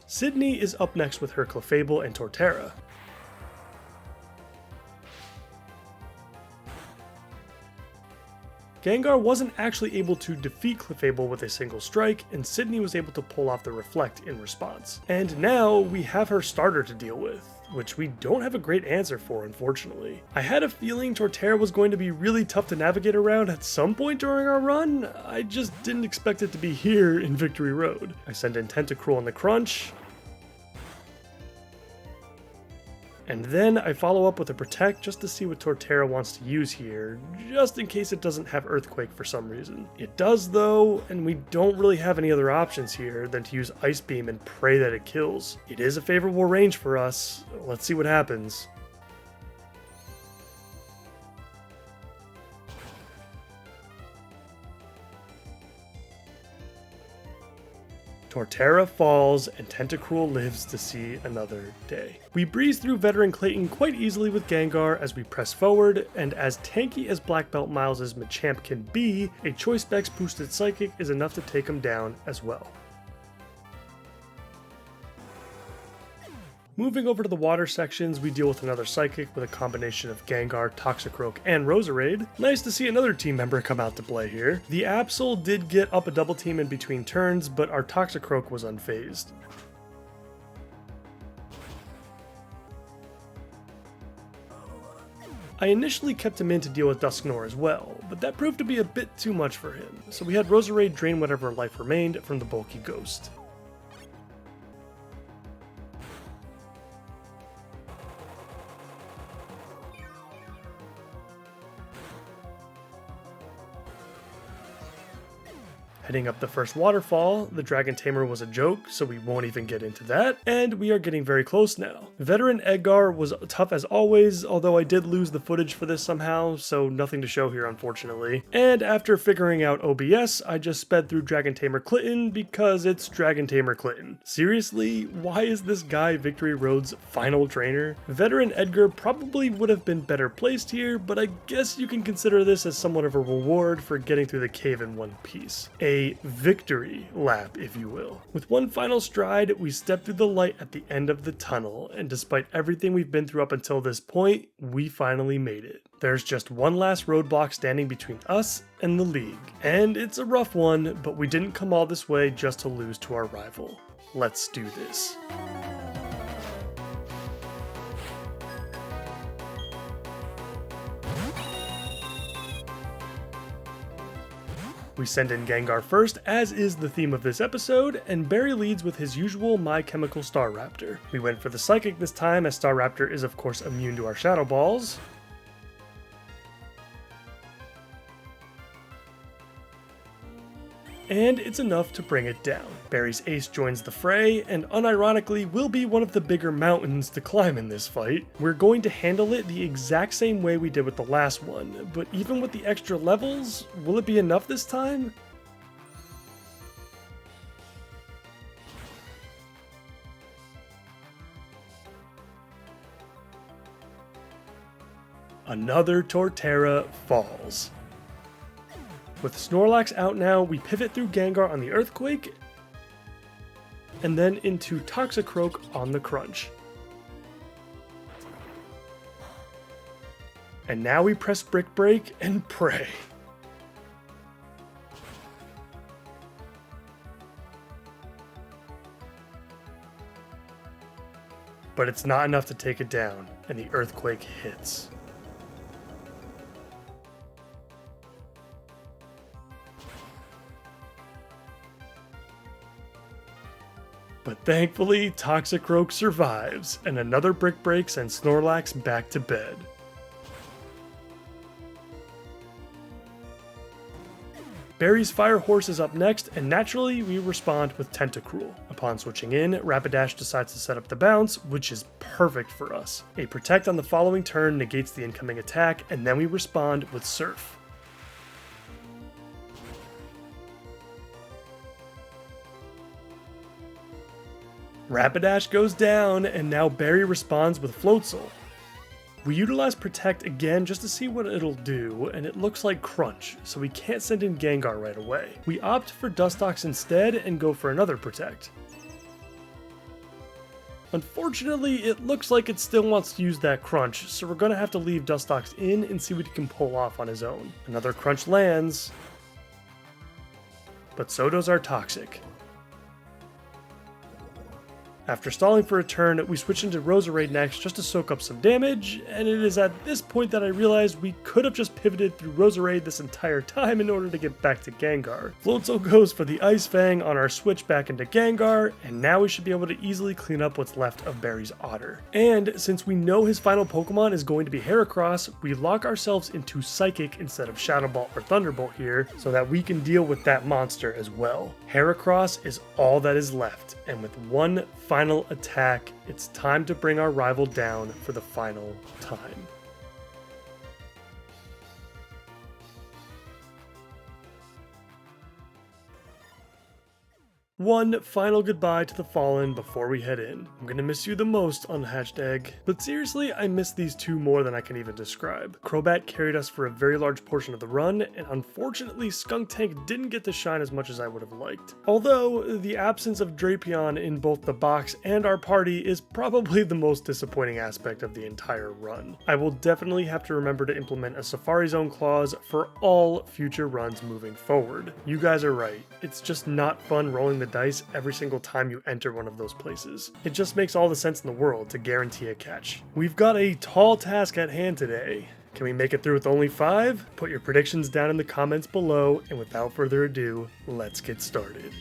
Sydney is up next with her Clefable and Torterra. Gengar wasn't actually able to defeat Clefable with a single strike, and Sydney was able to pull off the Reflect in response. And now we have her starter to deal with, which we don't have a great answer for, unfortunately. I had a feeling Torterra was going to be really tough to navigate around at some point during our run. I just didn't expect it to be here in Victory Road. I send in Tentacruel on the crunch, and then I follow up with a Protect just to see what Torterra wants to use here, just in case it doesn't have Earthquake for some reason. It does though, and we don't really have any other options here than to use Ice Beam and pray that it kills. It is a favorable range for us. Let's see what happens. Torterra falls, and Tentacruel lives to see another day. We breeze through Veteran Clayton quite easily with Gengar as we press forward, and as tanky as Black Belt Miles' Machamp can be, a Choice Specs boosted Psychic is enough to take him down as well. Moving over to the water sections, we deal with another Psychic with a combination of Gengar, Toxicroak, and Roserade. Nice to see another team member come out to play here. The Absol did get up a double team in between turns, but our Toxicroak was unfazed. I initially kept him in to deal with Dusknoir as well, but that proved to be a bit too much for him, so we had Roserade drain whatever life remained from the bulky ghost. Heading up the first waterfall, the Dragon Tamer was a joke, so we won't even get into that, and we are getting very close now. Veteran Edgar was tough as always, although I did lose the footage for this somehow, so nothing to show here unfortunately. And after figuring out OBS, I just sped through Dragon Tamer Clinton because it's Dragon Tamer Clinton. Seriously, why is this guy Victory Road's final trainer? Veteran Edgar probably would have been better placed here, but I guess you can consider this as somewhat of a reward for getting through the cave in one piece. A victory lap, if you will. With one final stride, we step through the light at the end of the tunnel, and despite everything we've been through up until this point, we finally made it. There's just one last roadblock standing between us and the League, and it's a rough one, but we didn't come all this way just to lose to our rival. Let's do this. We send in Gengar first, as is the theme of this episode, and Barry leads with his usual My Chemical Staraptor. We went for the Psychic this time, as Staraptor is of course immune to our Shadow Balls. And it's enough to bring it down. Barry's ace joins the fray, and unironically will be one of the bigger mountains to climb in this fight. We're going to handle it the exact same way we did with the last one, but even with the extra levels, will it be enough this time? Another Torterra falls. With Snorlax out now, we pivot through Gengar on the Earthquake, and then into Toxicroak on the Crunch. And now we press Brick Break and pray. But it's not enough to take it down, and the Earthquake hits. But thankfully, Toxicroak survives, and another Brick Break sends Snorlax back to bed. Barry's Fire Horse is up next, and naturally we respond with Tentacruel. Upon switching in, Rapidash decides to set up the bounce, which is perfect for us. A Protect on the following turn negates the incoming attack, and then we respond with Surf. Rapidash goes down, and now Barry responds with Floatzel. We utilize Protect again just to see what it'll do, and it looks like Crunch, so we can't send in Gengar right away. We opt for Dustox instead and go for another Protect. Unfortunately, it looks like it still wants to use that Crunch, so we're going to have to leave Dustox in and see what he can pull off on his own. Another Crunch lands, but so does our Toxic. After stalling for a turn, we switch into Roserade next just to soak up some damage, and it is at this point that I realized we could have just pivoted through Roserade this entire time in order to get back to Gengar. Floatzel goes for the Ice Fang on our switch back into Gengar, and now we should be able to easily clean up what's left of Barry's Otter. And since we know his final Pokemon is going to be Heracross, we lock ourselves into Psychic instead of Shadow Ball or Thunderbolt here, so that we can deal with that monster as well. Heracross is all that is left, and with one final attack, it's time to bring our rival down for the final time. One final goodbye to the Fallen before we head in. I'm gonna miss you the most, Unhatched Egg. But seriously, I miss these two more than I can even describe. Crobat carried us for a very large portion of the run, and unfortunately Skuntank didn't get to shine as much as I would have liked. Although, the absence of Drapion in both the box and our party is probably the most disappointing aspect of the entire run. I will definitely have to remember to implement a Safari Zone clause for all future runs moving forward. You guys are right, it's just not fun rolling the dice every single time you enter one of those places. It just makes all the sense in the world to guarantee a catch. We've got a tall task at hand today. Can we make it through with only 5? Put your predictions down in the comments below, and without further ado, let's get started.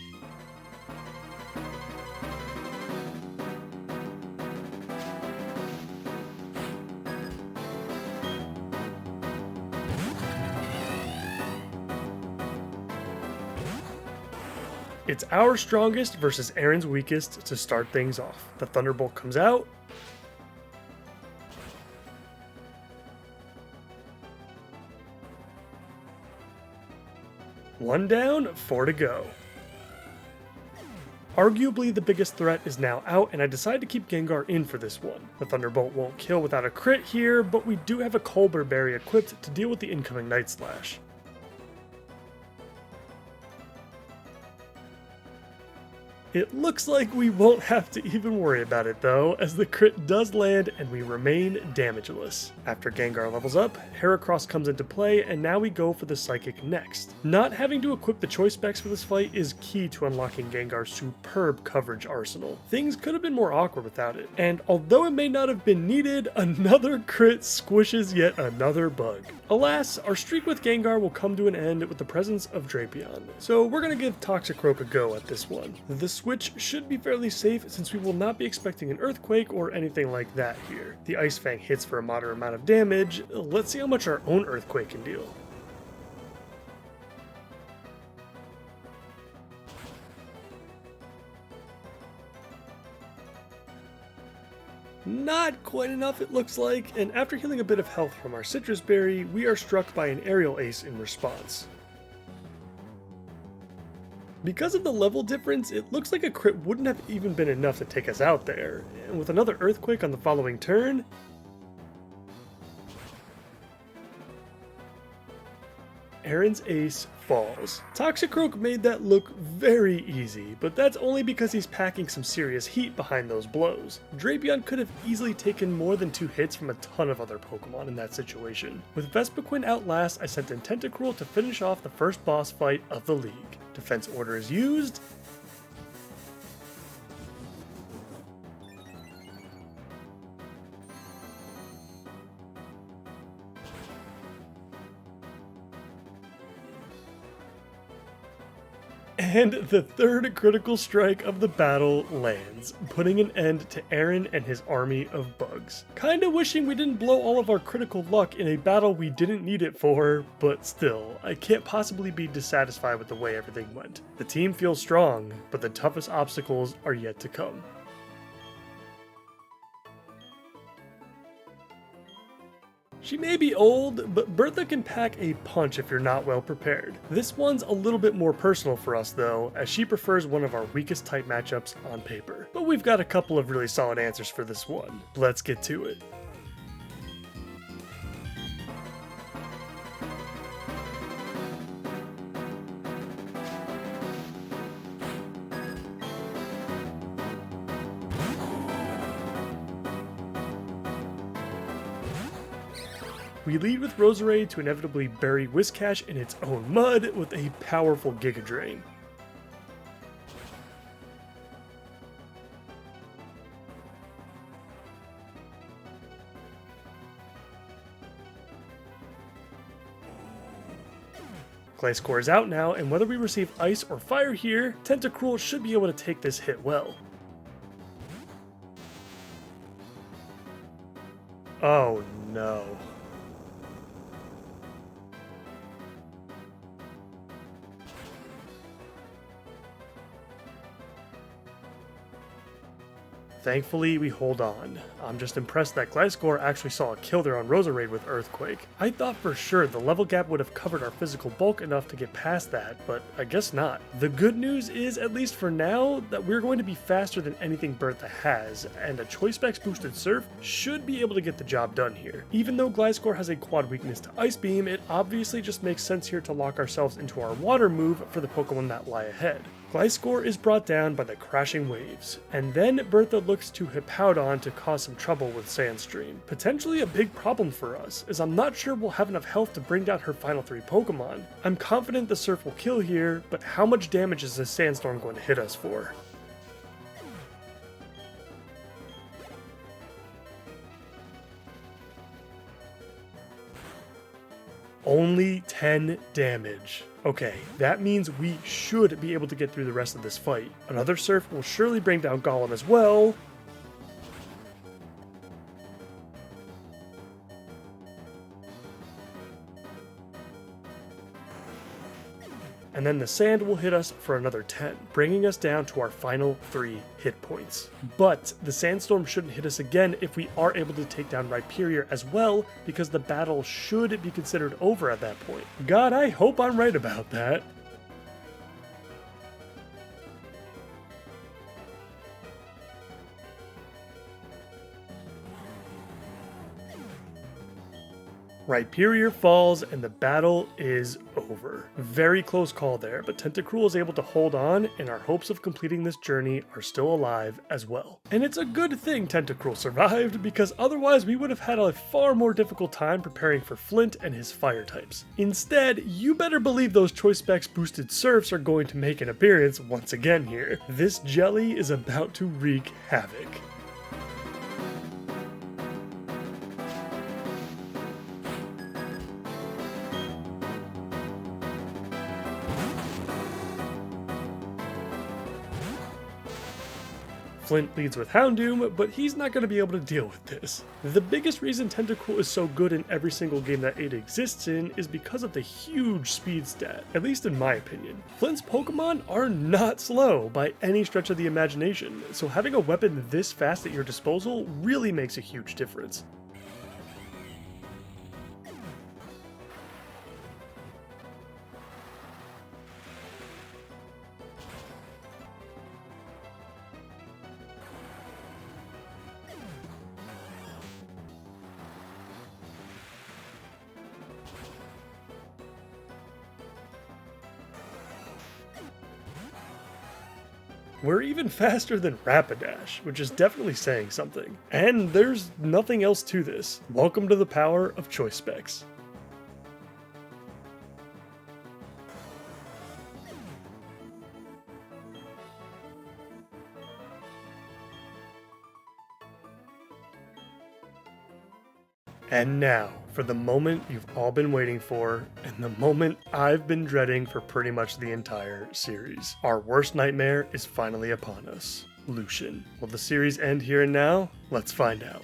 It's our strongest versus Aaron's weakest to start things off. The Thunderbolt comes out. One down, 4 to go. Arguably the biggest threat is now out, and I decide to keep Gengar in for this one. The Thunderbolt won't kill without a crit here, but we do have a Colbur Berry equipped to deal with the incoming Night Slash. It looks like we won't have to even worry about it though, as the crit does land and we remain damageless. After Gengar levels up, Heracross comes into play, and now we go for the Psychic next. Not having to equip the choice specs for this fight is key to unlocking Gengar's superb coverage arsenal. Things could have been more awkward without it, and although it may not have been needed, another crit squishes yet another bug. Alas, our streak with Gengar will come to an end with the presence of Drapion, so we're gonna give Toxicroak a go at this one. The switch should be fairly safe since we will not be expecting an Earthquake or anything like that here. The Ice Fang hits for a moderate amount of damage. Let's see how much our own Earthquake can deal. Not quite enough, it looks like, and after healing a bit of health from our Citrus Berry, we are struck by an Aerial Ace in response. Because of the level difference, it looks like a crit wouldn't have even been enough to take us out there, and with another Earthquake on the following turn, Aaron's ace falls. Toxicroak made that look very easy, but that's only because he's packing some serious heat behind those blows. Drapion could have easily taken more than 2 hits from a ton of other Pokemon in that situation. With Vespiquen out last, I sent in Tentacruel to finish off the first boss fight of the league. Defense order is used. And the third critical strike of the battle lands, putting an end to Aaron and his army of bugs. Kinda wishing we didn't blow all of our critical luck in a battle we didn't need it for, but still, I can't possibly be dissatisfied with the way everything went. The team feels strong, but the toughest obstacles are yet to come. She may be old, but Bertha can pack a punch if you're not well prepared. This one's a little bit more personal for us though, as she prefers one of our weakest type matchups on paper. But we've got a couple of really solid answers for this one. Let's get to it. We lead with Roserade to inevitably bury Whiscash in its own mud with a powerful Giga Drain. Gliscor is out now, and whether we receive Ice or Fire here, Tentacruel should be able to take this hit well. Oh no. Thankfully, we hold on. I'm just impressed that Gliscor actually saw a kill there on Roserade with Earthquake. I thought for sure the level gap would have covered our physical bulk enough to get past that, but I guess not. The good news is, at least for now, that we're going to be faster than anything Bertha has, and a Choice Specs boosted Surf should be able to get the job done here. Even though Gliscor has a quad weakness to Ice Beam, it obviously just makes sense here to lock ourselves into our Water move for the Pokemon that lie ahead. Gliscor is brought down by the crashing waves, and then Bertha looks to Hippowdon to cause some trouble with Sandstream. Potentially a big problem for us, as I'm not sure we'll have enough health to bring down her final 3 Pokemon. I'm confident the Surf will kill here, but how much damage is this Sandstorm going to hit us for? Only 10 damage. Okay, that means we should be able to get through the rest of this fight. Another surf will surely bring down Golem as well. And then the sand will hit us for another 10, bringing us down to our final 3 hit points. But the sandstorm shouldn't hit us again if we are able to take down Rhyperior as well, because the battle should be considered over at that point. God, I hope I'm right about that. Rhyperior falls and the battle is over. Very close call there, but Tentacruel is able to hold on and our hopes of completing this journey are still alive as well. And it's a good thing Tentacruel survived, because otherwise we would have had a far more difficult time preparing for Flint and his fire types. Instead, you better believe those Choice Specs boosted Surfs are going to make an appearance once again here. This jelly is about to wreak havoc. Flint leads with Houndoom, but he's not going to be able to deal with this. The biggest reason Tentacruel is so good in every single game that it exists in is because of the huge speed stat, at least in my opinion. Flint's Pokemon are not slow by any stretch of the imagination, so having a weapon this fast at your disposal really makes a huge difference. We're even faster than Rapidash, which is definitely saying something. And there's nothing else to this. Welcome to the power of Choice Specs. And now, for the moment you've all been waiting for, and the moment I've been dreading for pretty much the entire series. Our worst nightmare is finally upon us. Lucian. Will the series end here and now? Let's find out.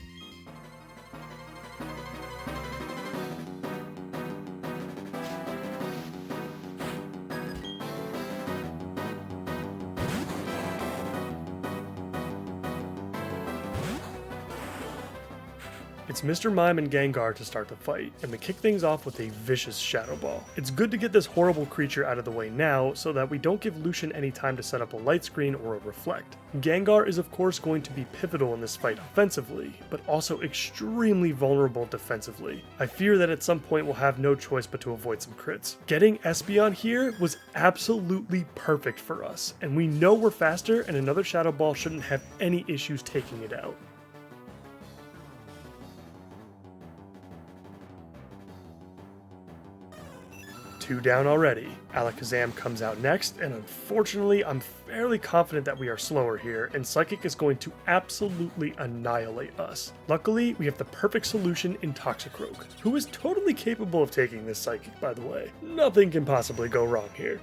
It's Mr. Mime and Gengar to start the fight, and we kick things off with a vicious Shadow Ball. It's good to get this horrible creature out of the way now, so that we don't give Lucian any time to set up a light screen or a reflect. Gengar is of course going to be pivotal in this fight offensively, but also extremely vulnerable defensively. I fear that at some point we'll have no choice but to avoid some crits. Getting Espeon here was absolutely perfect for us, and we know we're faster and another Shadow Ball shouldn't have any issues taking it out. Two down already. Alakazam comes out next, and unfortunately I'm fairly confident that we are slower here, and Psychic is going to absolutely annihilate us. Luckily, we have the perfect solution in Toxicroak, who is totally capable of taking this Psychic, by the way. Nothing can possibly go wrong here.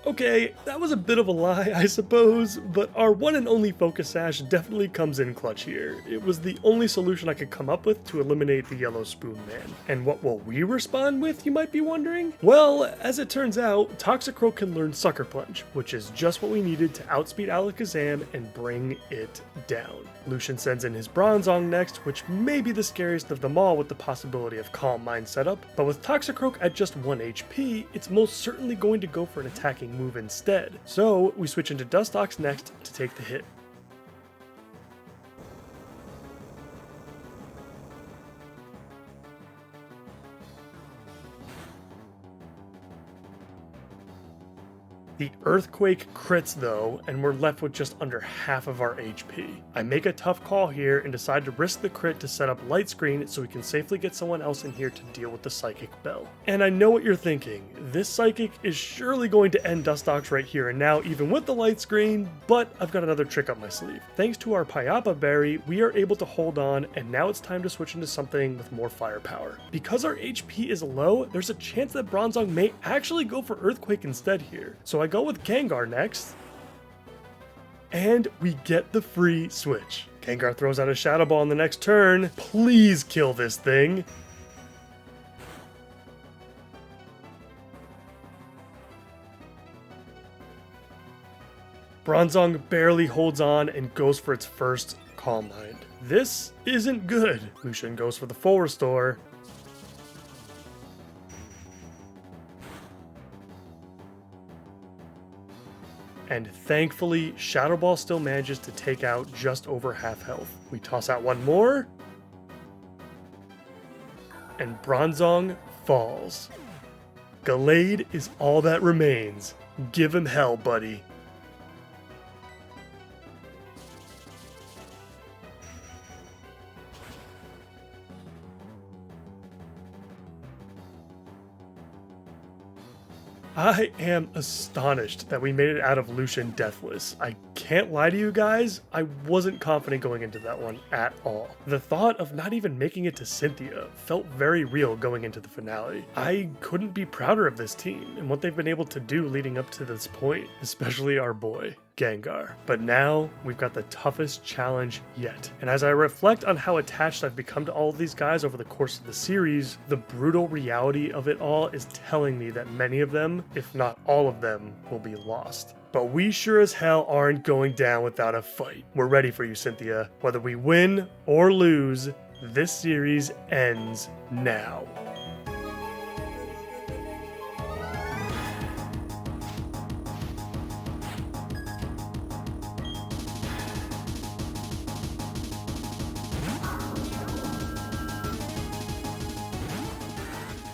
Okay, that was a bit of a lie, I suppose, but our one and only Focus Sash definitely comes in clutch here. It was the only solution I could come up with to eliminate the Yellow Spoon Man. And what will we respond with, you might be wondering? Well, as it turns out, Toxicroak can learn Sucker Punch, which is just what we needed to outspeed Alakazam and bring it down. Lucian sends in his Bronzong next, which may be the scariest of them all with the possibility of Calm Mind setup, but with Toxicroak at just 1 HP, it's most certainly going to go for an attacking move instead. So we switch into Dustox next to take the hit. The Earthquake crits though, and we're left with just under half of our HP. I make a tough call here and decide to risk the crit to set up Light Screen so we can safely get someone else in here to deal with the Psychic Bell. And I know what you're thinking, this Psychic is surely going to end Dustox right here and now even with the Light Screen, but I've got another trick up my sleeve. Thanks to our Pyapa Berry, we are able to hold on, and now it's time to switch into something with more firepower. Because our HP is low, there's a chance that Bronzong may actually go for Earthquake instead here. So I go with Gengar next, and we get the free switch. Gengar throws out a Shadow Ball on the next turn. Please kill this thing. Bronzong barely holds on and goes for its first Calm Mind. This isn't good. Lucian goes for the full restore. And thankfully, Shadow Ball still manages to take out just over half health. We toss out one more, and Bronzong falls. Gallade is all that remains. Give him hell, buddy. I am astonished that we made it out of Lucian deathless. I can't lie to you guys, I wasn't confident going into that one at all. The thought of not even making it to Cynthia felt very real going into the finale. I couldn't be prouder of this team and what they've been able to do leading up to this point, especially our boy, Gengar. But now, we've got the toughest challenge yet. And as I reflect on how attached I've become to all of these guys over the course of the series, the brutal reality of it all is telling me that many of them, if not all of them, will be lost. But we sure as hell aren't going down without a fight. We're ready for you, Cynthia. Whether we win or lose, this series ends now.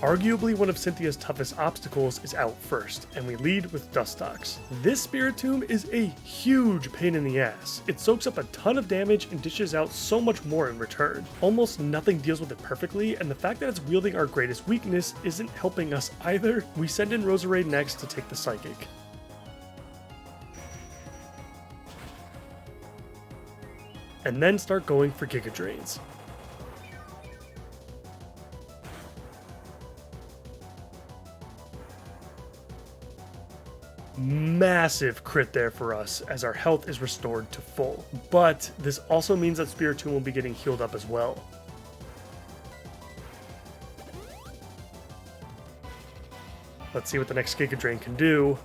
Arguably one of Cynthia's toughest obstacles is out first, and we lead with Dustox. This Spiritomb is a huge pain in the ass. It soaks up a ton of damage and dishes out so much more in return. Almost nothing deals with it perfectly, and the fact that it's wielding our greatest weakness isn't helping us either. We send in Roserade next to take the Psychic. And then start going for Giga Drains. Massive crit there for us as our health is restored to full. But this also means that Spiritomb will be getting healed up as well. Let's see what the next Giga Drain can do.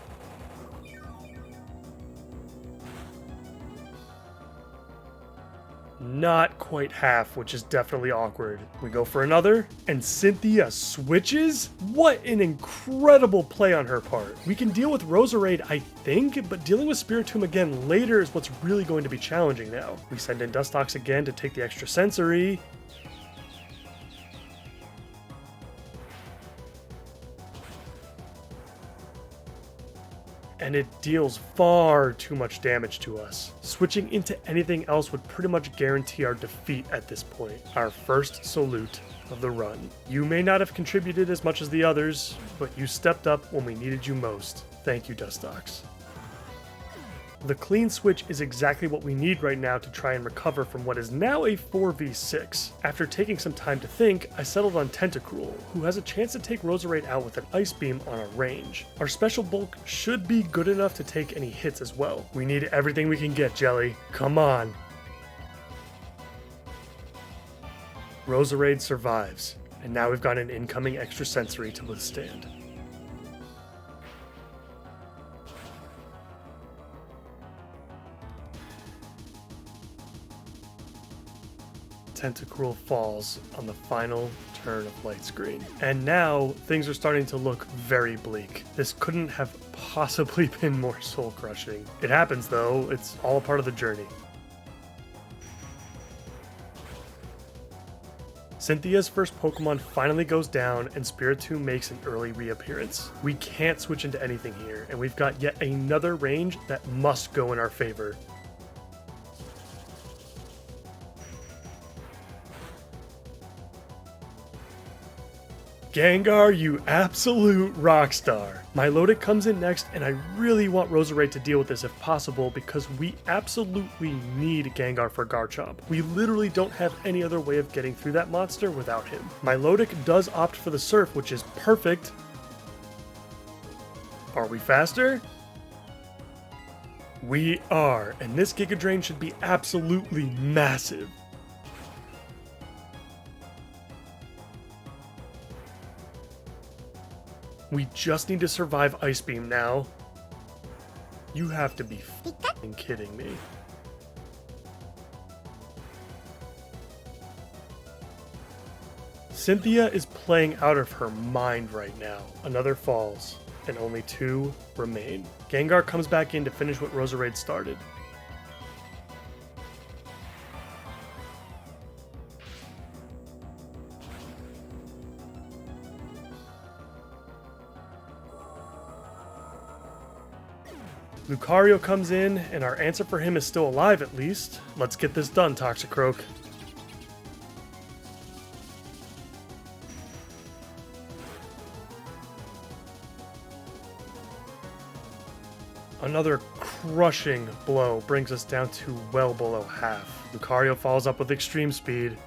Not quite half, which is definitely awkward. We go for another, and Cynthia switches? What an incredible play on her part. We can deal with Roserade, I think, but dealing with Spiritomb again later is what's really going to be challenging now. We send in Dustox again to take the extra sensory. And it deals far too much damage to us. Switching into anything else would pretty much guarantee our defeat at this point. Our first salute of the run. You may not have contributed as much as the others, but you stepped up when we needed you most. Thank you, Dustox. The clean switch is exactly what we need right now to try and recover from what is now a 4v6. After taking some time to think, I settled on Tentacruel, who has a chance to take Roserade out with an Ice Beam on our range. Our special bulk should be good enough to take any hits as well. We need everything we can get, Jelly. Come on. Roserade survives, and now we've got an incoming extra sensory to withstand. Tentacruel falls on the final turn of Light Screen. And now, things are starting to look very bleak. This couldn't have possibly been more soul-crushing. It happens though, it's all a part of the journey. Cynthia's first Pokemon finally goes down and Spiritomb makes an early reappearance. We can't switch into anything here, and we've got yet another range that must go in our favor. Gengar, you absolute rock star. Milotic comes in next, and I really want Roserade to deal with this if possible because we absolutely need Gengar for Garchomp. We literally don't have any other way of getting through that monster without him. Milotic does opt for the Surf, which is perfect. Are we faster? We are, and this Giga Drain should be absolutely massive. We just need to survive Ice Beam now. You have to be f***ing kidding me. Cynthia is playing out of her mind right now. Another falls, and only 2 remain. Gengar comes back in to finish what Roserade started. Lucario comes in, and our answer for him is still alive at least. Let's get this done, Toxicroak. Another crushing blow brings us down to well below half. Lucario follows up with extreme speed.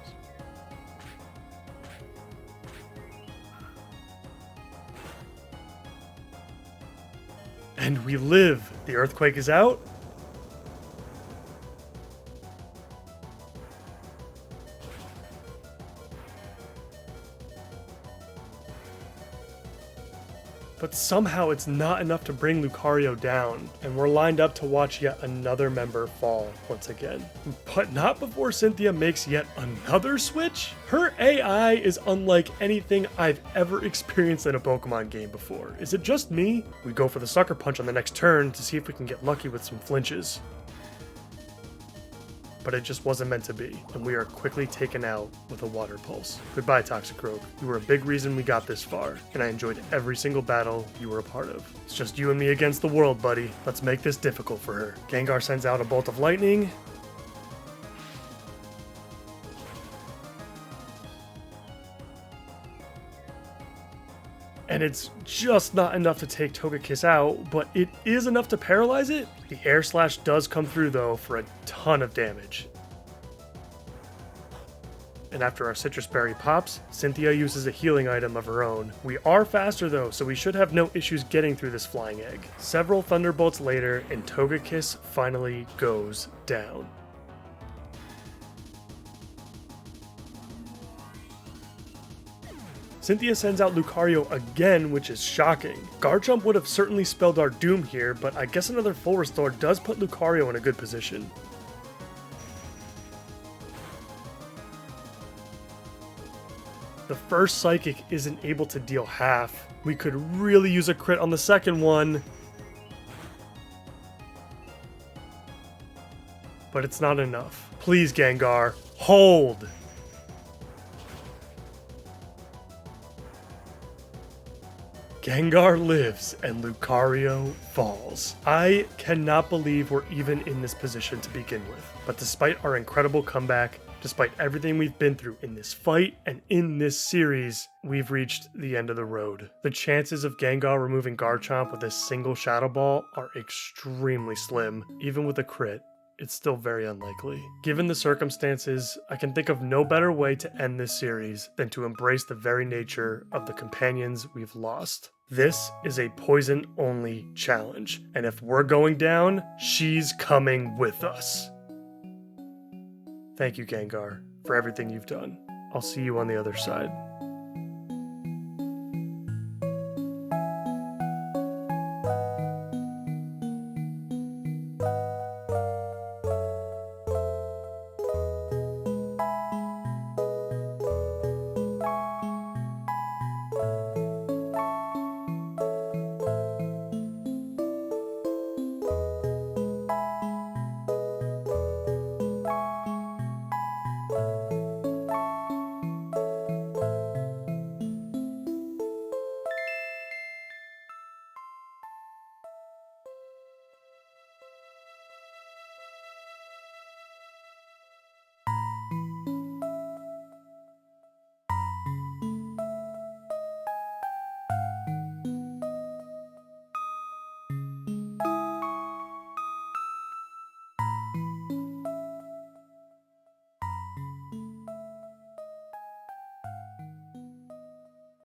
And we live. The earthquake is out. But somehow it's not enough to bring Lucario down, and we're lined up to watch yet another member fall once again. But not before Cynthia makes yet another switch. Her AI is unlike anything I've ever experienced in a Pokemon game before. Is it just me? We go for the Sucker Punch on the next turn to see if we can get lucky with some flinches. But it just wasn't meant to be, and we are quickly taken out with a Water Pulse. Goodbye, Toxicroak. You were a big reason we got this far, and I enjoyed every single battle you were a part of. It's just you and me against the world, buddy. Let's make this difficult for her. Gengar sends out a Bolt of Lightning. And it's just not enough to take Togekiss out, but it is enough to paralyze it. The Air Slash does come through though for a ton of damage. And after our Citrus Berry pops, Cynthia uses a healing item of her own. We are faster though, so we should have no issues getting through this Flying Egg. Several Thunderbolts later, and Togekiss finally goes down. Cynthia sends out Lucario again, which is shocking. Garchomp would have certainly spelled our doom here, but I guess another full restore does put Lucario in a good position. The first Psychic isn't able to deal half. We could really use a crit on the second one. But it's not enough. Please, Gengar, hold! Gengar lives and Lucario falls. I cannot believe we're even in this position to begin with. But despite our incredible comeback, despite everything we've been through in this fight and in this series, we've reached the end of the road. The chances of Gengar removing Garchomp with a single Shadow Ball are extremely slim. Even with a crit, it's still very unlikely. Given the circumstances, I can think of no better way to end this series than to embrace the very nature of the companions we've lost. This is a poison-only challenge, and if we're going down, she's coming with us. Thank you, Gengar, for everything you've done. I'll see you on the other side.